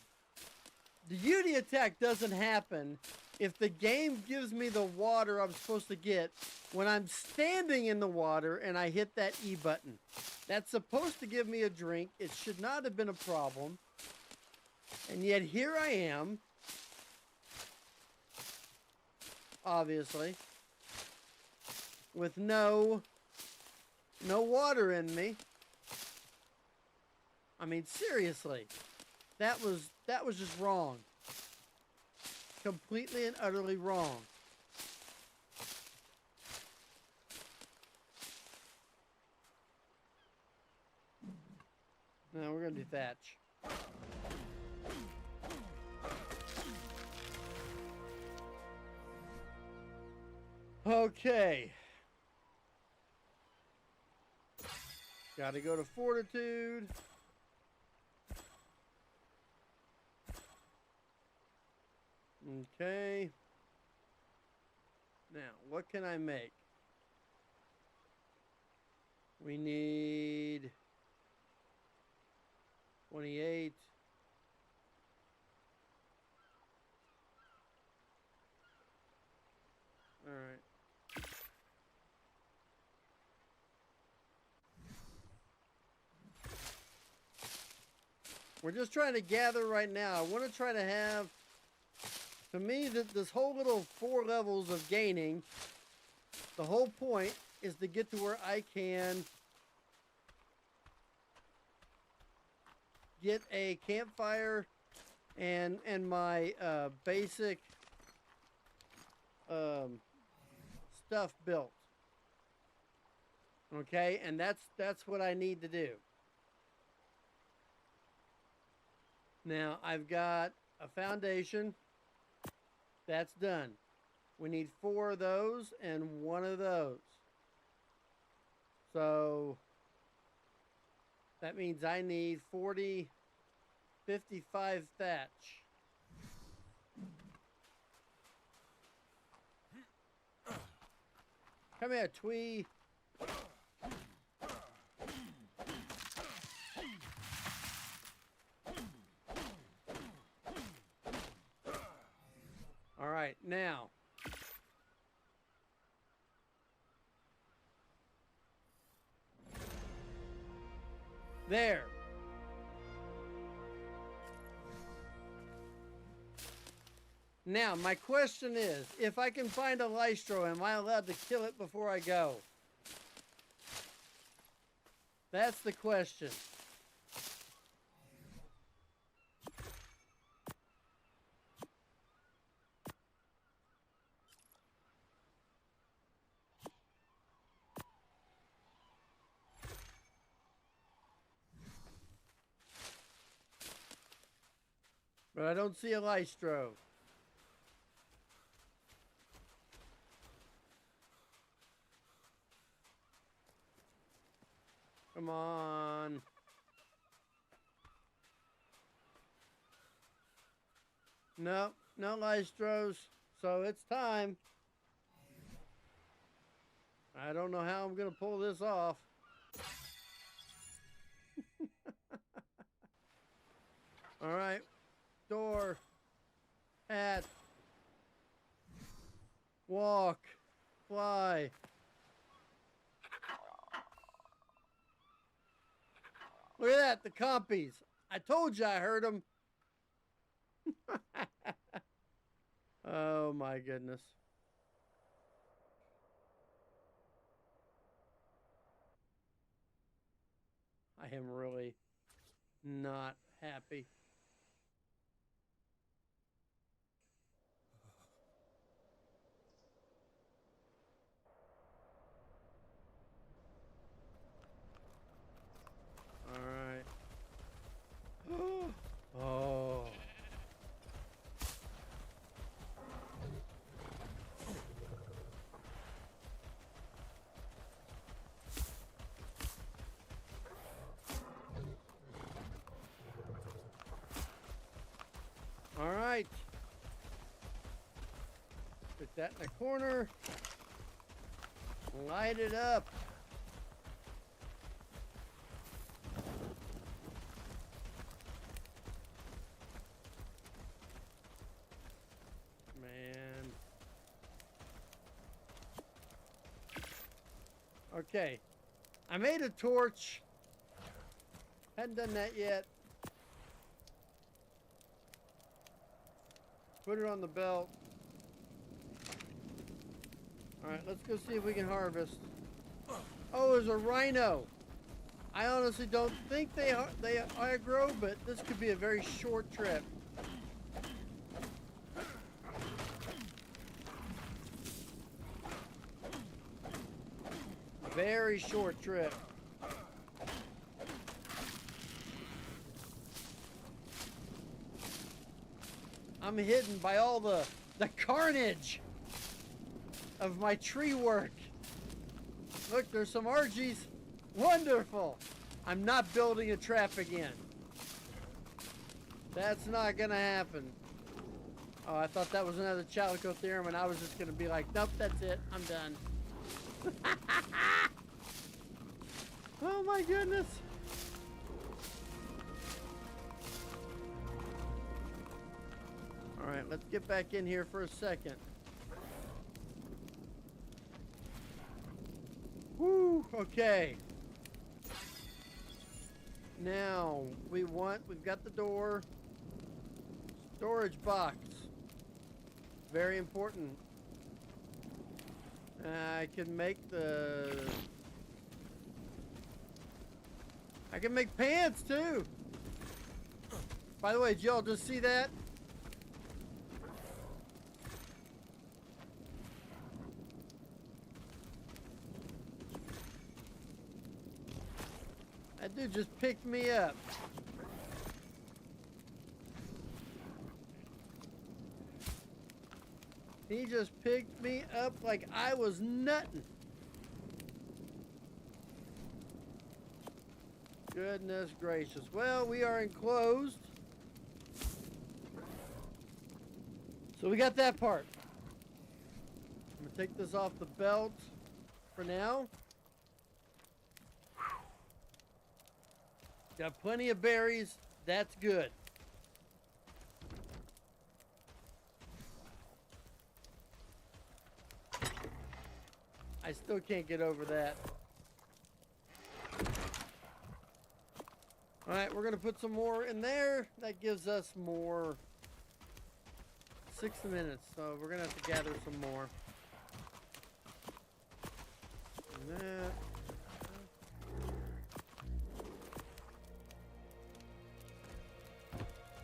The Unity attack doesn't happen if the game gives me the water I'm supposed to get when I'm standing in the water and I hit that E button. That's supposed to give me a drink. It should not have been a problem. And yet here I am. Obviously. With no water in me. I mean, seriously. That was just wrong. Completely and utterly wrong. Now we're gonna do thatch. Okay. Gotta go to fortitude. Okay. Now, what can I make? We need 28. All right. We're just trying to gather right now. I want to try to have, to me, this whole little 4 levels of gaining, the whole point is to get to where I can get a campfire and my basic stuff built. Okay, and that's what I need to do. Now I've got a foundation. That's done. We need 4 of those and 1 of those. So that means I need 40, 55 thatch. Come here, Twee. All right, now. There. Now, my question is, if I can find a Lystro, am I allowed to kill it before I go? That's the question. But I don't see a Lystro. Come on. No, no Lystros. So it's time. I don't know how I'm going to pull this off. All right. Door. Hat. Walk. Fly. Look at that, the compies. I told you I heard them. Oh my goodness. I am really not happy. All right. Oh. All right. Put that in the corner. Light it up. Man. Okay. I made a torch. Hadn't done that yet. Put it on the belt. All right, let's go see if we can harvest. Oh, there's a rhino. I honestly don't think they aggro, but this could be a very short trip. Very short trip. I'm hidden by all the carnage of my tree work. Look, there's some RGs. Wonderful. I'm not building a trap again. That's not gonna happen. Oh, I thought that was another Chalico theorem, and I was just gonna be like, nope, that's it. I'm done. Oh my goodness. All right, let's get back in here for a second. Woo, okay. Now, we've got the door. Storage box. Very important. I can make pants too. By the way, did y'all just see that? That dude just picked me up. He just picked me up like I was nuttin'. Goodness gracious. Well, we are enclosed. So we got that part. I'm gonna take this off the belt for now. Got plenty of berries. That's good. I still can't get over that. All right, we're going to put some more in there. That gives us more. 6 minutes, so we're going to have to gather some more. And that.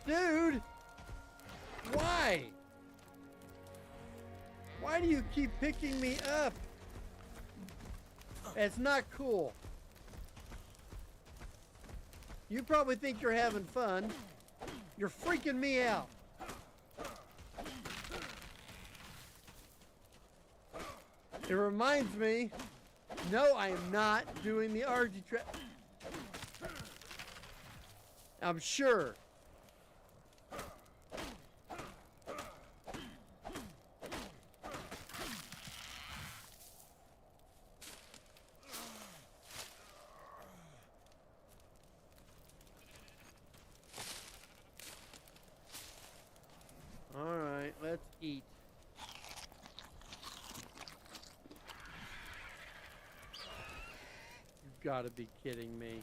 Dude! Why? Why do you keep picking me up? It's not cool. You probably think you're having fun. You're freaking me out. It reminds me, no, I am not doing the Artic trap. I'm sure. All right, let's eat. You've got to be kidding me.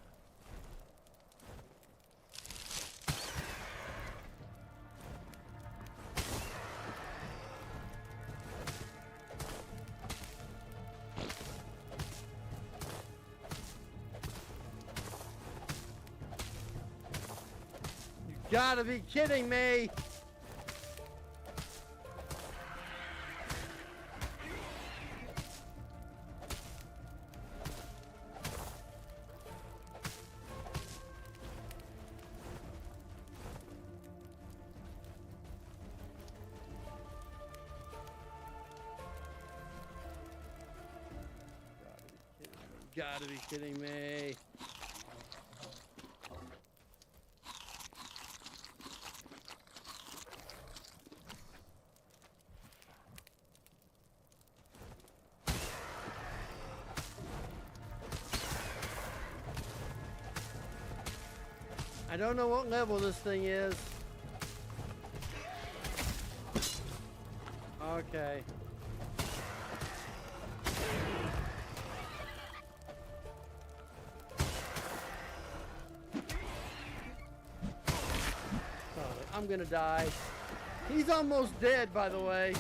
You've got to be kidding me. Gotta be kidding me. I don't know what level this thing is. Okay. I'm gonna die. He's almost dead, by the way.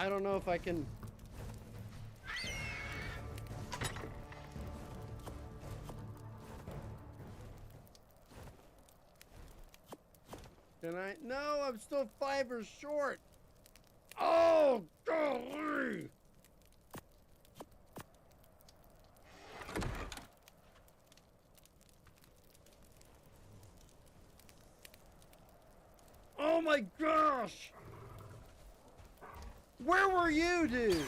I don't know if I can. Can I? No, I'm still fibers short. Oh, golly. Oh my gosh. Where were you, dude?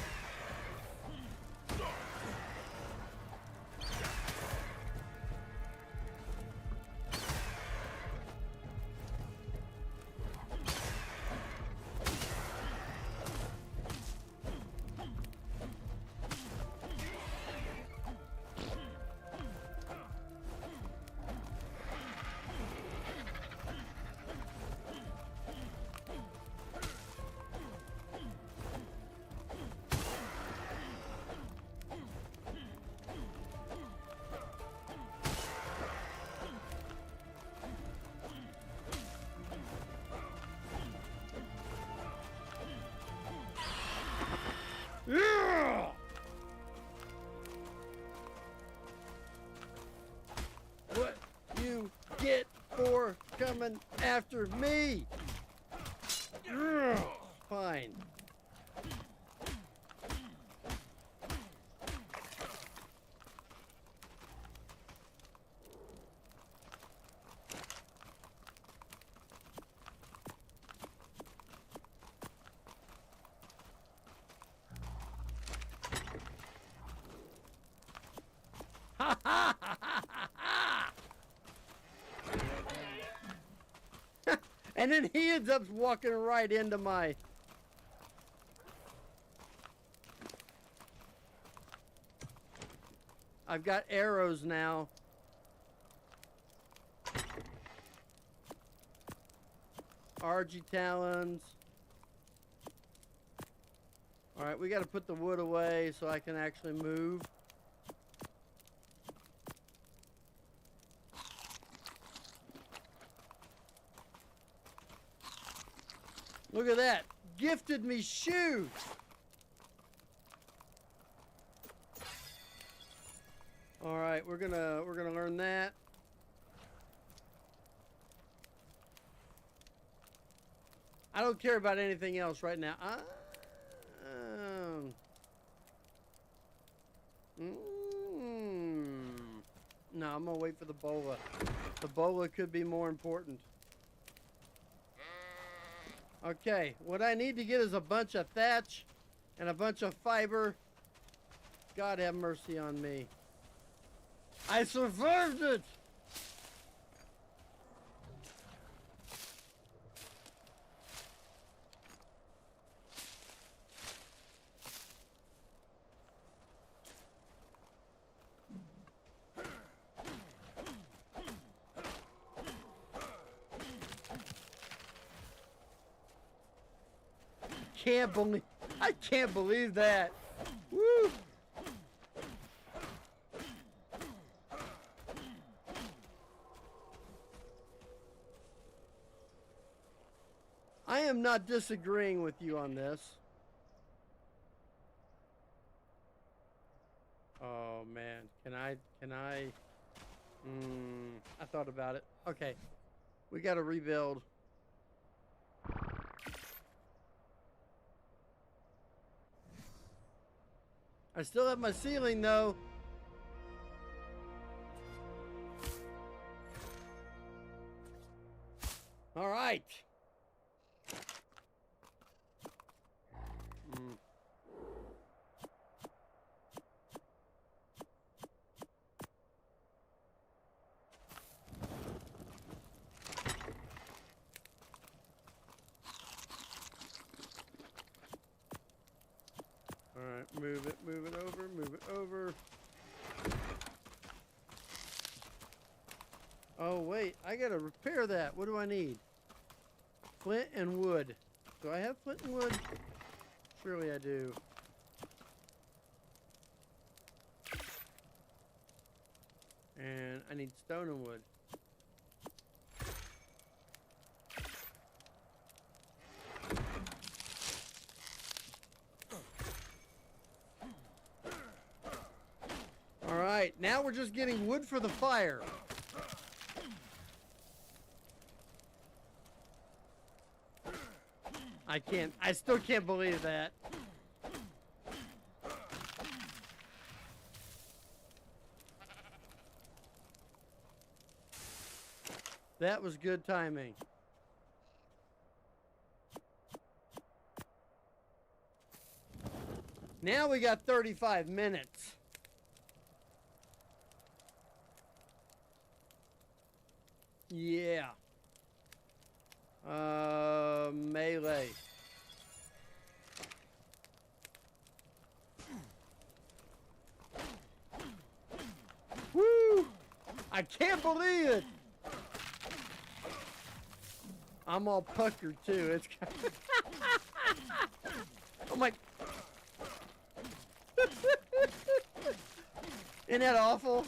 Yeah! What you get for coming after me? Yeah! Fine. And then he ends up walking right into my... I've got arrows now. RG talons. Alright, we gotta put the wood away so I can actually move. Look at that. Gifted me shoes. All right, we're gonna learn that. I don't care about anything else right now. No, I'm gonna wait for the bola. The bola could be more important. Okay, what I need to get is a bunch of thatch and a bunch of fiber. God have mercy on me. I survived it! I can't believe that. Woo! I am not disagreeing with you on this. Oh man, can I I thought about it. Okay. We got to rebuild. I still have my ceiling though. All right. All right, move it over. Oh wait, I gotta repair that. What do I need? Flint and wood. Do I have flint and wood? Surely I do. And I need stone and wood. All right, now we're just getting wood for the fire. I still can't believe that. That was good timing. Now we got 35 minutes. Yeah. Melee. Woo! I can't believe it. I'm all puckered too. It's oh my. Isn't that awful?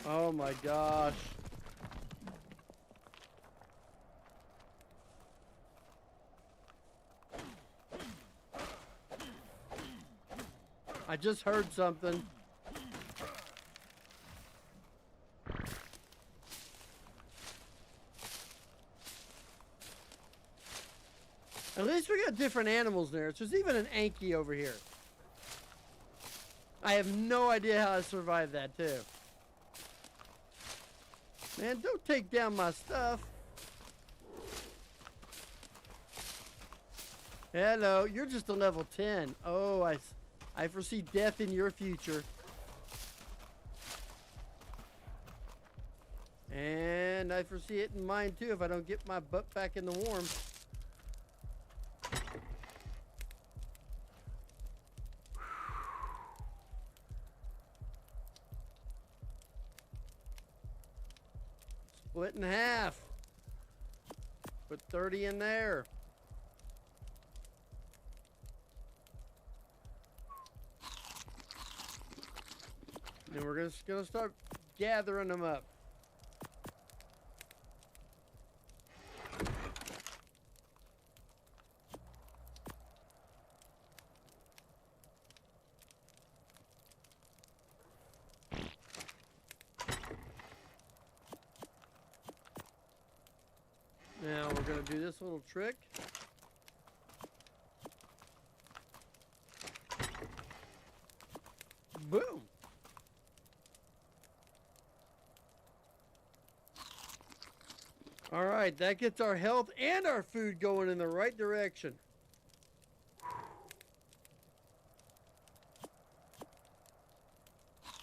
Oh my gosh. I just heard something. At least we got different animals there. There's even an Anki over here. I have no idea how I survived that too. Man, don't take down my stuff. Hello, you're just a level 10. Oh, I foresee death in your future. And I foresee it in mine too if I don't get my butt back in the warm. Split in half. Put 30 in there. And we're just gonna start gathering them up. Now we're gonna do this little trick. Boom. All right, that gets our health and our food going in the right direction.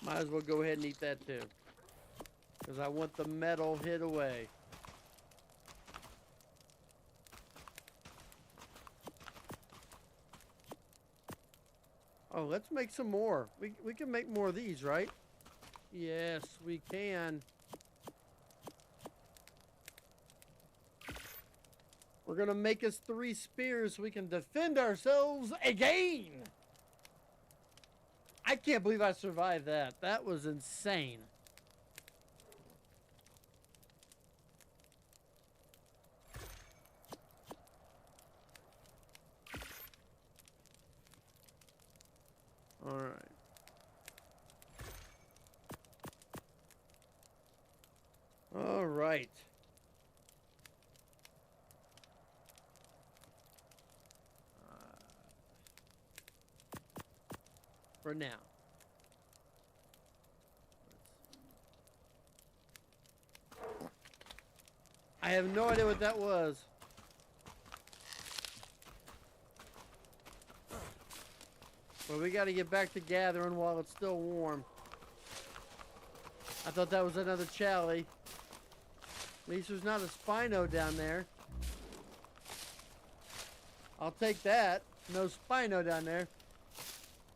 Might as well go ahead and eat that too, because I want the metal hid away. Oh, let's make some more. We can make more of these, right? Yes, we can. We're gonna make us 3 spears so we can defend ourselves again. I can't believe I survived that. That was insane. All right. All right. For now. I have no idea what that was. But we got to get back to gathering while it's still warm. I thought that was another Chally. At least there's not a Spino down there. I'll take that. No Spino down there.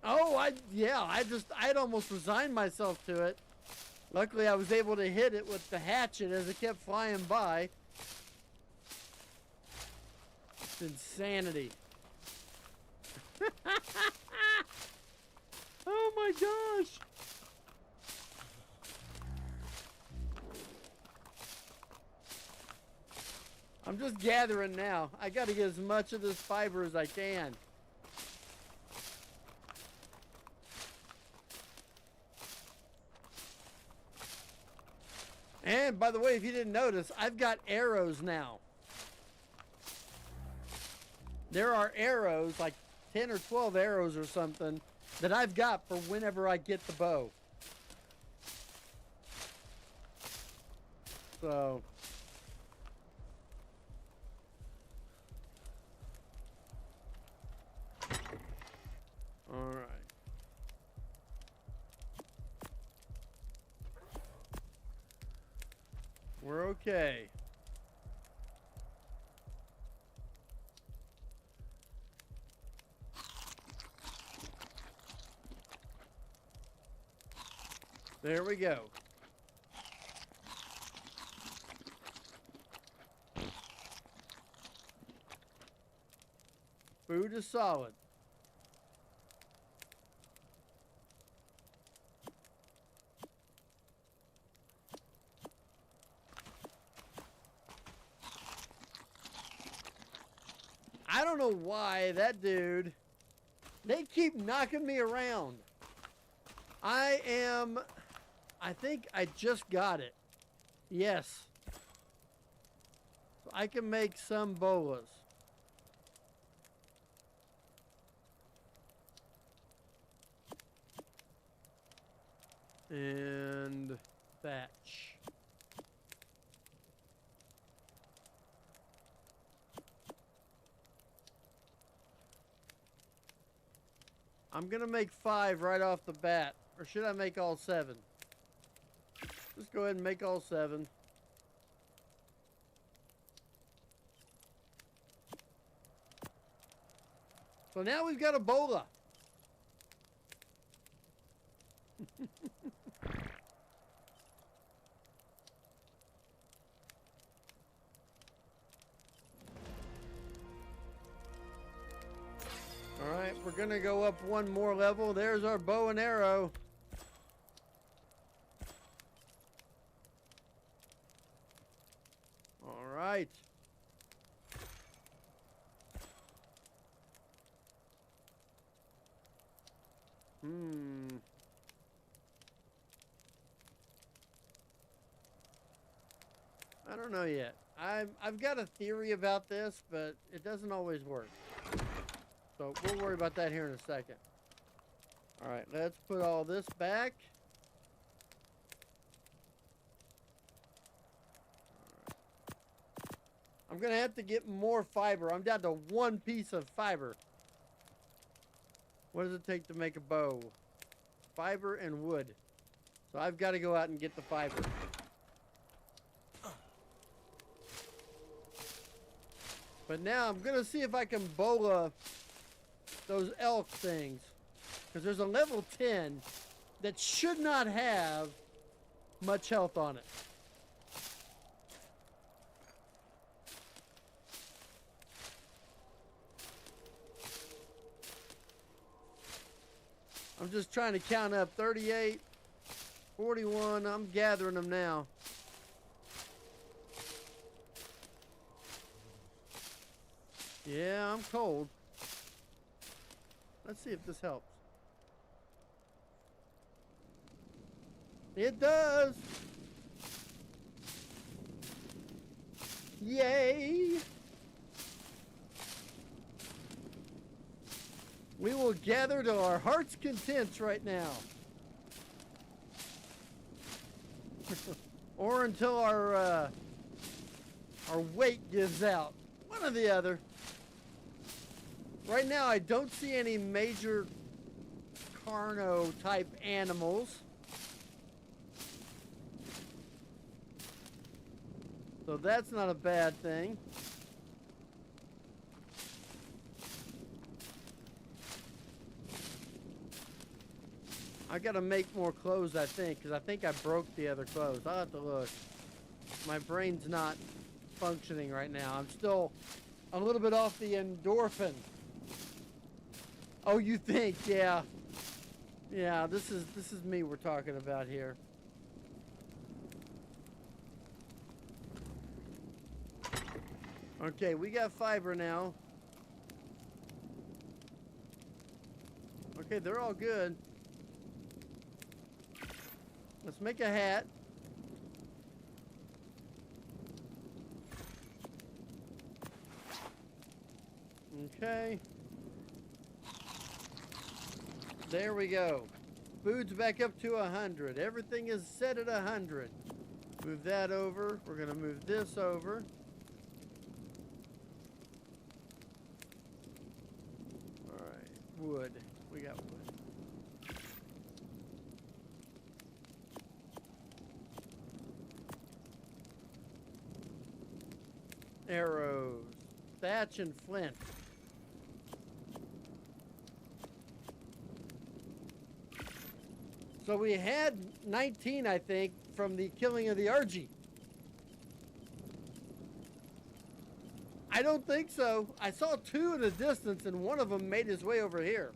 Oh, I'd almost resigned myself to it. Luckily, I was able to hit it with the hatchet as it kept flying by. It's insanity. Oh my gosh. I'm just gathering now. I got to get as much of this fiber as I can. And by the way, if you didn't notice, I've got arrows now. There are arrows, like 10 or 12 arrows or something, that I've got for whenever I get the bow. So. All right. We're okay. There we go. Food is solid. I don't know why that dude, they keep knocking me around. I think I just got it. Yes. So I can make some bolas. And thatch. I'm gonna make 5 right off the bat. Or should I make all 7? Just go ahead and make all 7. So now we've got a bola. All right, we're gonna go up one more level. There's our bow and arrow. right. I don't know yet. I've got a theory about this, but it doesn't always work. So we'll worry about that here in a second. All right, let's put all this back. I'm gonna have to get more fiber. I'm down to 1 piece of fiber. What does it take to make a bow? Fiber and wood. So I've got to go out and get the fiber. But now I'm gonna see if I can bola those elk things. Because there's a level 10 that should not have much health on it. I'm just trying to count up 38, 41. I'm gathering them now. Yeah, I'm cold. Let's see if this helps. It does. Yay. We will gather to our heart's content right now. Or until our weight gives out. One or the other. Right now I don't see any major carno type animals. So that's not a bad thing. I gotta make more clothes, I think, because I think I broke the other clothes. I'll have to look. My brain's not functioning right now. I'm still a little bit off the endorphin. Oh, you think? Yeah. Yeah, this is me we're talking about here. Okay, we got fiber now. Okay, they're all good. Let's make a hat. Okay. There we go. Food's back up to 100. Everything is set at 100. Move that over. We're going to move this over. All right. Wood. We got wood. Arrows. Thatch and flint. So we had 19, I think, from the killing of the RG. I don't think so. I saw 2 in the distance, and one of them made his way over here.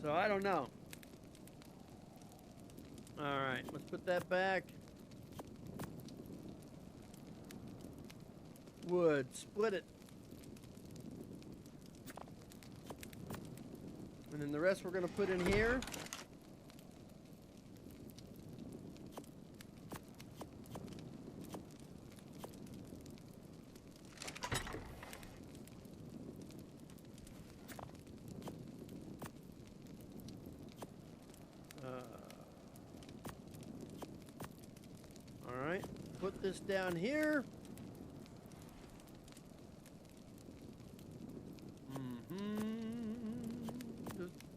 So I don't know. All right, let's put that back. Wood, split it. And then the rest we're going to put in here. All right, put this down here.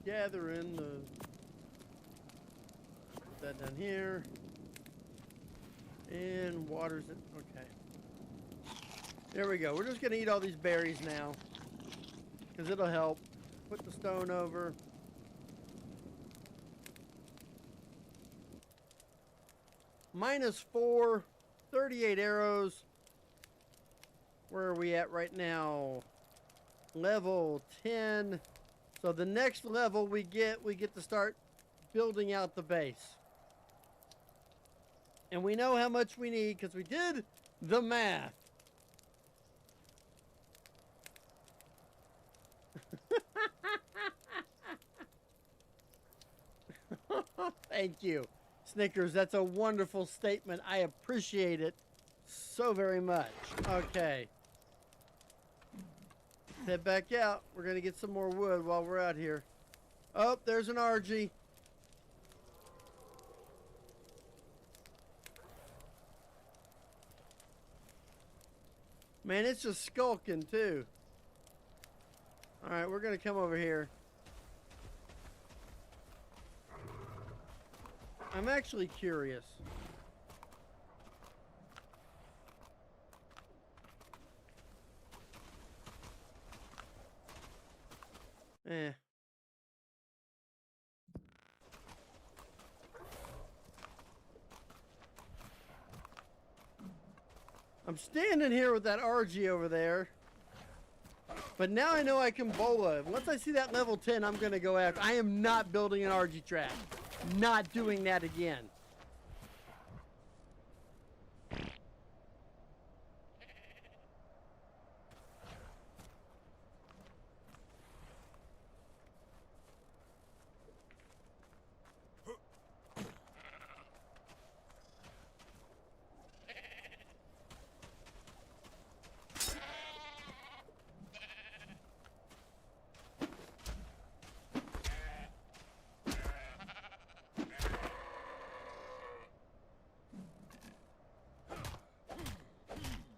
Gather in the, put that down here, and waters it. Okay, there we go. We're just gonna eat all these berries now because it'll help. Put the stone over. -4, 38 arrows. Where are we at right now? Level 10. So the next level we get to start building out the base. And we know how much we need because we did the math. Thank you, Snickers. That's a wonderful statement. I appreciate it so very much. Okay. Head back out. We're going to get some more wood while we're out here. Oh, there's an RG. Man, it's just skulking too. All right, we're going to come over here. I'm actually curious. Eh. I'm standing here with that RG over there. But now I know I can bola. Once I see that level 10, I'm going to go after. I am not building an RG trap. Not doing that again.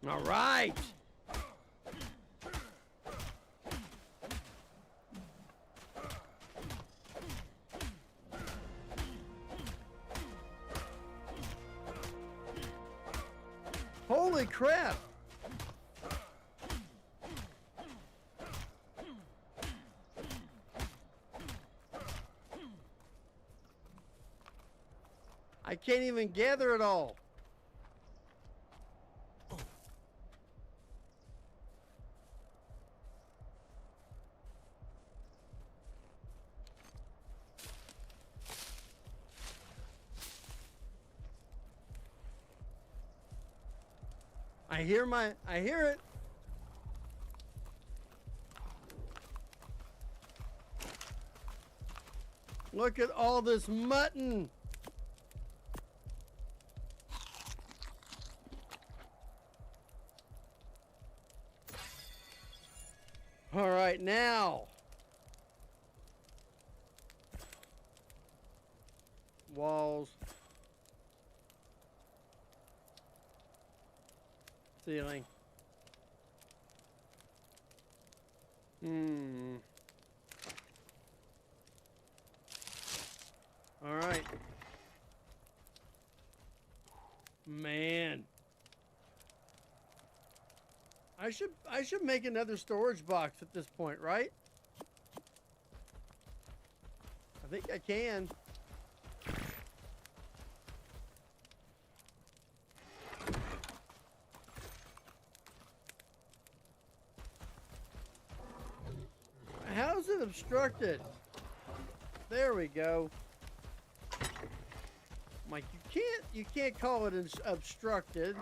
All right. Holy crap. I can't even gather it all. I hear it. Look at all this mutton. All right, now. Walls. Ceiling. All right. Man. I should make another storage box at this point, right? I think I can. How's it obstructed? There we go. Mike, you can't call it obstructed.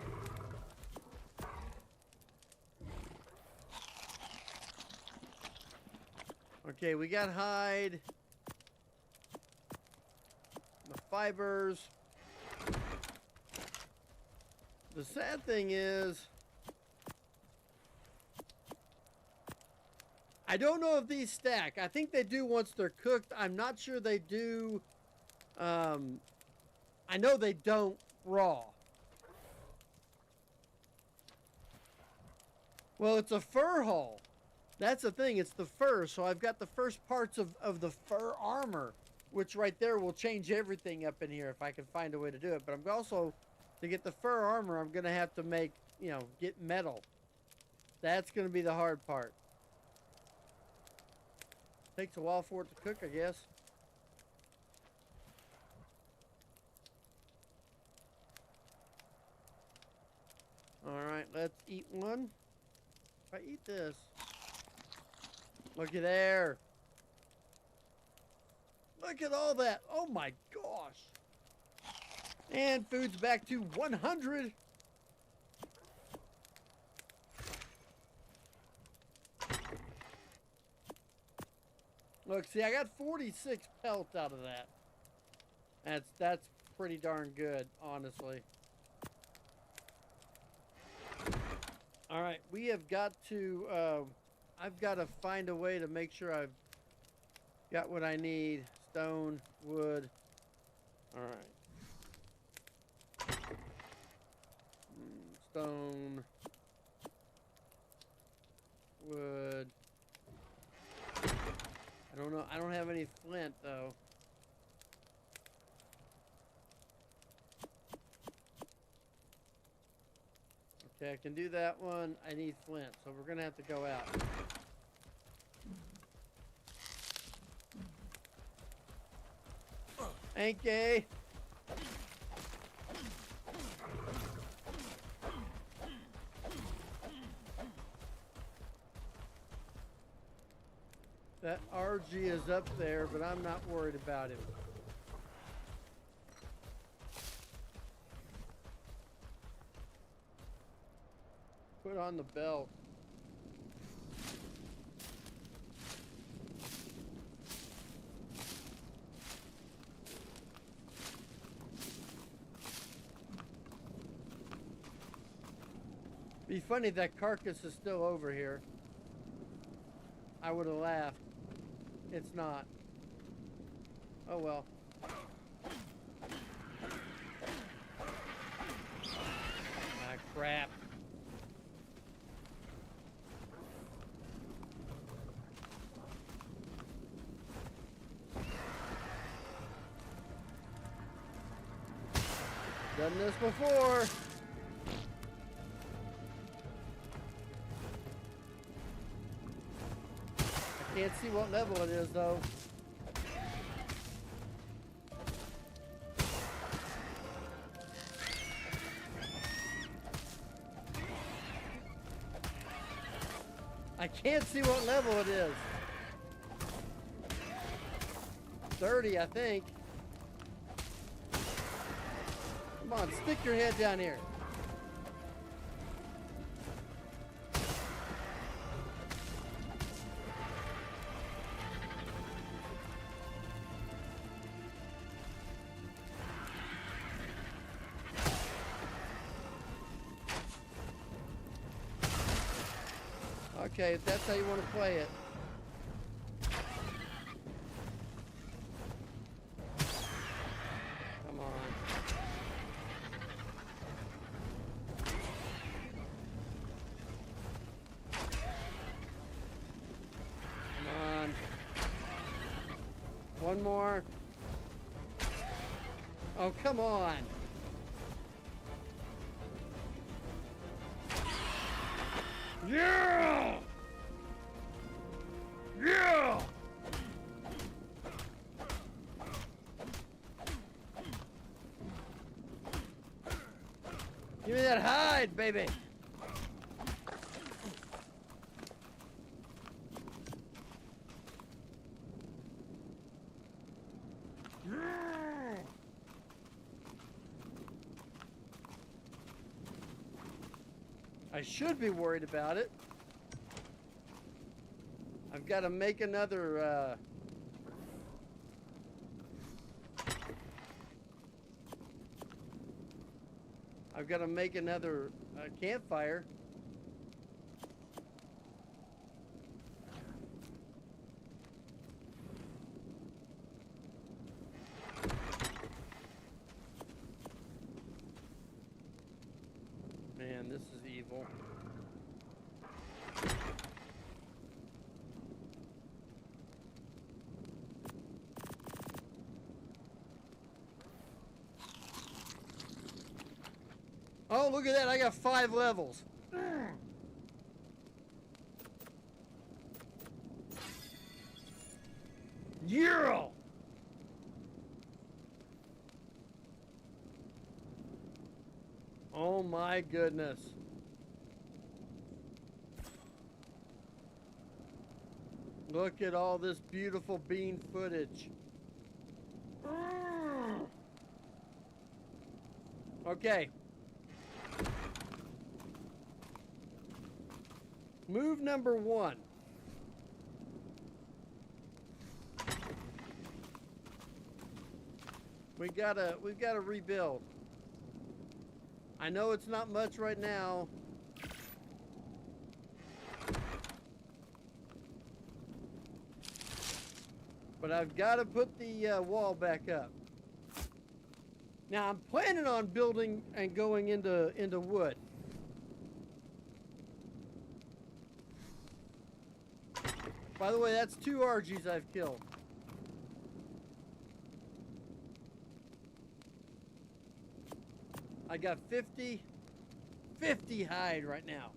Okay, we got hide. The fibers. The sad thing is, I don't know if these stack. I think they do once they're cooked. I'm not sure they do. I know they don't raw. Well, it's a fur hull. That's the thing. It's the fur. So I've got the first parts of the fur armor, which right there will change everything up in here if I can find a way to do it. But I'm also, to get the fur armor, I'm going to have to make, get metal. That's going to be the hard part. Takes a while for it to cook, I guess. Alright, let's eat one. If I eat this. Looky there. Look at all that. Oh my gosh. And food's back to 100. Look, see, I got 46 pelts out of that. That's pretty darn good, honestly. All right, we have got to, I've got to find a way to make sure I've got what I need. Stone, wood. All right. Stone, wood. I don't know. I don't have any flint, though. Okay, I can do that one. I need flint, so we're going to have to go out. Ain't gay. That RG is up there, but I'm not worried about him. Put on the belt. Be funny if that carcass is still over here. I would have laughed. It's not. Oh well. Ah, crap. Done this before. I can't see what level it is though. I can't see what level it is. 30, I think. Come on, stick your head down here. Okay, if that's how you want to play it. Come on. Come on. One more. Oh, come on. Yeah! Yeah! Give me that hide, baby! I should be worried about it. I've got to make another, I've got to make another campfire. Man, this is evil. Oh, look at that. I got 5 levels. Yeah! Oh my goodness. Look at all this beautiful bean footage. Okay. Move number 1. We've gotta rebuild. I know it's not much right now. But I've got to put the wall back up. Now I'm planning on building and going into wood. By the way, that's 2 RGs I've killed. I got 50 hide right now.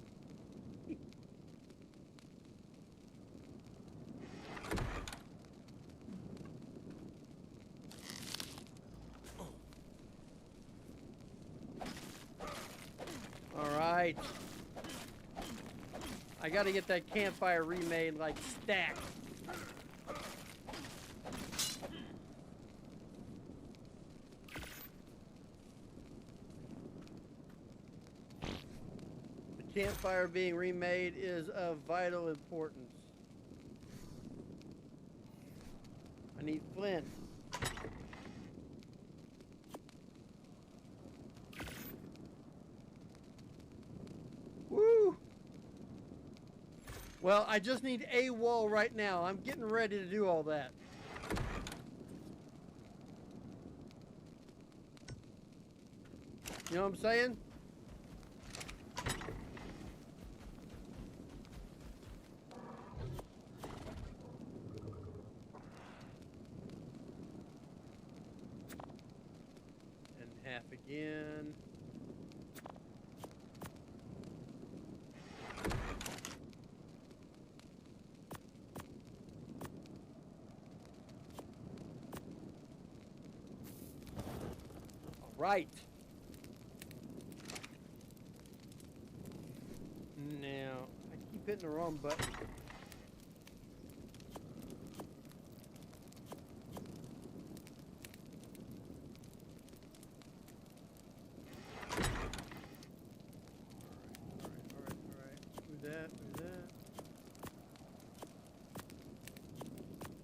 All right. I got to get that campfire remade like stacked. The campfire being remade is of vital importance. I need flint. Woo! Well, I just need a wall right now. I'm getting ready to do all that. You know what I'm saying? And half again. Right. Now, I keep hitting the wrong button. All right. Do that.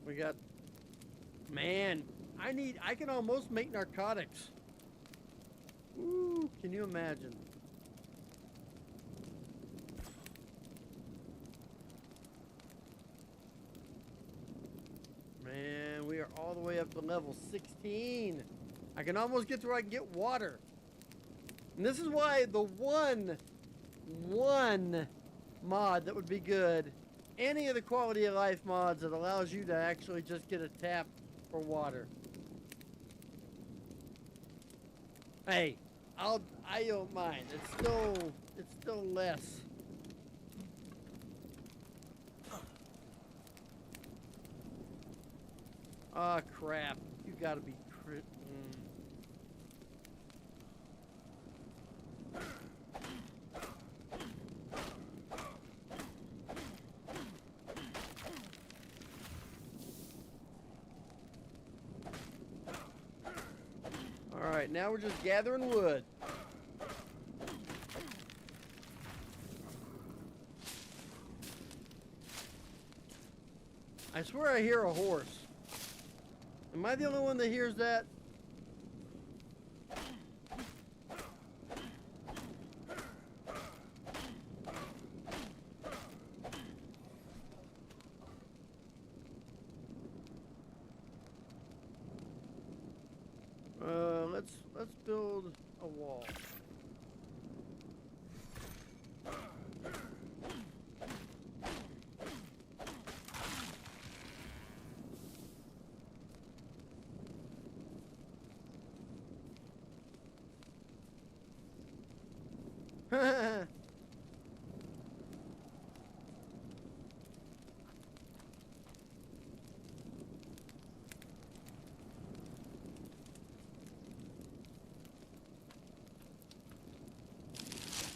We got, man, I can almost make narcotics. Ooh, can you imagine? Man, we are all the way up to level 16. I can almost get to where I can get water. And this is why the one mod that would be good, any of the quality of life mods that allows you to actually just get a tap for water. Hey, I don't mind. It's still less. Ah, crap. You gotta be crit. Alright, now we're just gathering wood. I swear I hear a horse. Am I the only one that hears that? Let's build a wall.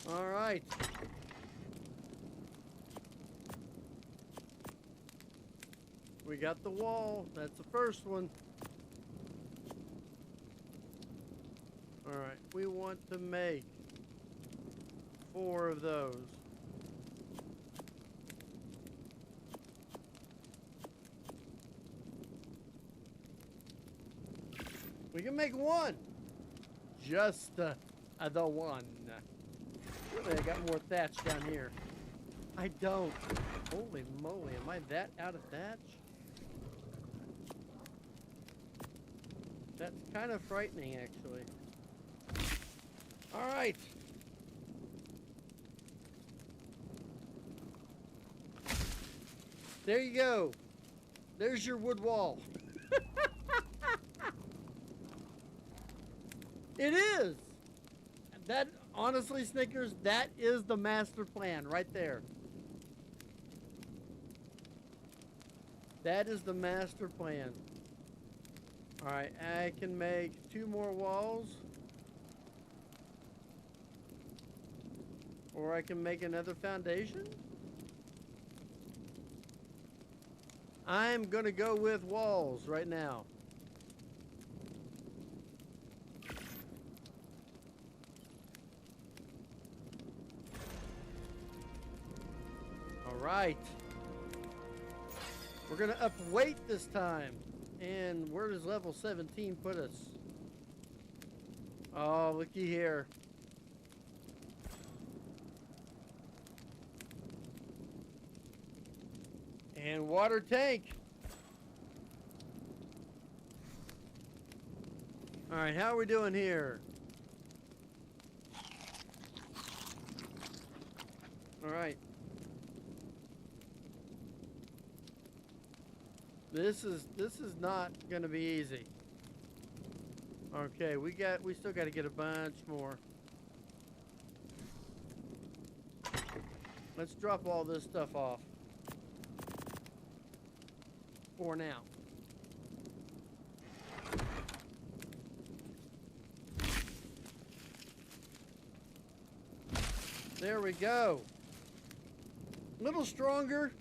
All right. We got the wall. That's the first one. All Alright, we want to make 4 of those. We can make 1. Just the one. Really, I got more thatch down here. I don't. Holy moly, am I that out of thatch? That's kind of frightening, actually. All right. There you go. There's your wood wall. It is. That, honestly, Snickers, that is the master plan right there. That is the master plan. All right, I can make 2 more walls. Or I can make another foundation. I'm gonna go with walls right now. All right. We're gonna up weight this time. And where does level 17 put us? Oh, looky here. And water tank. All right, how are we doing here? All right. This is not gonna be easy. Okay, we still got to get a bunch more. Let's drop all this stuff off for now. There we go. A little stronger.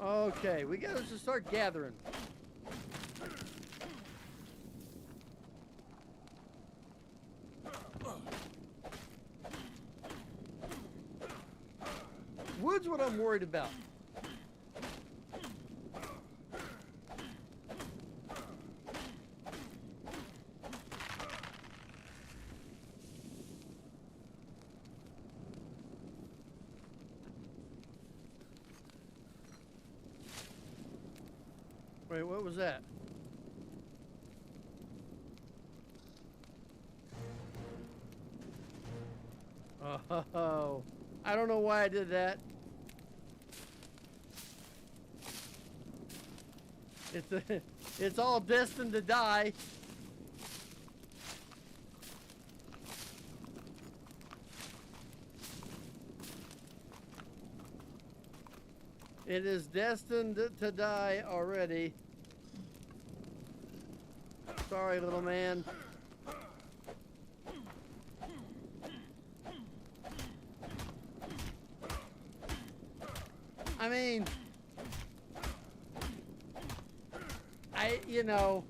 Okay, we gotta just start gathering. Wood's what I'm worried about. Wait, what was that? Oh, I don't know why I did that. It's all destined to die. It is destined to die already. Sorry, little man. I mean, you know.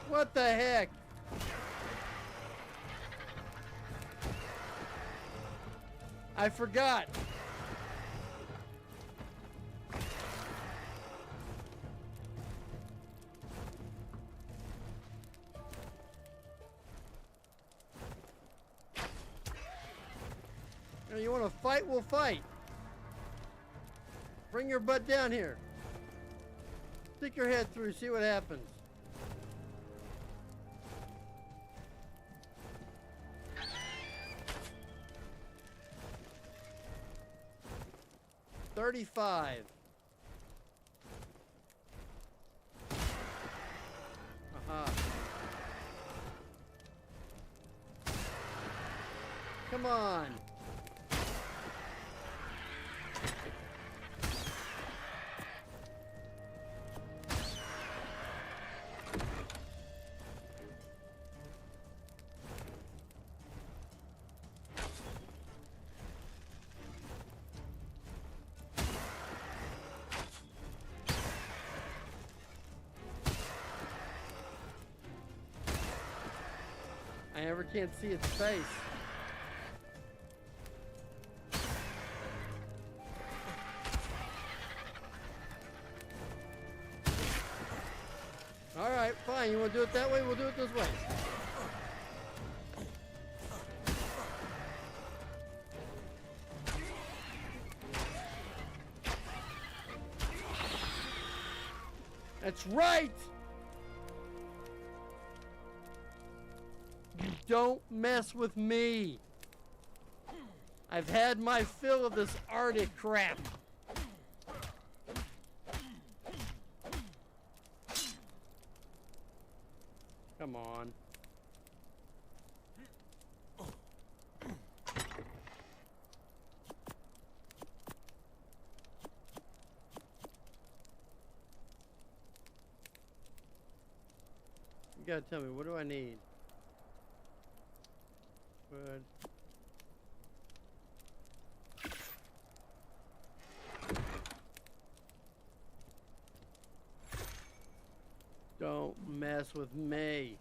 What the heck? I forgot. You want to fight? We'll fight. Bring your butt down here. Stick your head through, see what happens. $35. Aha. Come on. I never can't see its face. Alright, fine. You want to do it that way? We'll do it this way. That's right! You don't mess with me. I've had my fill of this Artic crap. Come on. You gotta tell me, what do I need? Good. Don't mess with me.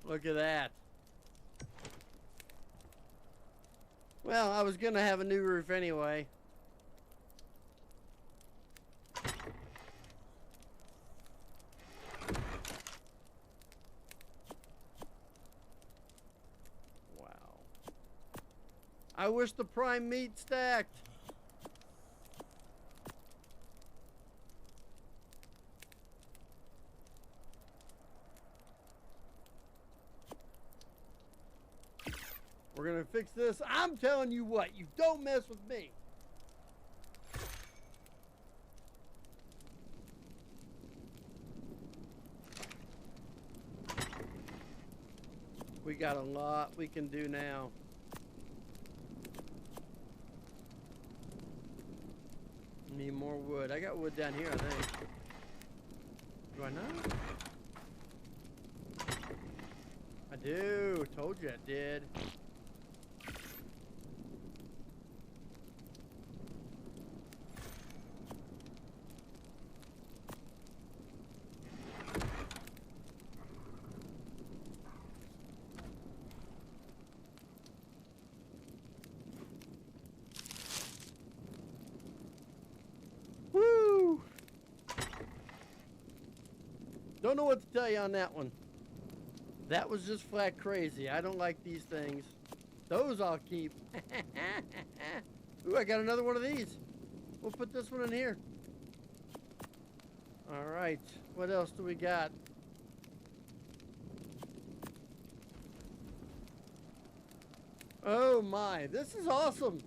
Look at that. Well, I was gonna have a new roof anyway. Wow. I wish the prime meat stacked. We're gonna fix this. I'm telling you what, you don't mess with me. We got a lot we can do now. Need more wood. I got wood down here, I think. Do I not? I do. Told you I did. Woo! Don't know what to tell you on that one. That was just flat crazy. I don't like these things. Those I'll keep. Ooh, I got another one of these. We'll put this one in here. All right. What else do we got? Oh my, this is awesome.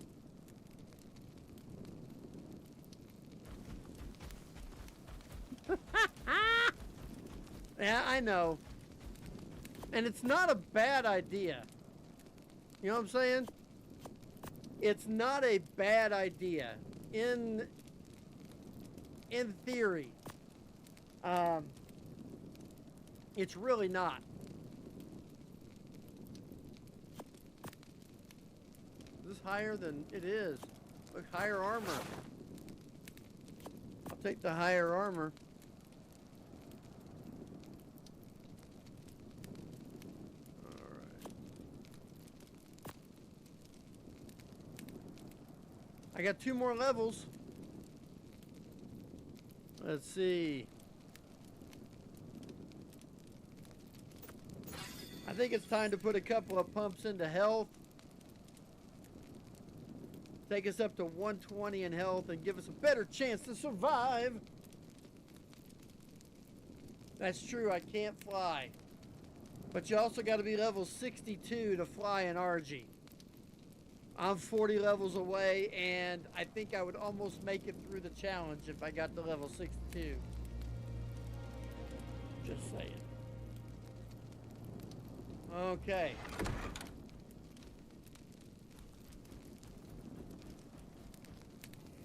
Yeah, I know. And it's not a bad idea. You know what I'm saying? It's not a bad idea in theory. It's really not. Is this higher than it is? Look, higher armor. I'll take the higher armor. I got 2 more levels. Let's see. I think it's time to put a couple of pumps into health. Take us up to 120 in health and give us a better chance to survive. That's true, I can't fly. But you also got to be level 62 to fly in RG. I'm 40 levels away, and I think I would almost make it through the challenge if I got to level 62. Just saying. Okay.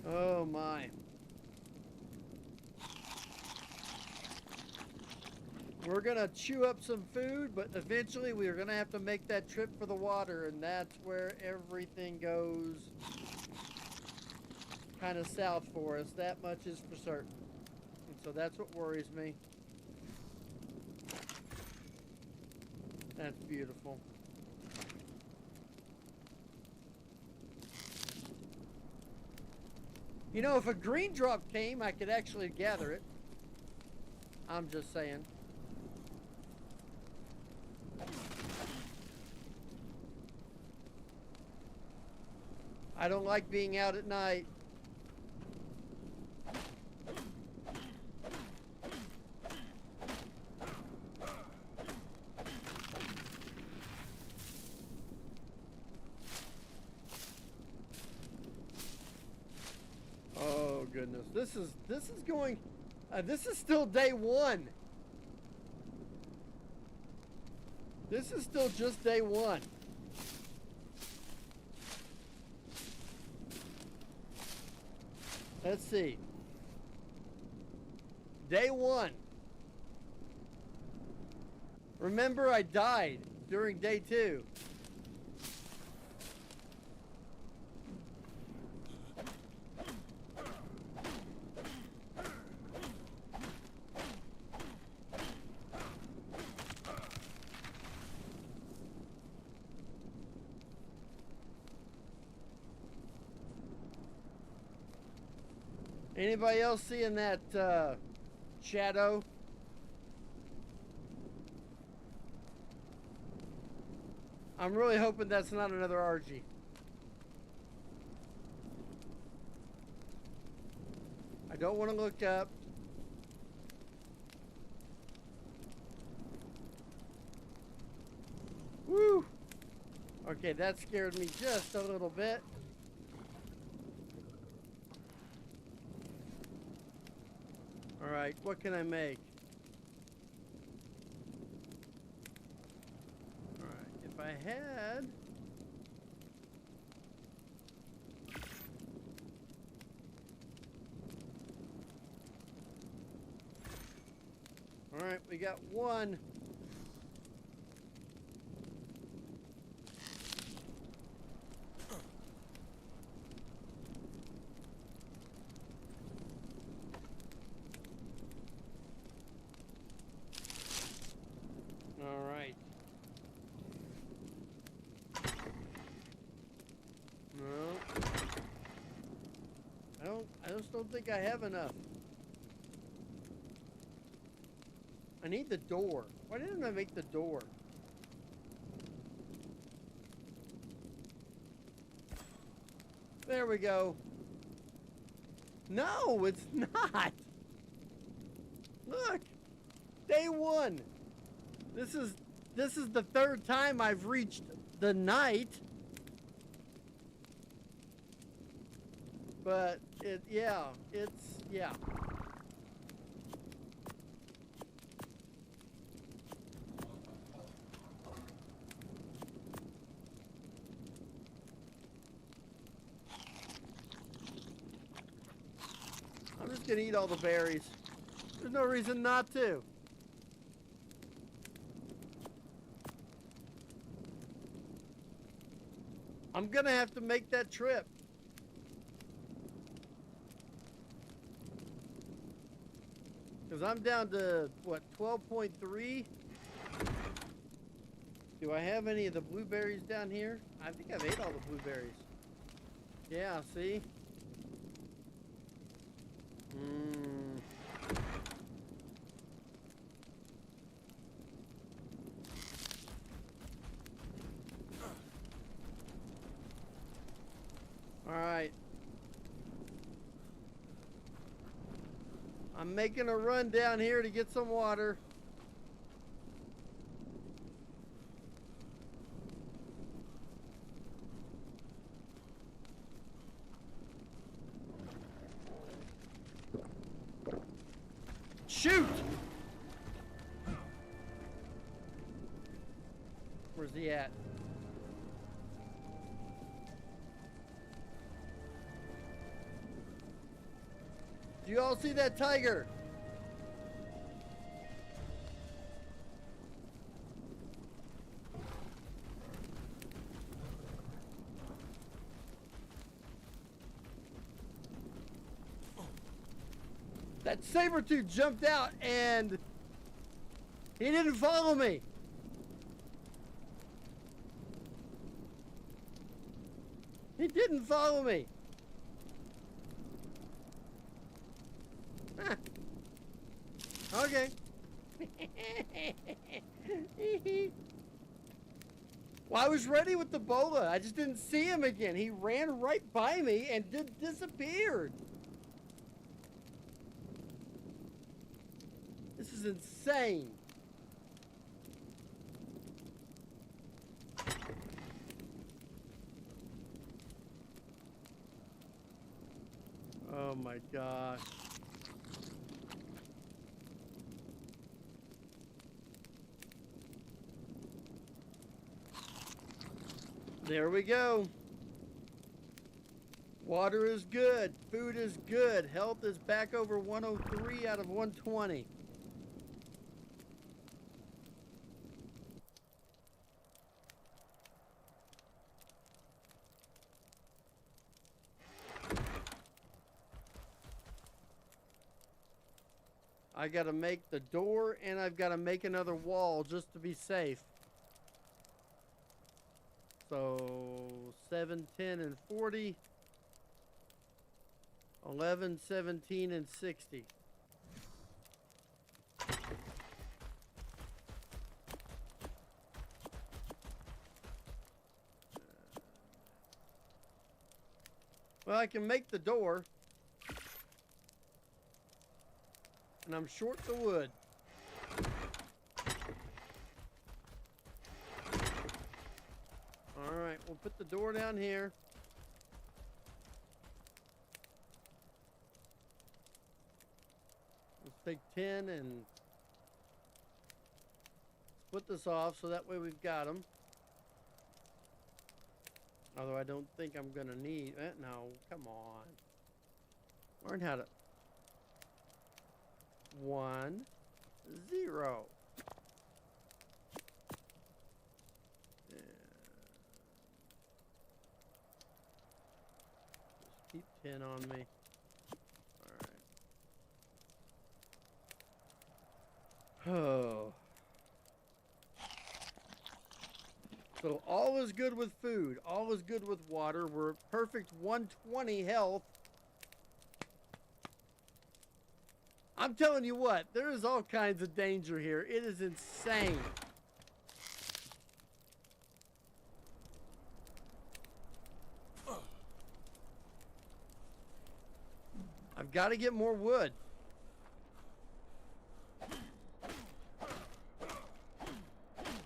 Oh my. We're gonna chew up some food, but eventually we're gonna have to make that trip for the water, and that's where everything goes kind of south for us. That much is for certain. And so that's what worries me. That's beautiful. You know, if a green drop came, I could actually gather it. I'm just saying. I don't like being out at night. Oh goodness, this is going. This is still day one. This is still just day one. Let's see. Day one. Remember, I died during day two. Anybody else seeing that shadow? I'm really hoping that's not another RG. I don't want to look up. Woo! Okay, that scared me just a little bit. Alright, what can I make? Alright, if I had... Alright, we got one. Alright. No. I just don't think I have enough. I need the door. Why didn't I make the door? There we go. No, it's not. Look. Day one. This is the third time I've reached the night. But yeah. I'm just gonna eat all the berries. There's no reason not to. I'm gonna have to make that trip. Because I'm down to, what, 12.3? Do I have any of the blueberries down here? I think I've ate all the blueberries. Yeah, see? Alright. I'm making a run down here to get some water. Shoot! Where's he at? Do you all see that tiger? That saber-tooth jumped out and he didn't follow me. He didn't follow me. Huh. Okay. Well, I was ready with the bola. I just didn't see him again. He ran right by me and disappeared. This is insane. Oh my gosh. There we go. Water is good. Food is good. Health is back over 103 out of 120. I gotta make the door and I've gotta make another wall just to be safe. So 7, 10, and 40. 11, 17, and 60. Well, I can make the door. And I'm short the wood. Alright, we'll put the door down here. Let's take 10 and put this off so that way we've got them. Although I don't think I'm gonna need no, come on. Learn how to 1, 0. Yeah. Just keep 10 on me. Alright. Oh. So all is good with food. All is good with water. We're at perfect 120 health. I'm telling you what, there is all kinds of danger here. It is insane. I've got to get more wood.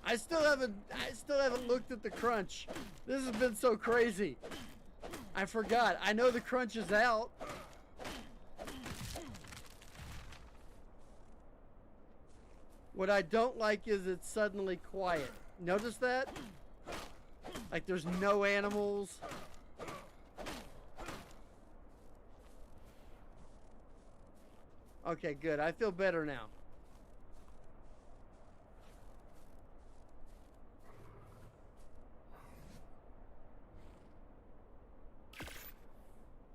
I still haven't looked at the crunch. This has been so crazy. I forgot. I know the crunch is out. What I don't like is it's suddenly quiet. Notice that? Like there's no animals. Okay, good. I feel better now.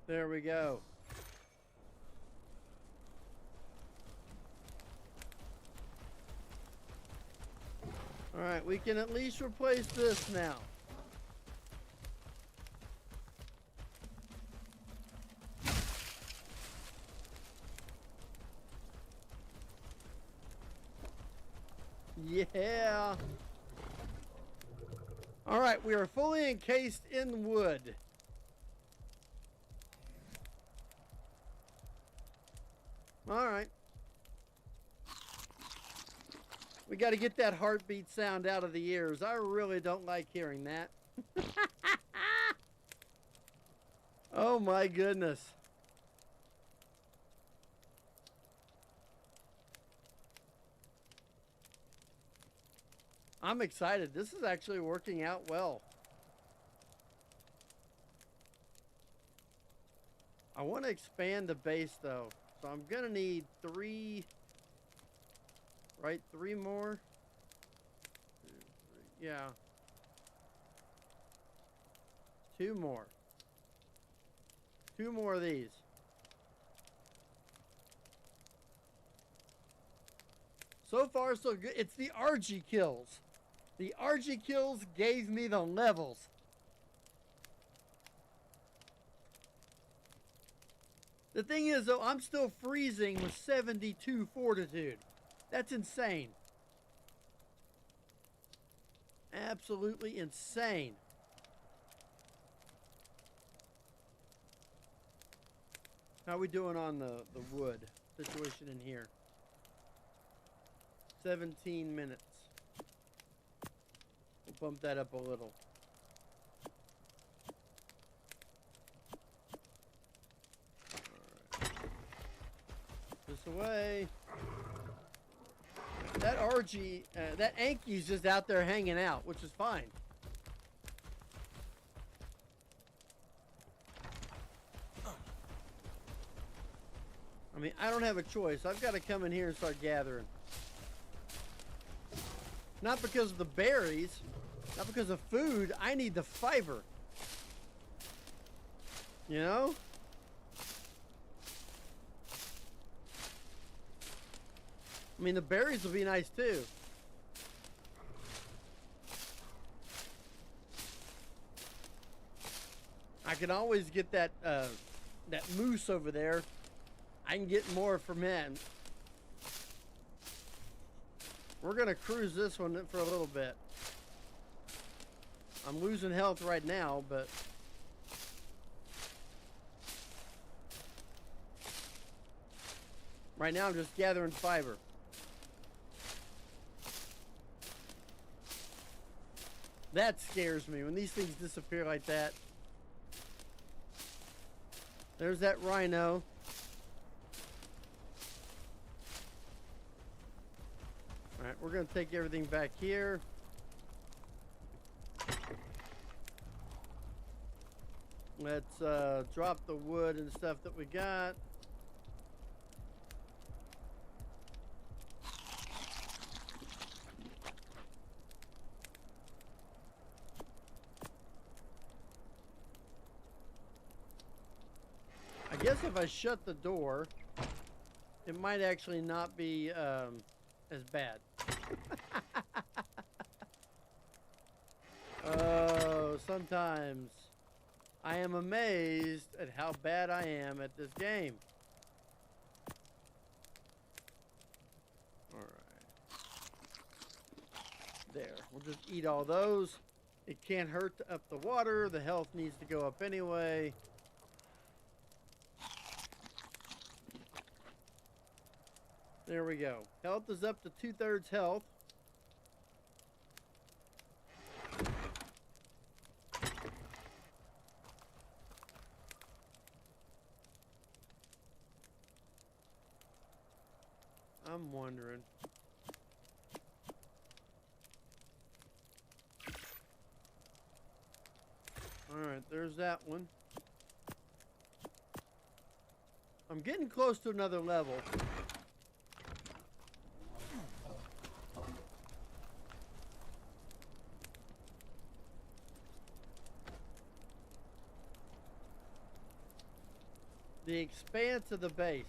There we go. All right, we can at least replace this now. Yeah. All right, we are fully encased in wood. All right. We got to get that heartbeat sound out of the ears. I really don't like hearing that. Oh my goodness. I'm excited. This is actually working out well. I want to expand the base though. So I'm going to need 3, right? 3 more. 2, 3, yeah. 2 more. 2 more of these. So far, so good. It's the RG kills. The RG kills gave me the levels. The thing is, though, I'm still freezing with 72 fortitude. That's insane. Absolutely insane. How are we doing on the wood situation in here? 17 minutes. We'll bump that up a little. All right. This away. That RG, that Anki's just out there hanging out, which is fine. I mean, I don't have a choice. I've got to come in here and start gathering. Not because of the berries, not because of food. I need the fiber. You know? I mean, the berries will be nice too. I can always get that that moose over there. I can get more from him. We're gonna cruise this one for a little bit. I'm losing health right now, but right now I'm just gathering fiber. That scares me when these things disappear like that. There's that rhino. Alright, we're going to take everything back here. Let's drop the wood and stuff that we got. I guess if I shut the door, it might actually not be as bad. Oh, sometimes I am amazed at how bad I am at this game. All right. There. We'll just eat all those. It can't hurt to up the water. The health needs to go up anyway. There we go. Health is up to 2/3 health. I'm wondering. Alright, there's that one. I'm getting close to another level. The expanse of the base.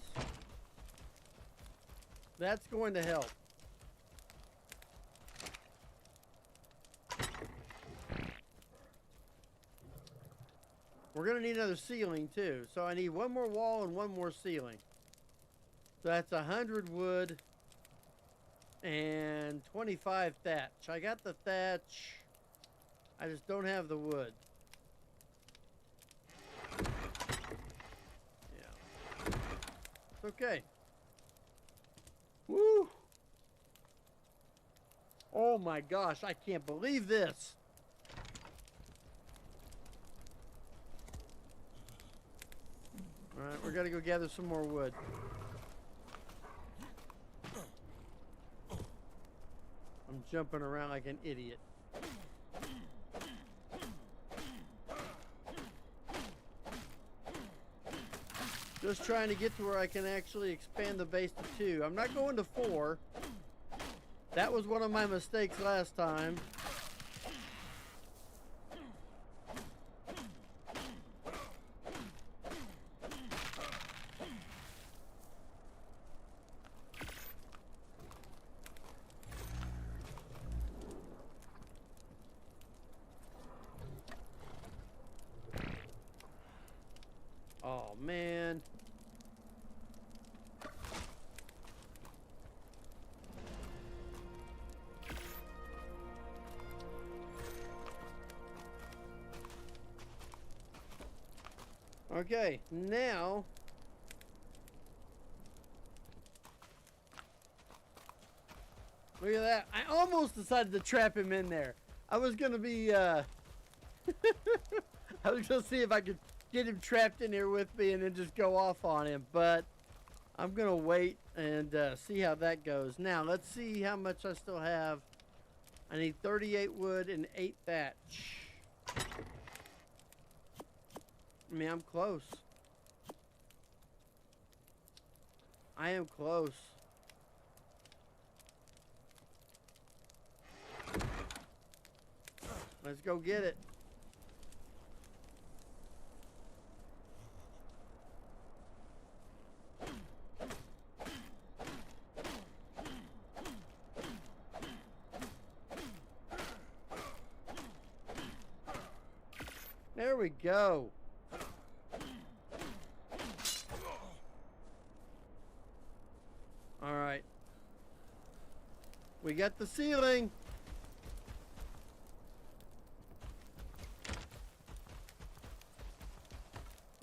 That's going to help. We're going to need another ceiling too. So I need one more wall and one more ceiling. So that's 100 wood and 25 thatch. I got the thatch. I just don't have the wood. Okay. Woo! Oh my gosh, I can't believe this. Alright, we're gonna go gather some more wood. I'm jumping around like an idiot. Just trying to get to where I can actually expand the base to 2. I'm not going to 4. That was one of my mistakes last time. Oh, man. Okay, now look at that. I almost decided to trap him in there. I was gonna be I was gonna see if I could get him trapped in here with me and then just go off on him, but I'm gonna wait and see how that goes. Now let's see how much I still have. I need 38 wood and 8 thatch. I mean, I'm close. I am close. Let's go get it. There we go. All right. We got the ceiling.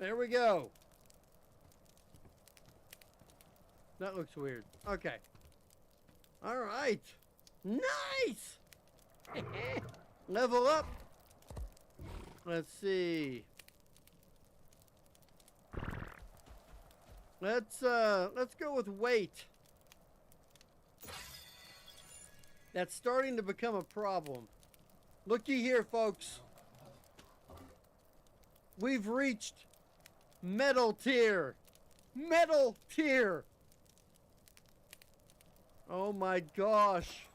There we go. That looks weird. Okay. All right. Nice. Level up. Let's see. Let's go with weight. That's starting to become a problem. Looky here, folks. We've reached metal tier. Metal tier. Oh my gosh.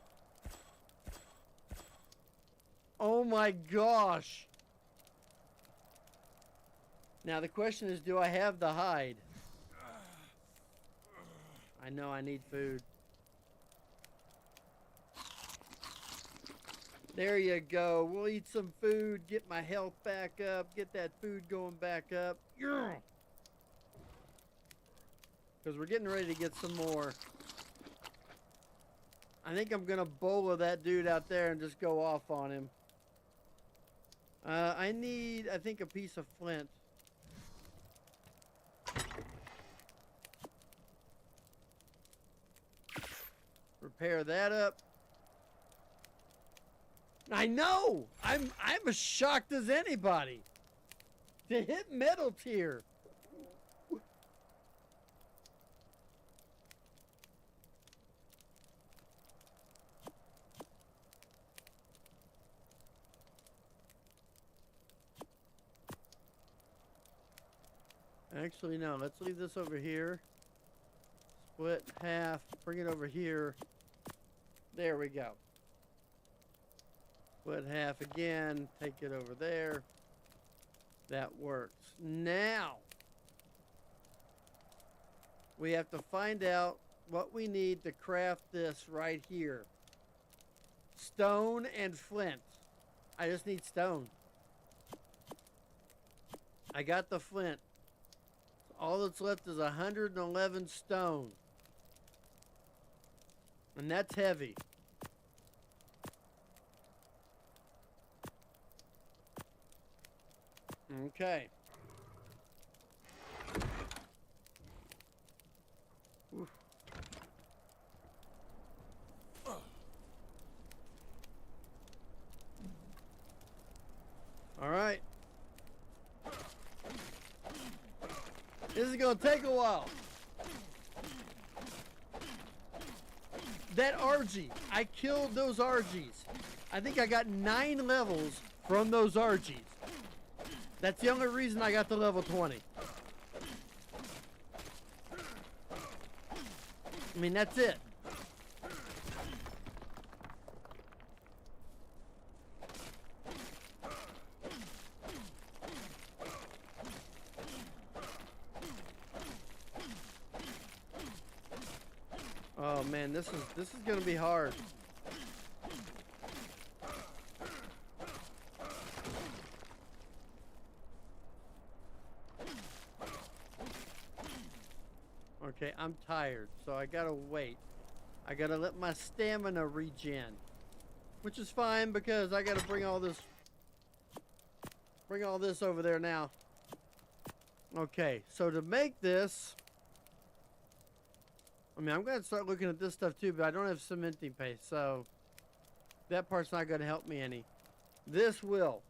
Oh my gosh. Now the question is, do I have the hide? I know I need food. There you go. We'll eat some food, get my health back up, get that food going back up. Yeah. Because we're getting ready to get some more. I think I'm going to bowler that dude out there and just go off on him. I need, I think, a piece of flint. Repair that up. I know! I'm as shocked as anybody to hit metal tier. Actually, no. Let's leave this over here. Split half. Bring it over here. There we go. Split half again. Take it over there. That works. Now, we have to find out what we need to craft this right here. Stone and flint. I just need stone. I got the flint. All that's left is 111 stone. And that's heavy. Okay. Oof. All right. This is going to take a while. That RG, I killed those RGs. I think I got 9 levels from those RGs. That's the only reason I got to level 20. I mean, that's it. Oh man, this is gonna be hard. Okay, I'm tired, so I gotta wait. I gotta let my stamina regen, which is fine because I gotta bring all this over there now. Okay, so to make this, I mean, I'm going to start looking at this stuff too, but I don't have cementing paste, so that part's not going to help me any. This will.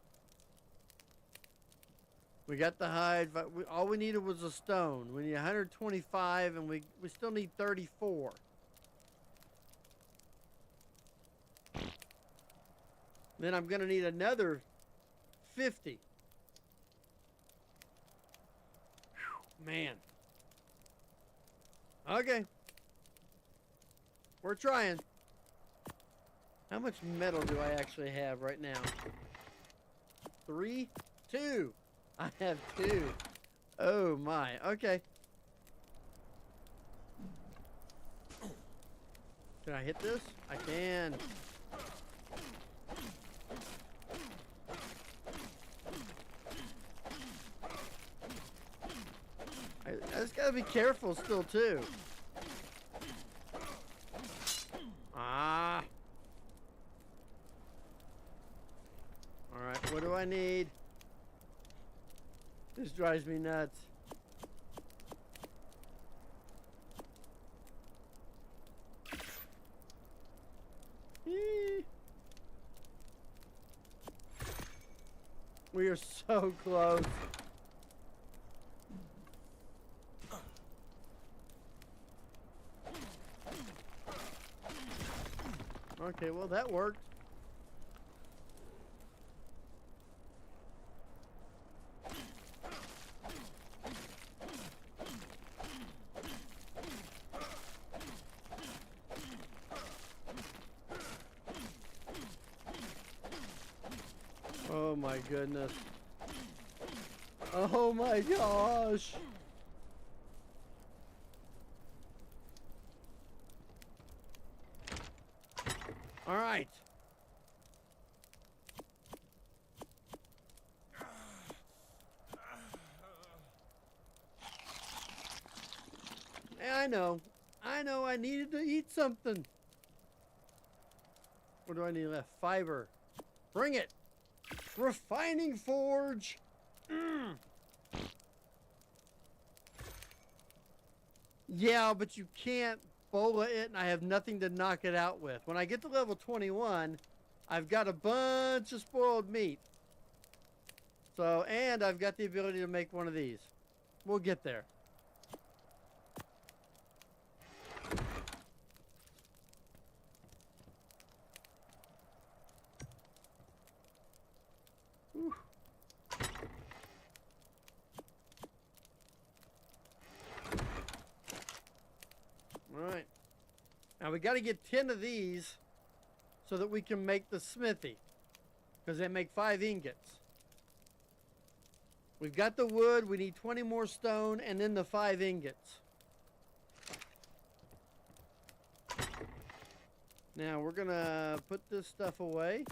We got the hide. All we needed was a stone. We need 125, and we still need 34. Then I'm going to need another 50. Whew, man. Okay. We're trying. How much metal do I actually have right now? 3? 2. I have 2. Oh my. Okay. Can I hit this? I can. I just gotta be careful still too. Ah. Alright, what do I need? This drives me nuts. We are so close. Okay, well that worked. Oh my goodness. Oh my gosh. All right. I know. I needed to eat something. What do I need left? Fiber. Bring it. Refining forge. Yeah, but you can't bola it, and I have nothing to knock it out with. When I get to level 21, I've got a bunch of spoiled meat. So, and I've got the ability to make one of these. We'll get there. Whew. Alright. Now we got to get 10 of these so that we can make the smithy. Because they make 5 ingots. We've got the wood. We need 20 more stone and then the 5 ingots. Now we're going to put this stuff away.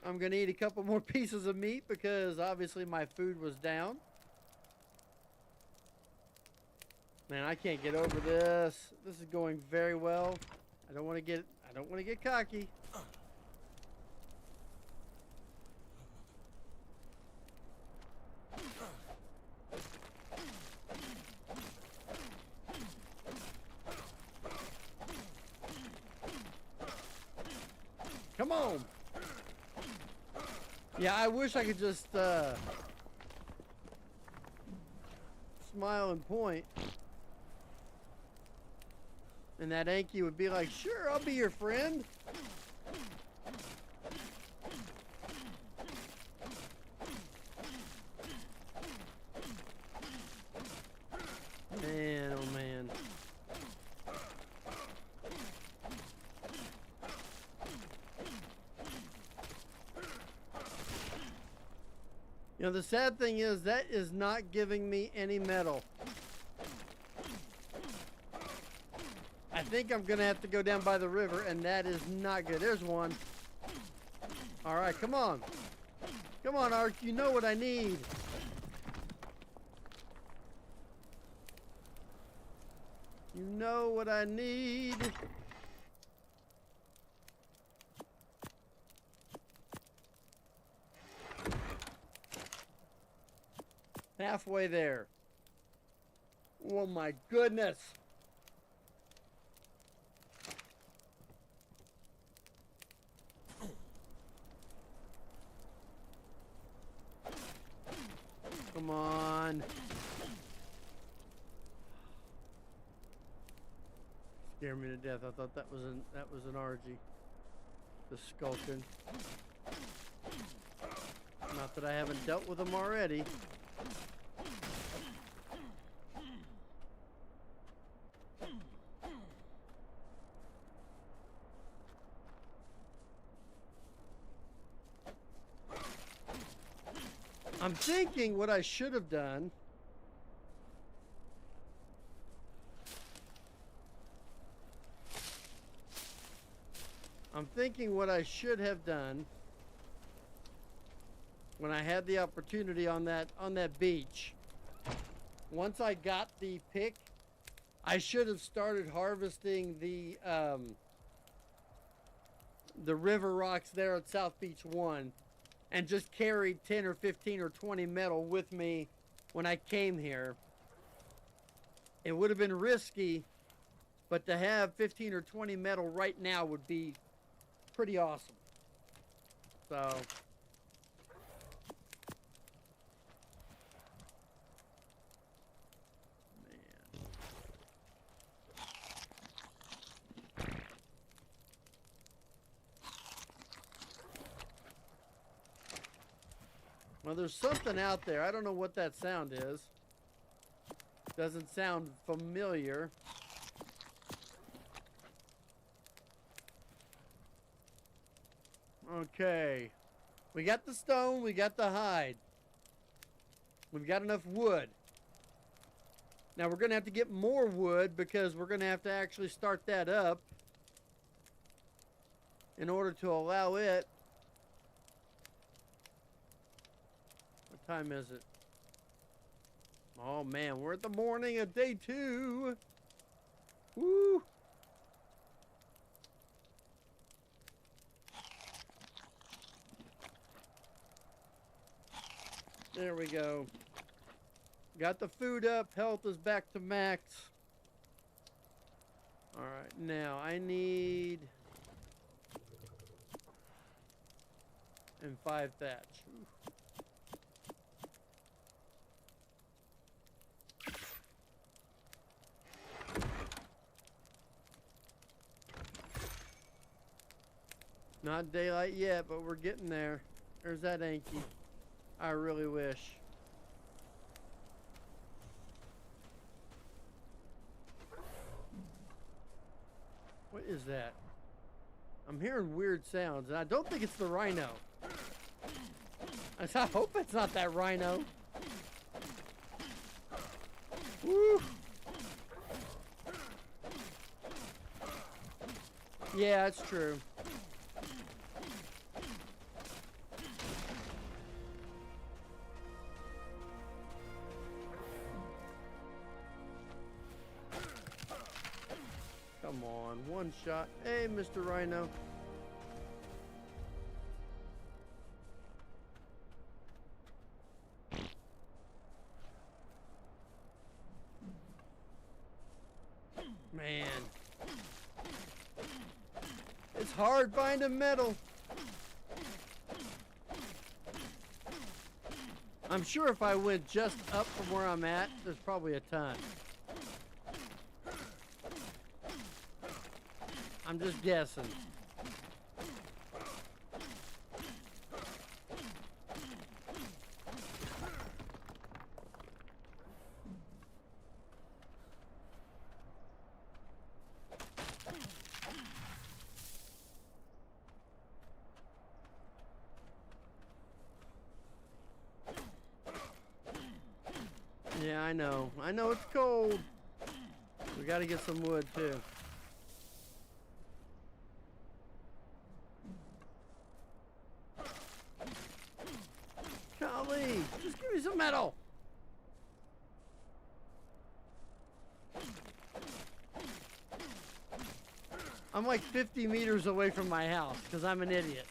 I'm going to eat a couple more pieces of meat because obviously my food was down. Man, I can't get over this. This is going very well. I don't want to get cocky. Come on. Yeah, I wish I could just smile and point. And that Anki would be like, sure, I'll be your friend. Man, oh man. You know, the sad thing is that is not giving me any metal. I think I'm gonna have to go down by the river, and that is not good. There's one. All right, come on. Come on, Arc. You know what I need. You know what I need. Halfway there. Oh my goodness. Come on. Scared me to death. I thought that was an RG. The skulking. Not that I haven't dealt with them already. I'm thinking what I should have done. I'm thinking what I should have done when I had the opportunity on that beach. Once I got the pick, I should have started harvesting the river rocks there at South Beach 1 and just carried 10 or 15 or 20 metal with me when I came here. It would have been risky, but to have 15 or 20 metal right now would be pretty awesome. So well, there's something out there. I don't know what that sound is. Doesn't sound familiar. Okay. We got the stone. We got the hide. We've got enough wood. Now we're going to have to get more wood because we're going to have to actually start that up in order to allow it. What time is it? Oh man, we're at the morning of day 2. Woo! There we go. Got the food up. Health is back to max. Alright, now I need... and 5 thatch. Ooh. Not daylight yet, but we're getting there. There's that Anki. I really wish. What is that? I'm hearing weird sounds, and I don't think it's the rhino. I hope it's not that rhino. Woo! Yeah, it's true. Come on, one shot. Hey, Mr. Rhino. Man. It's hard finding metal. I'm sure if I went just up from where I'm at, there's probably a ton. I'm just guessing. Yeah, I know. I know it's cold. We gotta get some wood too. Golly, just give me some metal. I'm like 50 meters away from my house because I'm an idiot.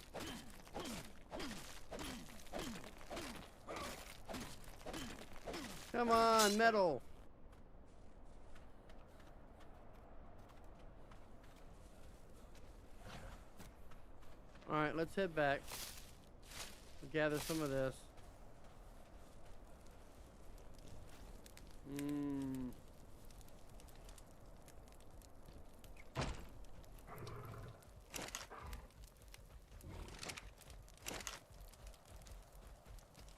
Come on, metal. All right, let's head back. Gather some of this.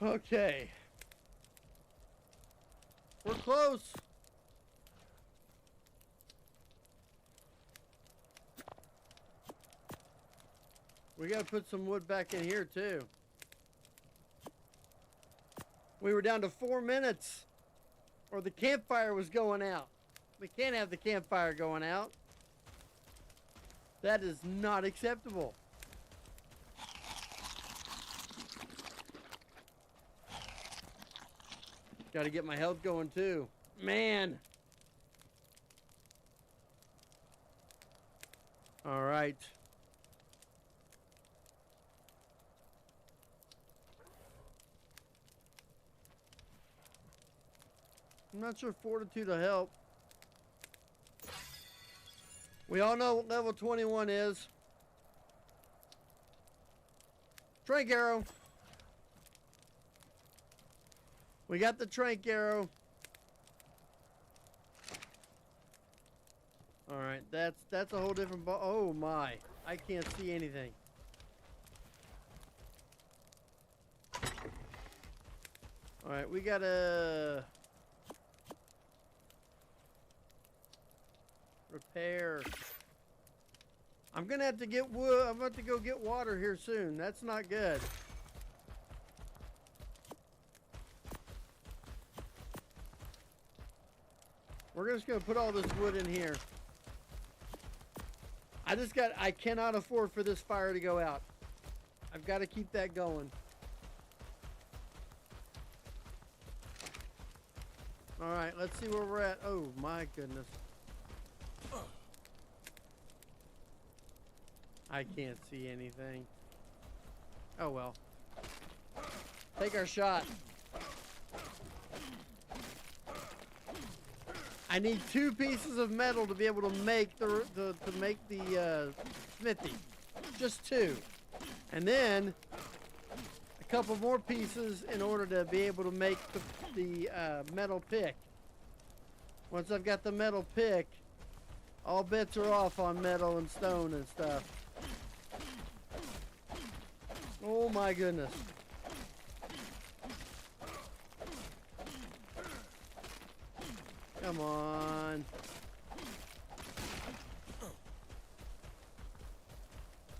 Okay. We're close. We gotta put some wood back in here too. We were down to 4 minutes, or the campfire was going out. We can't have the campfire going out. That is not acceptable. Gotta get my health going too. Man. All right. I'm not sure fortitude will help. We all know what level 21 is. Trank arrow. We got the trank arrow. All right, that's a whole different oh my, I can't see anything. All right, we gotta repair. I'm gonna have to get wood. I'm about to go get water here soon. That's not good. We're just gonna put all this wood in here. I cannot afford for this fire to go out. I've got to keep that going. All right, let's see where we're at. Oh my goodness. I can't see anything. Oh well. Take our shot. I need 2 pieces of metal to be able to make the smithy. Just 2. And then a couple more pieces in order to be able to make the metal pick. Once I've got the metal pick, all bets are off on metal and stone and stuff. Oh my goodness. Come on.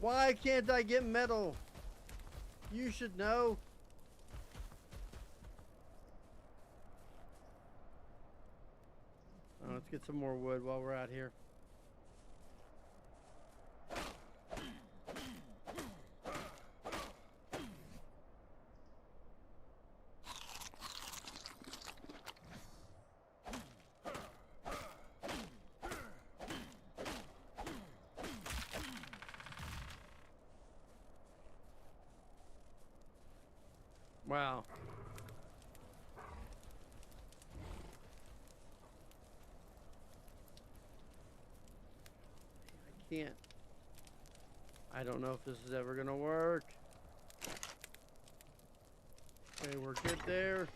Why can't I get metal? You should know. Oh, let's get some more wood while we're out here. Wow. I can't. I don't know if this is ever gonna work. Okay, we're good there.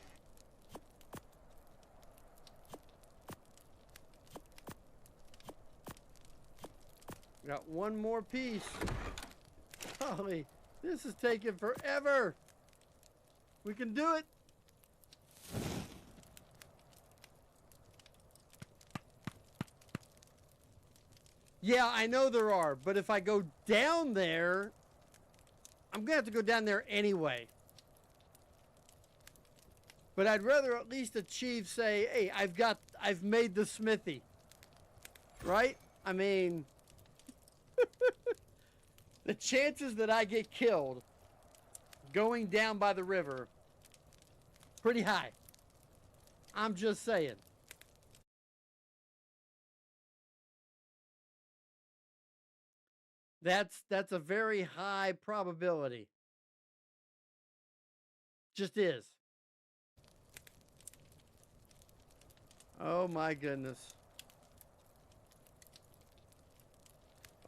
Got one more piece. Golly, this is taking forever. We can do it. Yeah, I know there are, but if I go down there, I'm gonna have to go down there anyway. But I'd rather at least achieve, say, hey, I've made the smithy. Right? I mean, the chances that I get killed going down by the river, pretty high. I'm just saying. That's a very high probability. Just is. Oh my goodness.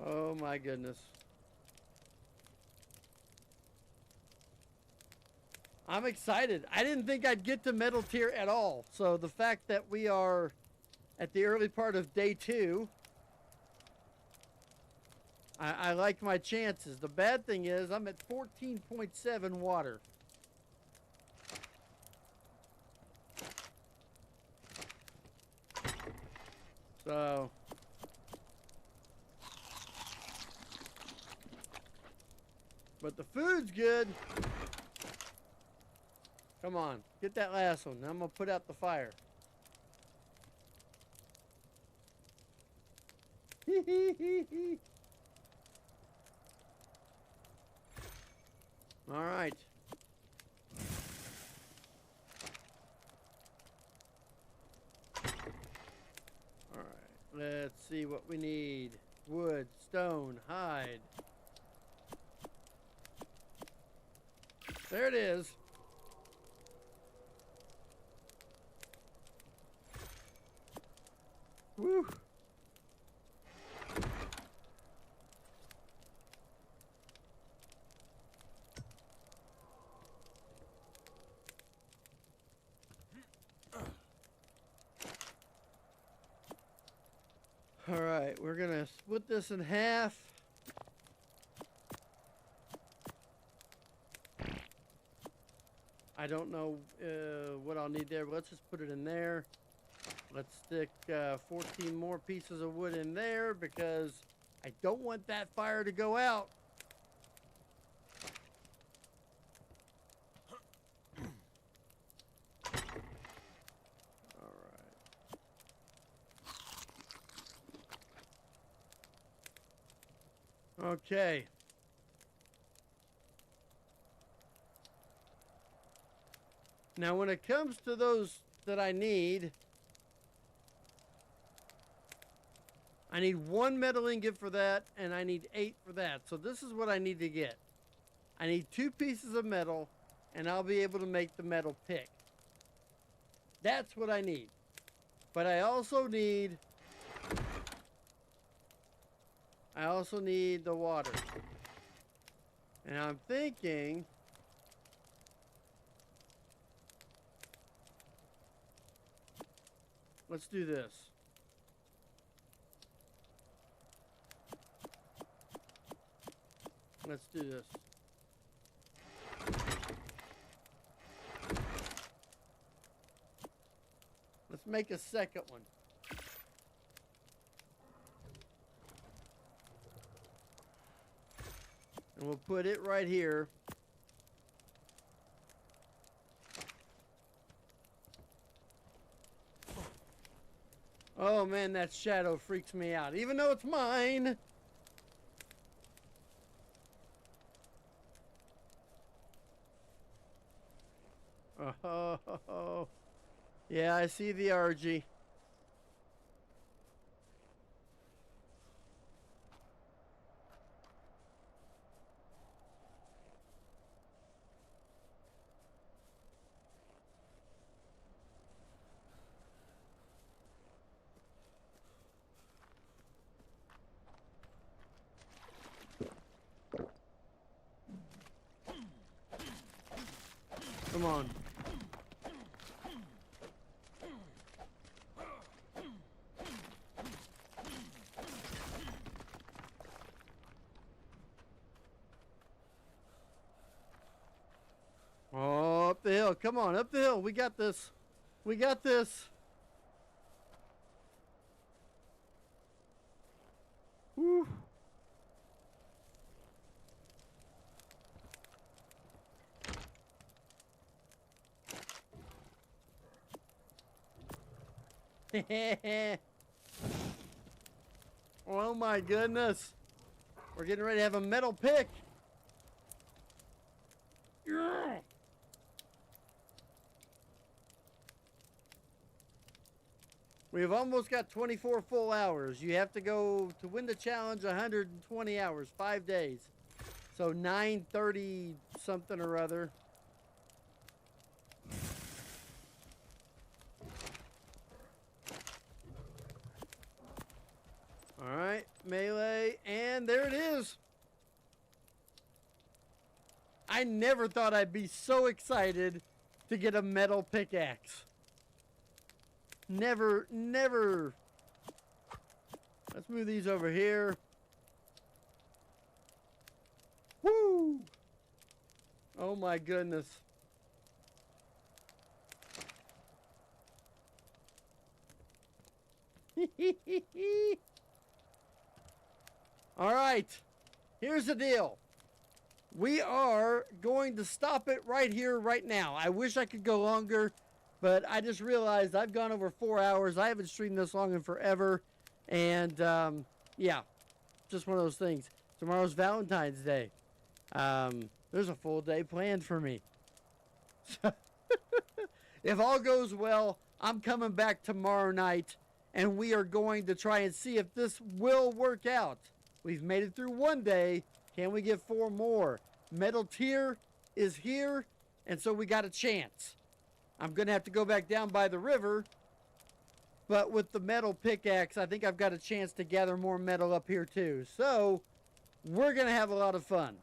Oh my goodness. I'm excited. I didn't think I'd get to metal tier at all. So the fact that we are at the early part of day 2, I like my chances. The bad thing is I'm at 14.7 water. So but the food's good. Come on, get that last one. I'm gonna put out the fire. All right. All right. Let's see what we need. Wood, stone, hide. There it is. Woo. All right, we're gonna split this in half. I don't know what I'll need there, but let's just put it in there. Let's stick 14 more pieces of wood in there because I don't want that fire to go out. All right. Okay. Now when it comes to those that I need 1 metal ingot for that, and I need 8 for that. So this is what I need to get. I need 2 pieces of metal, and I'll be able to make the metal pick. That's what I need. But I also need the water. And I'm thinking let's do this. Let's do this. Let's make a second one. And we'll put it right here. Oh man, that shadow freaks me out, even though it's mine. Oh, yeah, I see the RG. Come on. Oh, up the hill. Come on, up the hill. We got this. We got this. Woo. Oh my goodness. We're getting ready to have a metal pick. Yeah. We've almost got 24 full hours. You have to go to win the challenge 120 hours, 5 days. So 930 something or other. All right, melee, and there it is. I never thought I'd be so excited to get a metal pickaxe. Never, never. Let's move these over here. Woo! Oh my goodness. All right, here's the deal. We are going to stop it right here, right now. I wish I could go longer, but I just realized I've gone over 4 hours. I haven't streamed this long in forever. And, yeah, just one of those things. Tomorrow's Valentine's Day. There's a full day planned for me. If all goes well, I'm coming back tomorrow night, and we are going to try and see if this will work out. We've made it through one day. Can we get 4 more? Metal tier is here, and so we got a chance. I'm going to have to go back down by the river, but with the metal pickaxe, I think I've got a chance to gather more metal up here too. So, we're going to have a lot of fun.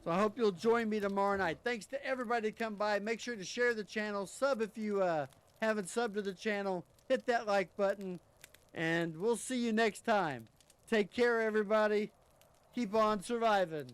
So I hope you'll join me tomorrow night. Thanks to everybody to come by. Make sure to share the channel. Sub if you haven't subbed to the channel. Hit that like button, and we'll see you next time. Take care, everybody. Keep on surviving.